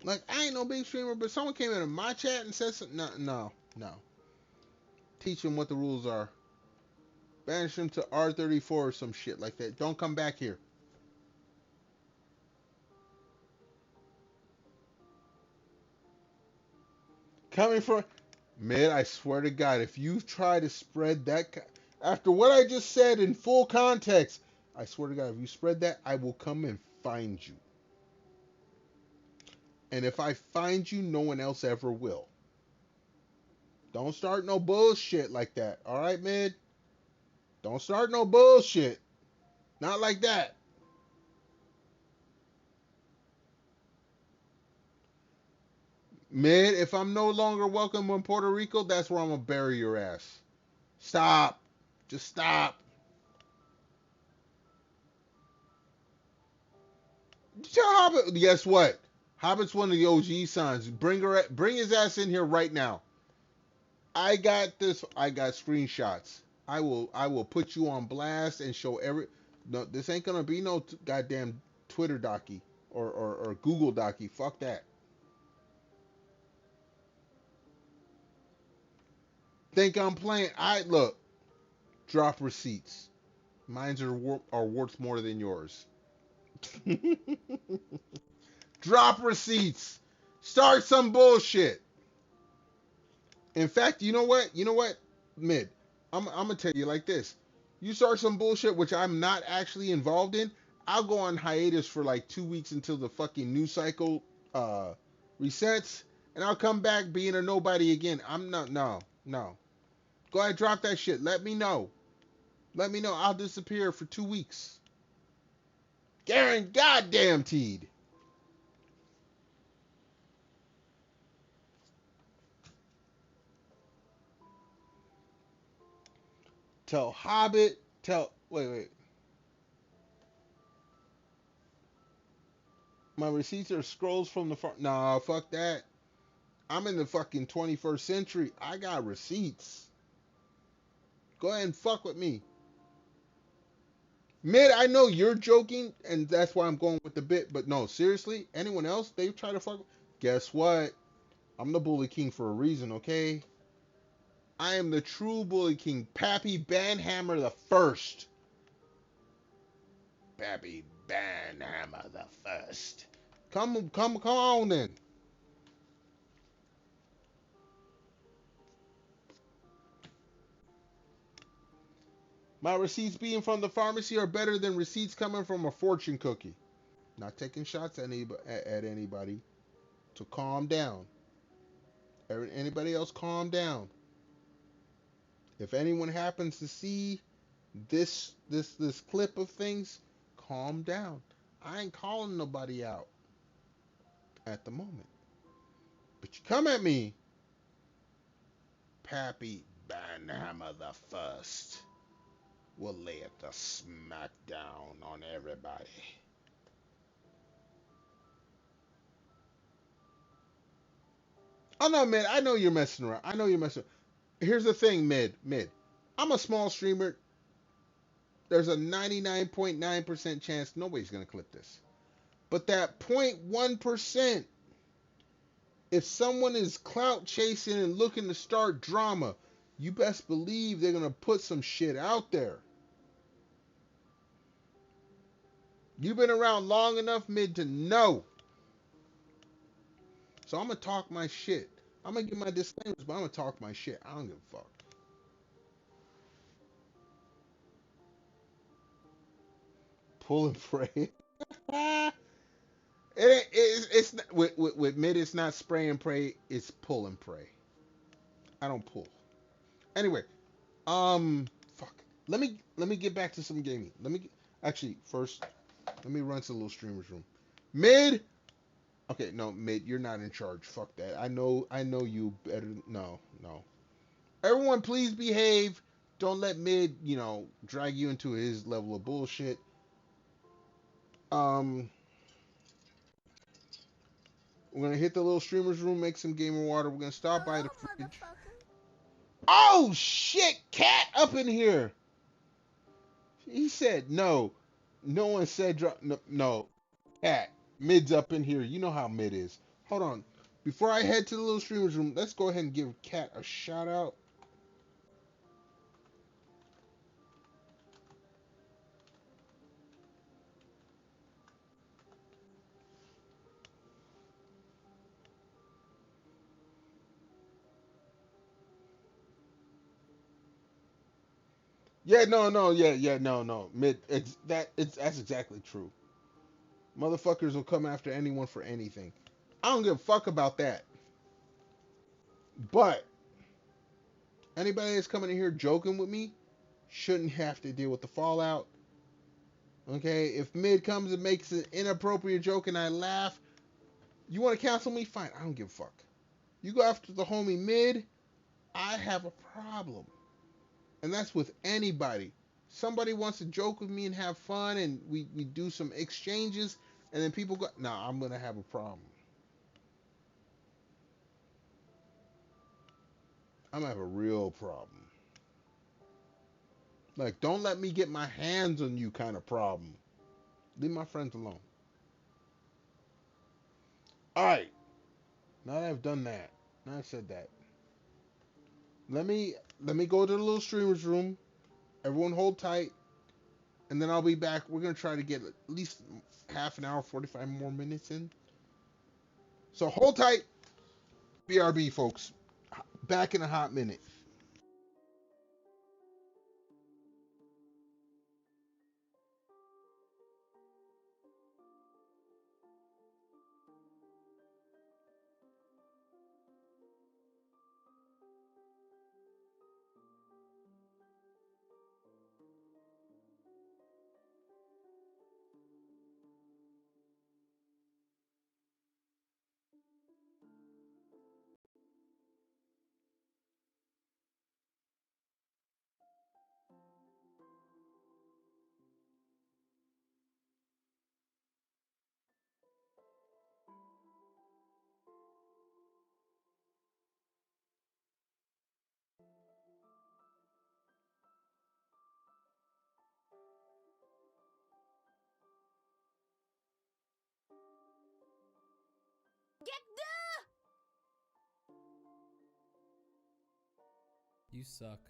Like I ain't no big streamer, but someone came into my chat and said something. No, no, no. Teach them what the rules are. Banish them to R34 or some shit like that. Don't come back here. Coming from mid, I swear to God, if you try to spread that after what I just said in full context, I swear to God, if you spread that, I will come and find you. And if I find you, no one else ever will. Don't start no bullshit like that. All right, mid? Don't start no bullshit. Not like that. Mid, if I'm no longer welcome in Puerto Rico, that's where I'm going to bury your ass. Stop. Just stop. Tell Hobbit. Guess what? Hobbit's one of the OG sons. Bring his ass in here right now. I got this. I got screenshots. I will put you on blast and show every. No, this ain't gonna be no goddamn Twitter docky or Google docky. Fuck that. Think I'm playing? I look. Drop receipts. Mine's are worth more than yours. Drop receipts. Start some bullshit. In fact, you know what? You know what? Mid. I'm gonna tell you like this. You start some bullshit which I'm not actually involved in. I'll go on hiatus for like 2 weeks until the fucking news cycle resets, and I'll come back being a nobody again. I'm not. No, no. Go ahead, drop that shit. Let me know. Let me know. I'll disappear for 2 weeks. Garen, goddamn teed. Tell Hobbit. Wait. My receipts are scrolls from the front. Nah, fuck that. I'm in the fucking 21st century. I got receipts. Go ahead and fuck with me. Mid, I know you're joking, and that's why I'm going with the bit, but no, seriously, anyone else, they try to fuck. Guess what? I'm the bully king for a reason, okay? I am the true Bully King, Pappy Banhammer the First. Pappy Banhammer the First. Come on then. My receipts being from the pharmacy are better than receipts coming from a fortune cookie. Not taking shots at anybody. So calm down. Anybody else, calm down. If anyone happens to see this clip of things, calm down. I ain't calling nobody out at the moment. But you come at me, Pappy Banhammer the First will lay it the smack down on everybody. Oh no, Mid, I know you're messing around. I know you're messing around. Here's the thing, Mid. I'm a small streamer. There's a 99.9% chance nobody's gonna clip this. But that 0.1%, if someone is clout chasing and looking to start drama, you best believe they're gonna put some shit out there. You've been around long enough, Mid, to know. So I'm gonna talk my shit. I'm gonna give my disclaimers, but I'm gonna talk my shit. I don't give a fuck. Pull and pray. It's not, with Mid. It's not spray and pray. It's pull and pray. I don't pull. Anyway, fuck. Let me get back to some gaming. Actually first. Let me run to the little streamers room. Mid. Okay, no, Mid. You're not in charge. Fuck that. I know you better. No. Everyone, please behave. Don't let Mid, drag you into his level of bullshit. Um, we're gonna hit the little streamers room, make some gamer water. We're gonna stop by the fridge. Oh shit, cat up in here. He said no. No one said drop. No, cat. Mid's up in here. You know how Mid is. Hold on. Before I head to the little streamers room, let's go ahead and give Cat a shout out. Yeah, no. Mid, that's exactly true. Motherfuckers will come after anyone for anything. I don't give a fuck about that. But anybody that's coming in here joking with me shouldn't have to deal with the fallout. Okay, if Mid comes and makes an inappropriate joke and I laugh, you want to cancel me? Fine, I don't give a fuck. You go after the homie Mid, I have a problem. And that's with anybody. Somebody wants to joke with me and have fun and we do some exchanges and then people go, nah, I'm going to have a problem. I'm going to have a real problem. Like, don't let me get my hands on you kind of problem. Leave my friends alone. Alright. Now that I've done that, now I've said that, let me go to the little streamers room. Everyone hold tight. And then I'll be back. We're going to try to get at least half an hour, 45 more minutes in. So hold tight. BRB, folks. Back in a hot minute. You suck.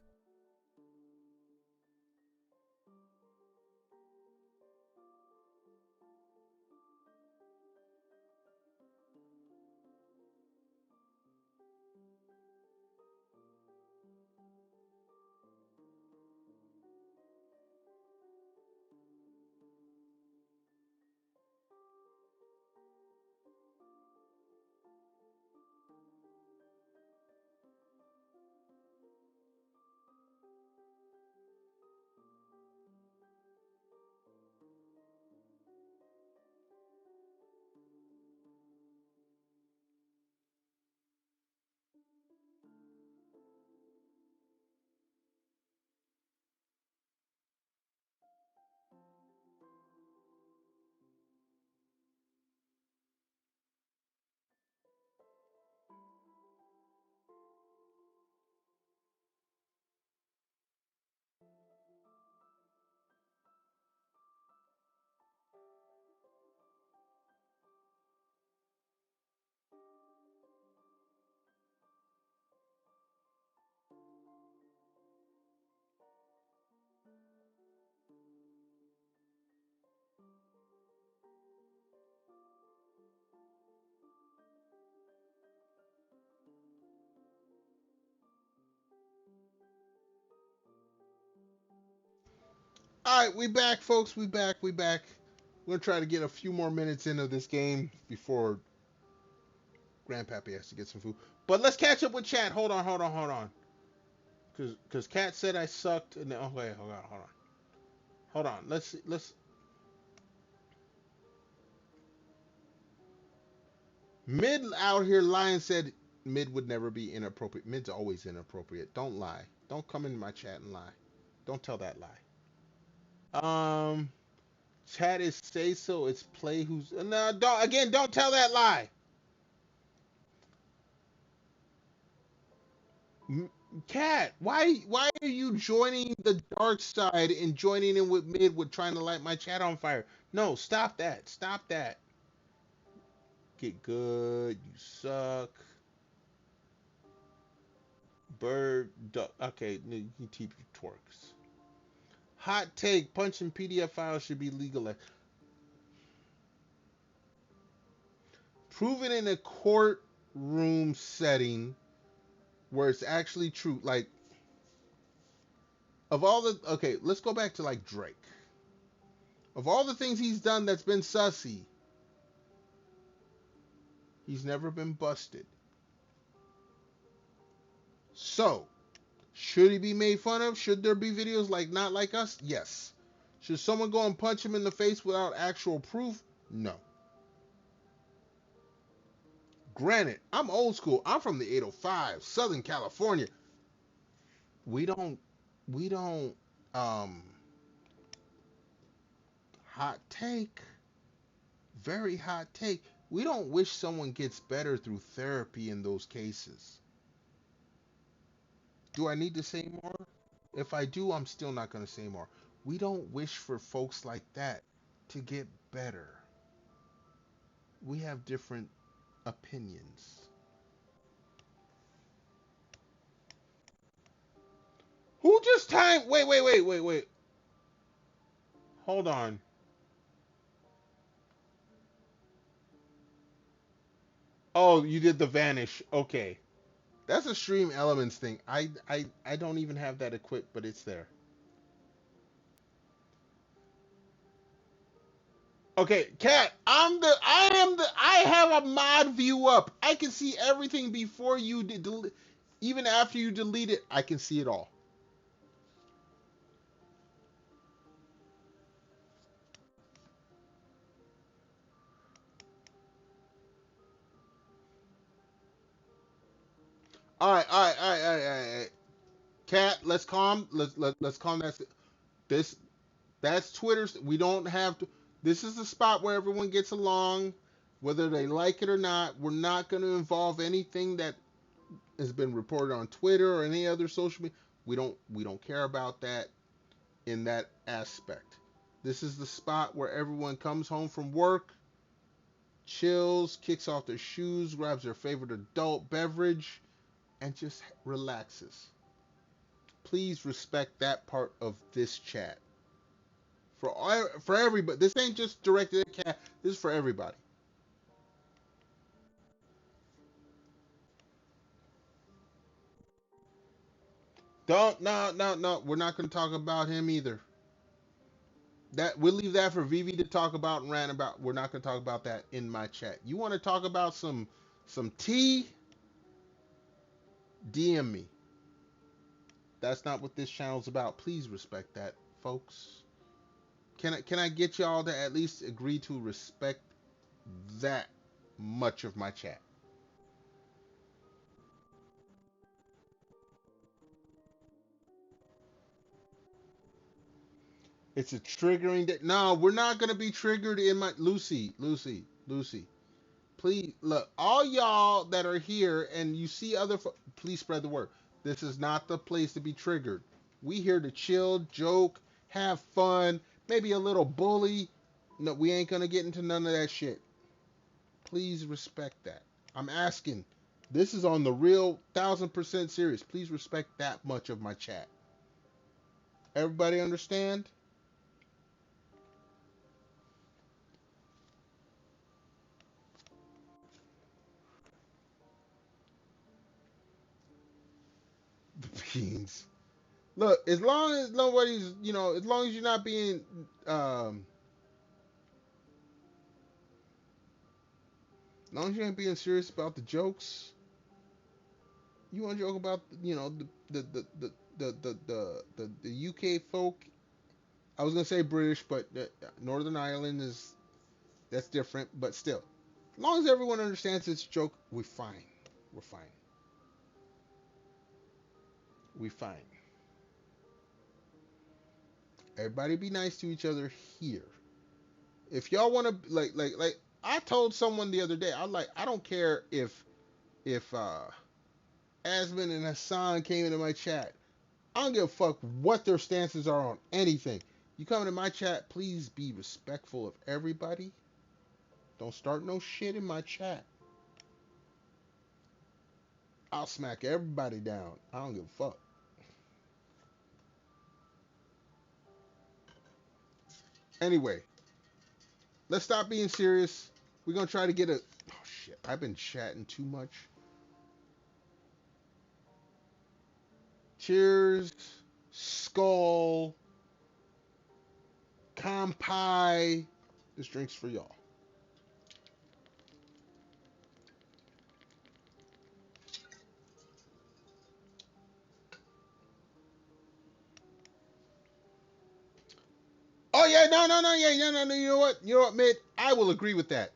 All right, we back, folks. We back. We back. We're gonna try to get a few more minutes into this game before Grandpappy has to get some food. But let's catch up with chat. Hold on. Cause Cat said I sucked. And then, oh wait, hold on. Let's. Mid out here lying said Mid would never be inappropriate. Mid's always inappropriate. Don't lie. Don't come into my chat and lie. Don't tell that lie. Chat is say so. It's play who's no. Don't tell that lie. Cat, why are you joining the dark side and joining in with Mid with trying to light my chat on fire? No, stop that. Stop that. Get good. You suck. Bird. Duck. Okay, you keep your twerks. Hot take: punching PDF files should be legal. Proven in a courtroom setting where it's actually true. Like, of all the. Okay, let's go back to like Drake. Of all the things he's done that's been sussy, he's never been busted. So, should he be made fun of? Should there be videos like Not Like Us? Yes. Should someone go and punch him in the face without actual proof? No. Granted, I'm old school. I'm from the 805, Southern California. We don't, we don't, um, hot take, very hot take. We don't wish someone gets better through therapy in those cases. Do I need to say more? If I do, I'm still not going to say more. We don't wish for folks like that to get better. We have different opinions. Who just timed? Wait. Hold on. Oh, you did the vanish. Okay. That's a stream elements thing. I don't even have that equipped, but it's there. Okay, Cat, I have a mod view up. I can see everything before you even after you delete it, I can see it all. All right. Cat, let's calm that. This that's Twitter's. We don't have to. This is the spot where everyone gets along, whether they like it or not. We're not going to involve anything that has been reported on Twitter or any other social media. We don't care about that in that aspect. This is the spot where everyone comes home from work, chills, kicks off their shoes, grabs their favorite adult beverage, and just relaxes. Please respect that part of this chat. For everybody. This ain't just directed at Cat. This is for everybody. No. We're not going to talk about him either. That we'll leave that for Vivi to talk about and rant about. We're not going to talk about that in my chat. You want to talk about some tea? DM me. That's not what this channel's about. Please respect that, folks. Can I get y'all to at least agree to respect that much of my chat? It's a triggering day. No, we're not gonna be triggered in my Lucy. Please look, all y'all that are here and you see please spread the word. This is not the place to be triggered. We here to chill, joke, have fun, maybe a little bully. No, we ain't gonna get into none of that shit. Please respect that. I'm asking. This is on the real 1000% serious. Please respect that much of my chat. Everybody understand? The beans. Look, as long as nobody's, as long as you're not being, as long as you ain't being serious about the jokes, you want to joke about, the UK folk. I was gonna say British, but Northern Ireland that's different. But still, as long as everyone understands it's a joke, we're fine. We're fine. We're fine. Everybody be nice to each other here. If y'all want to like I told someone the other day, I don't care if Asmin and Hassan came into my chat. I don't give a fuck what their stances are on anything. You come into my chat, please be respectful of everybody. Don't start no shit in my chat. I'll smack everybody down. I don't give a fuck. Anyway, let's stop being serious. We're gonna try to get a. Oh shit! I've been chatting too much. Cheers, skull, kampai. This drink's for y'all. Oh yeah, no, yeah, no. You know what, mid? I will agree with that.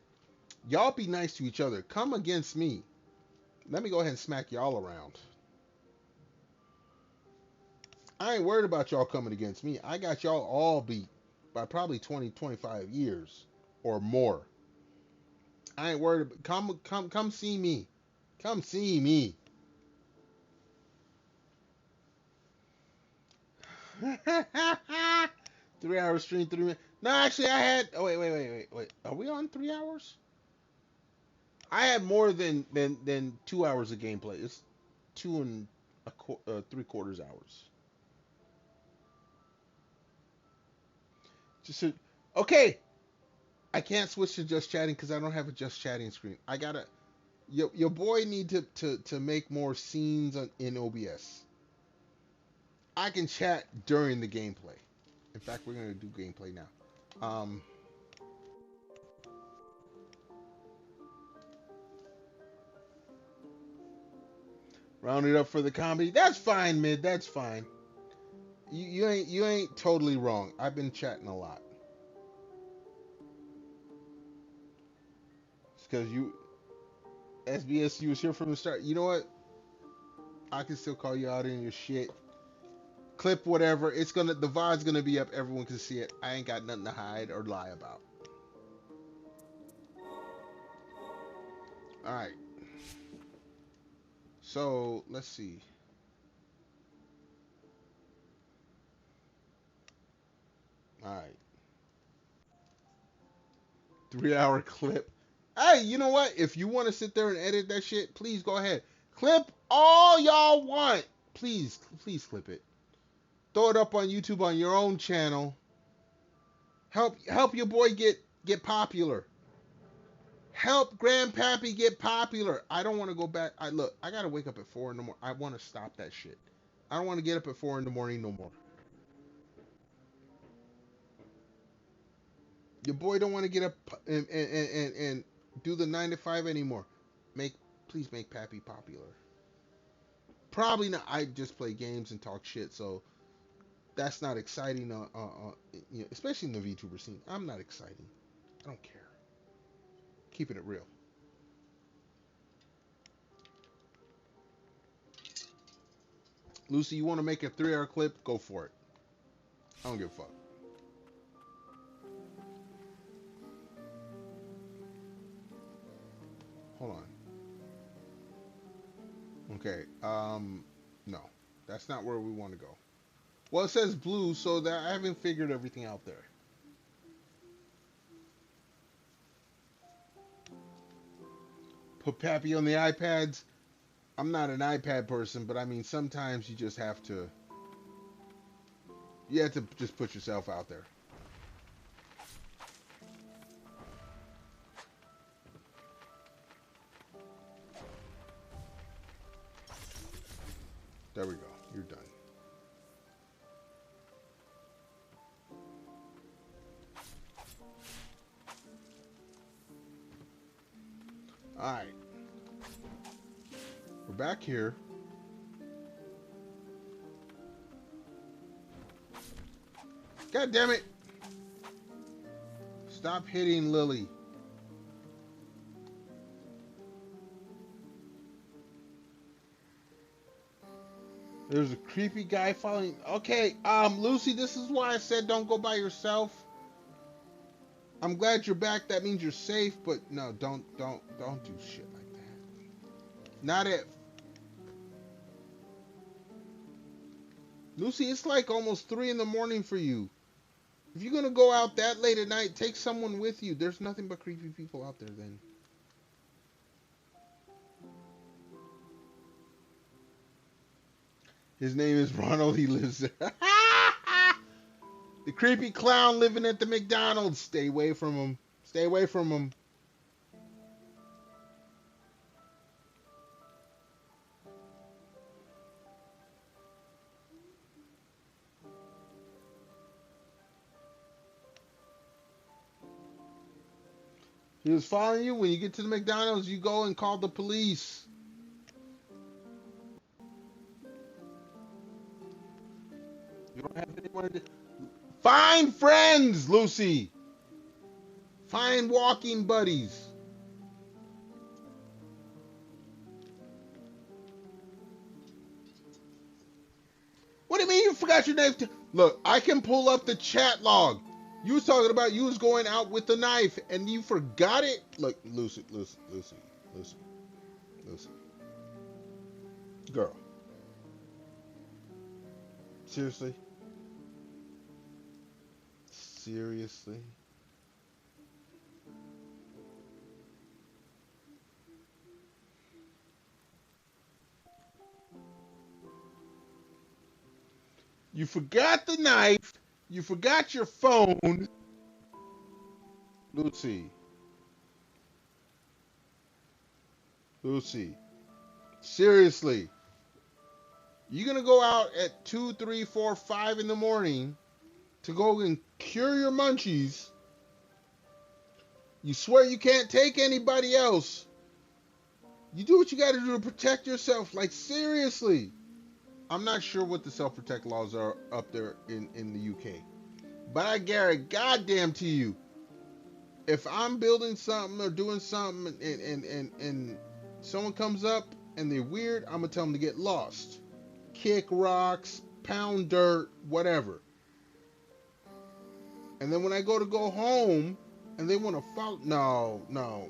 Y'all be nice to each other. Come against me. Let me go ahead and smack y'all around. I ain't worried about y'all coming against me. I got y'all all beat by probably 20, 25 years or more. I ain't worried about come see me. Come see me. 3 hour stream, 3 minutes. No, actually I had wait. Are we on 3 hours? I had more than 2 hours of gameplay. It's 2 and 3/4 hours. Just okay. I can't switch to just chatting because I don't have a just chatting screen. I gotta. Your boy need to make more scenes in OBS. I can chat during the gameplay. In fact, we're gonna do gameplay now. Round it up for the comedy. That's fine, mid. That's fine. You ain't totally wrong. I've been chatting a lot. It's because you SBS you was here from the start. You know what? I can still call you out in your shit. Clip whatever. The VOD's gonna be up. Everyone can see it. I ain't got nothing to hide or lie about. All right. So let's see. All right. 3 hour clip. Hey, you know what? If you want to sit there and edit that shit, please go ahead. Clip all y'all want. Please clip it. Throw it up on YouTube on your own channel. Help your boy get popular. Help Grandpappy get popular. I don't want to go back. I gotta wake up at 4 in the morning. I want to stop that shit. I don't want to get up at 4 in the morning no more. Your boy don't want to get up and do the 9 to 5 anymore. Please make Pappy popular. Probably not. I just play games and talk shit, so that's not exciting. You know, especially in the VTuber scene, I'm not exciting. I don't care. Keeping it real. Lucy, you want to make a 3-hour clip? Go for it. I don't give a fuck. Hold on. Okay. No, that's not where we want to go. Well, it says blue, so that I haven't figured everything out there. Put Pappy on the iPads. I'm not an iPad person, but I mean, sometimes you just have to. You have to just put yourself out there. There we go. You're done. Alright. We're back here. God damn it! Stop hitting Lily. There's a creepy guy following. Okay, Lucy, this is why I said don't go by yourself. I'm glad you're back. That means you're safe, but no, don't do shit like that. Not it. Lucy, it's like almost 3 in the morning for you. If you're gonna go out that late at night, take someone with you. There's nothing but creepy people out there then. His name is Ronald. He lives there. The creepy clown living at the McDonald's. Stay away from him. Stay away from him. He was following you. When you get to the McDonald's, you go and call the police. You don't have anyone to... Find friends, Lucy. Find walking buddies. What do you mean you forgot your name? Look, I can pull up the chat log. You was talking about you was going out with the knife and you forgot it. Look, Lucy. Girl. Seriously? Seriously? You forgot the knife. You forgot your phone. Lucy. Seriously. You're going to go out at 2, 3, 4, 5 in the morning to go and cure your munchies. You swear you can't take anybody else. You do what you got to do to protect yourself. Like, seriously. I'm not sure what the self-protect laws are up there in the UK. But I guarantee goddamn to you, if I'm building something or doing something and someone comes up and they're weird, I'm going to tell them to get lost. Kick rocks, pound dirt, whatever. And then when I go home and they want to follow, no.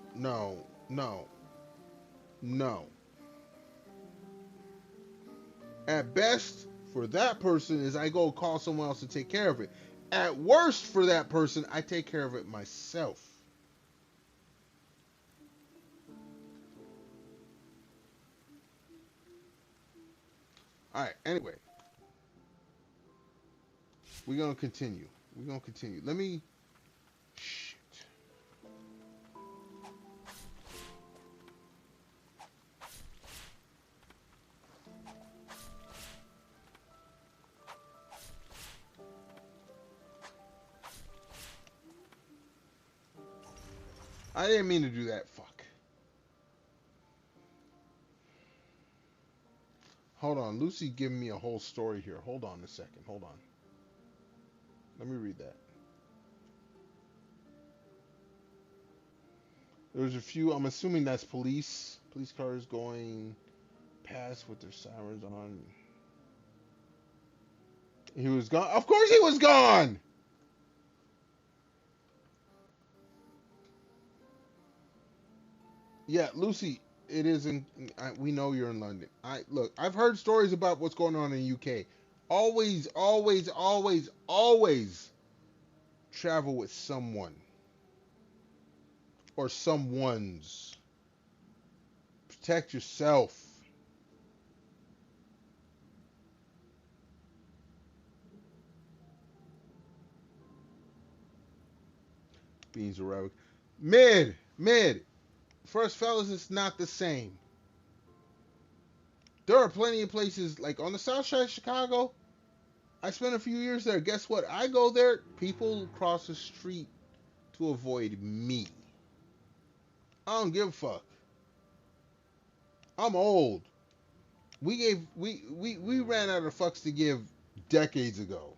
At best, for that person is I go call someone else to take care of it. At worst, for that person, I take care of it myself. Alright, anyway. We're gonna continue. We're gonna continue. Let me. Shit. I didn't mean to do that. Fuck. Hold on. Lucy giving me a whole story here. Hold on a second. Hold on. Let me read that. There's a few. I'm assuming that's police. Police cars going past with their sirens on. He was gone. Of course he was gone. Yeah, Lucy, it isn't. We know you're in London. Look. I've heard stories about what's going on in the UK. Always, always, always, always travel with someone or someone's. Protect yourself. Beans Arabic. Mid. First, fellas, it's not the same. There are plenty of places, like on the south side of Chicago. I spent a few years there. Guess what? I go there, people cross the street to avoid me. I don't give a fuck. I'm old. We ran out of fucks to give decades ago.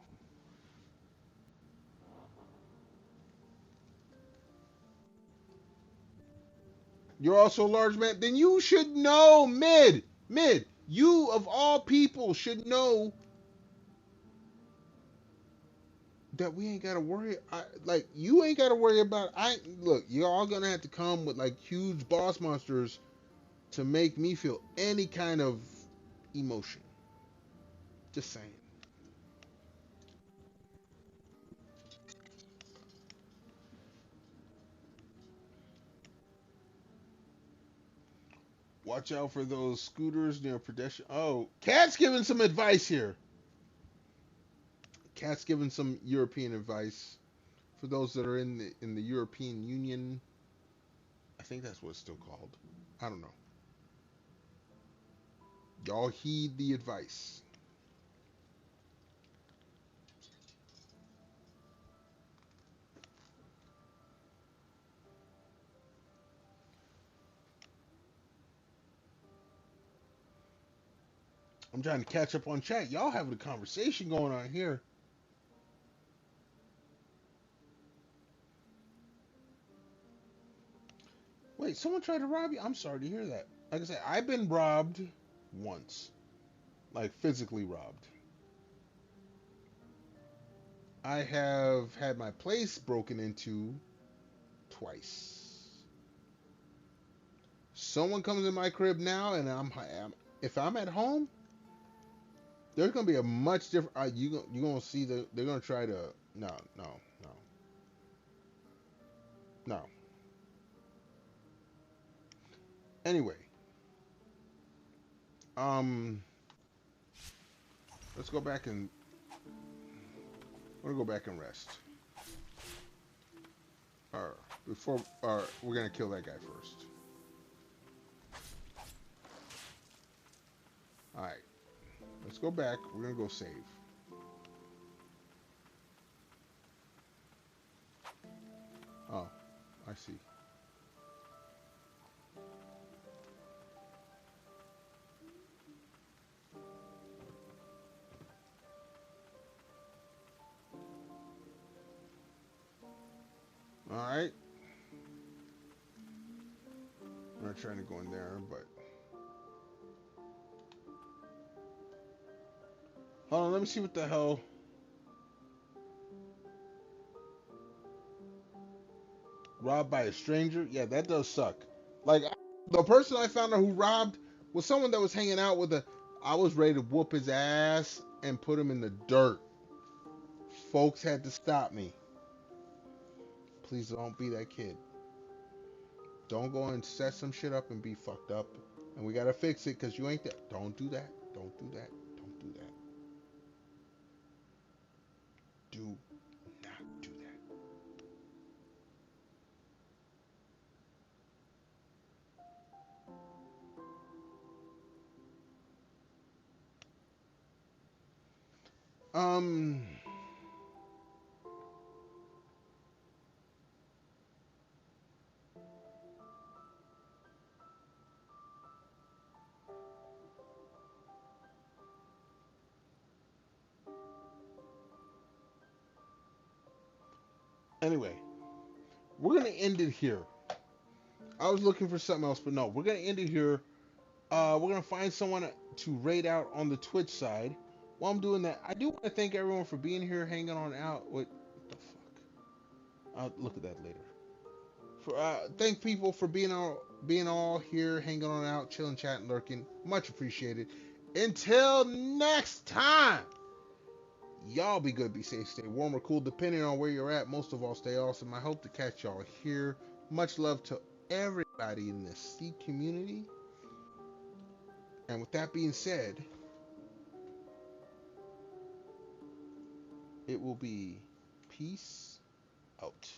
You're also a large man. Then you should know, mid. You of all people should know that we ain't gotta worry. Like you ain't gotta worry about. Look. You're all gonna have to come with like huge boss monsters to make me feel any kind of emotion. Just saying. Watch out for those scooters near pedestrian. Oh, Cat's giving some advice here. Cat's giving some European advice for those that are in the European Union. I think that's what it's still called. I don't know. Y'all heed the advice. I'm trying to catch up on chat. Y'all having a conversation going on here. Wait, someone tried to rob you? I'm sorry to hear that. Like I said, I've been robbed once. Like physically robbed. I have had my place broken into twice. Someone comes in my crib now, and if I'm at home, there's gonna be a much different. You gonna see they're gonna try to no. Anyway, um, let's go back and we're gonna go back and rest. Before we're gonna kill that guy first. All right, let's go back. We're gonna go save. Oh, I see. All right. I'm not trying to go in there, but hold on. Let me see what the hell. Robbed by a stranger? Yeah, that does suck. Like the person I found out who robbed was someone that was hanging out with a. I was ready to whoop his ass and put him in the dirt. Folks had to stop me. Please don't be that kid. Don't go and set some shit up and be fucked up. And we gotta fix it because you ain't that. Don't do that. Don't do that. Don't do that. do not do that. Anyway, we're gonna end it here. I was looking for something else, but no, we're gonna end it here. We're gonna find someone to raid out on the Twitch side. While I'm doing that, I do want to thank everyone for being here, hanging on out. What the fuck? I'll look at that later. Thank people for being all here, hanging on out, chilling, chatting, lurking. Much appreciated. Until next time, y'all be good, be safe, stay warm or cool, depending on where you're at. Most of all, stay awesome. I hope to catch y'all here. Much love to everybody in the C community. And with that being said, it will be peace out.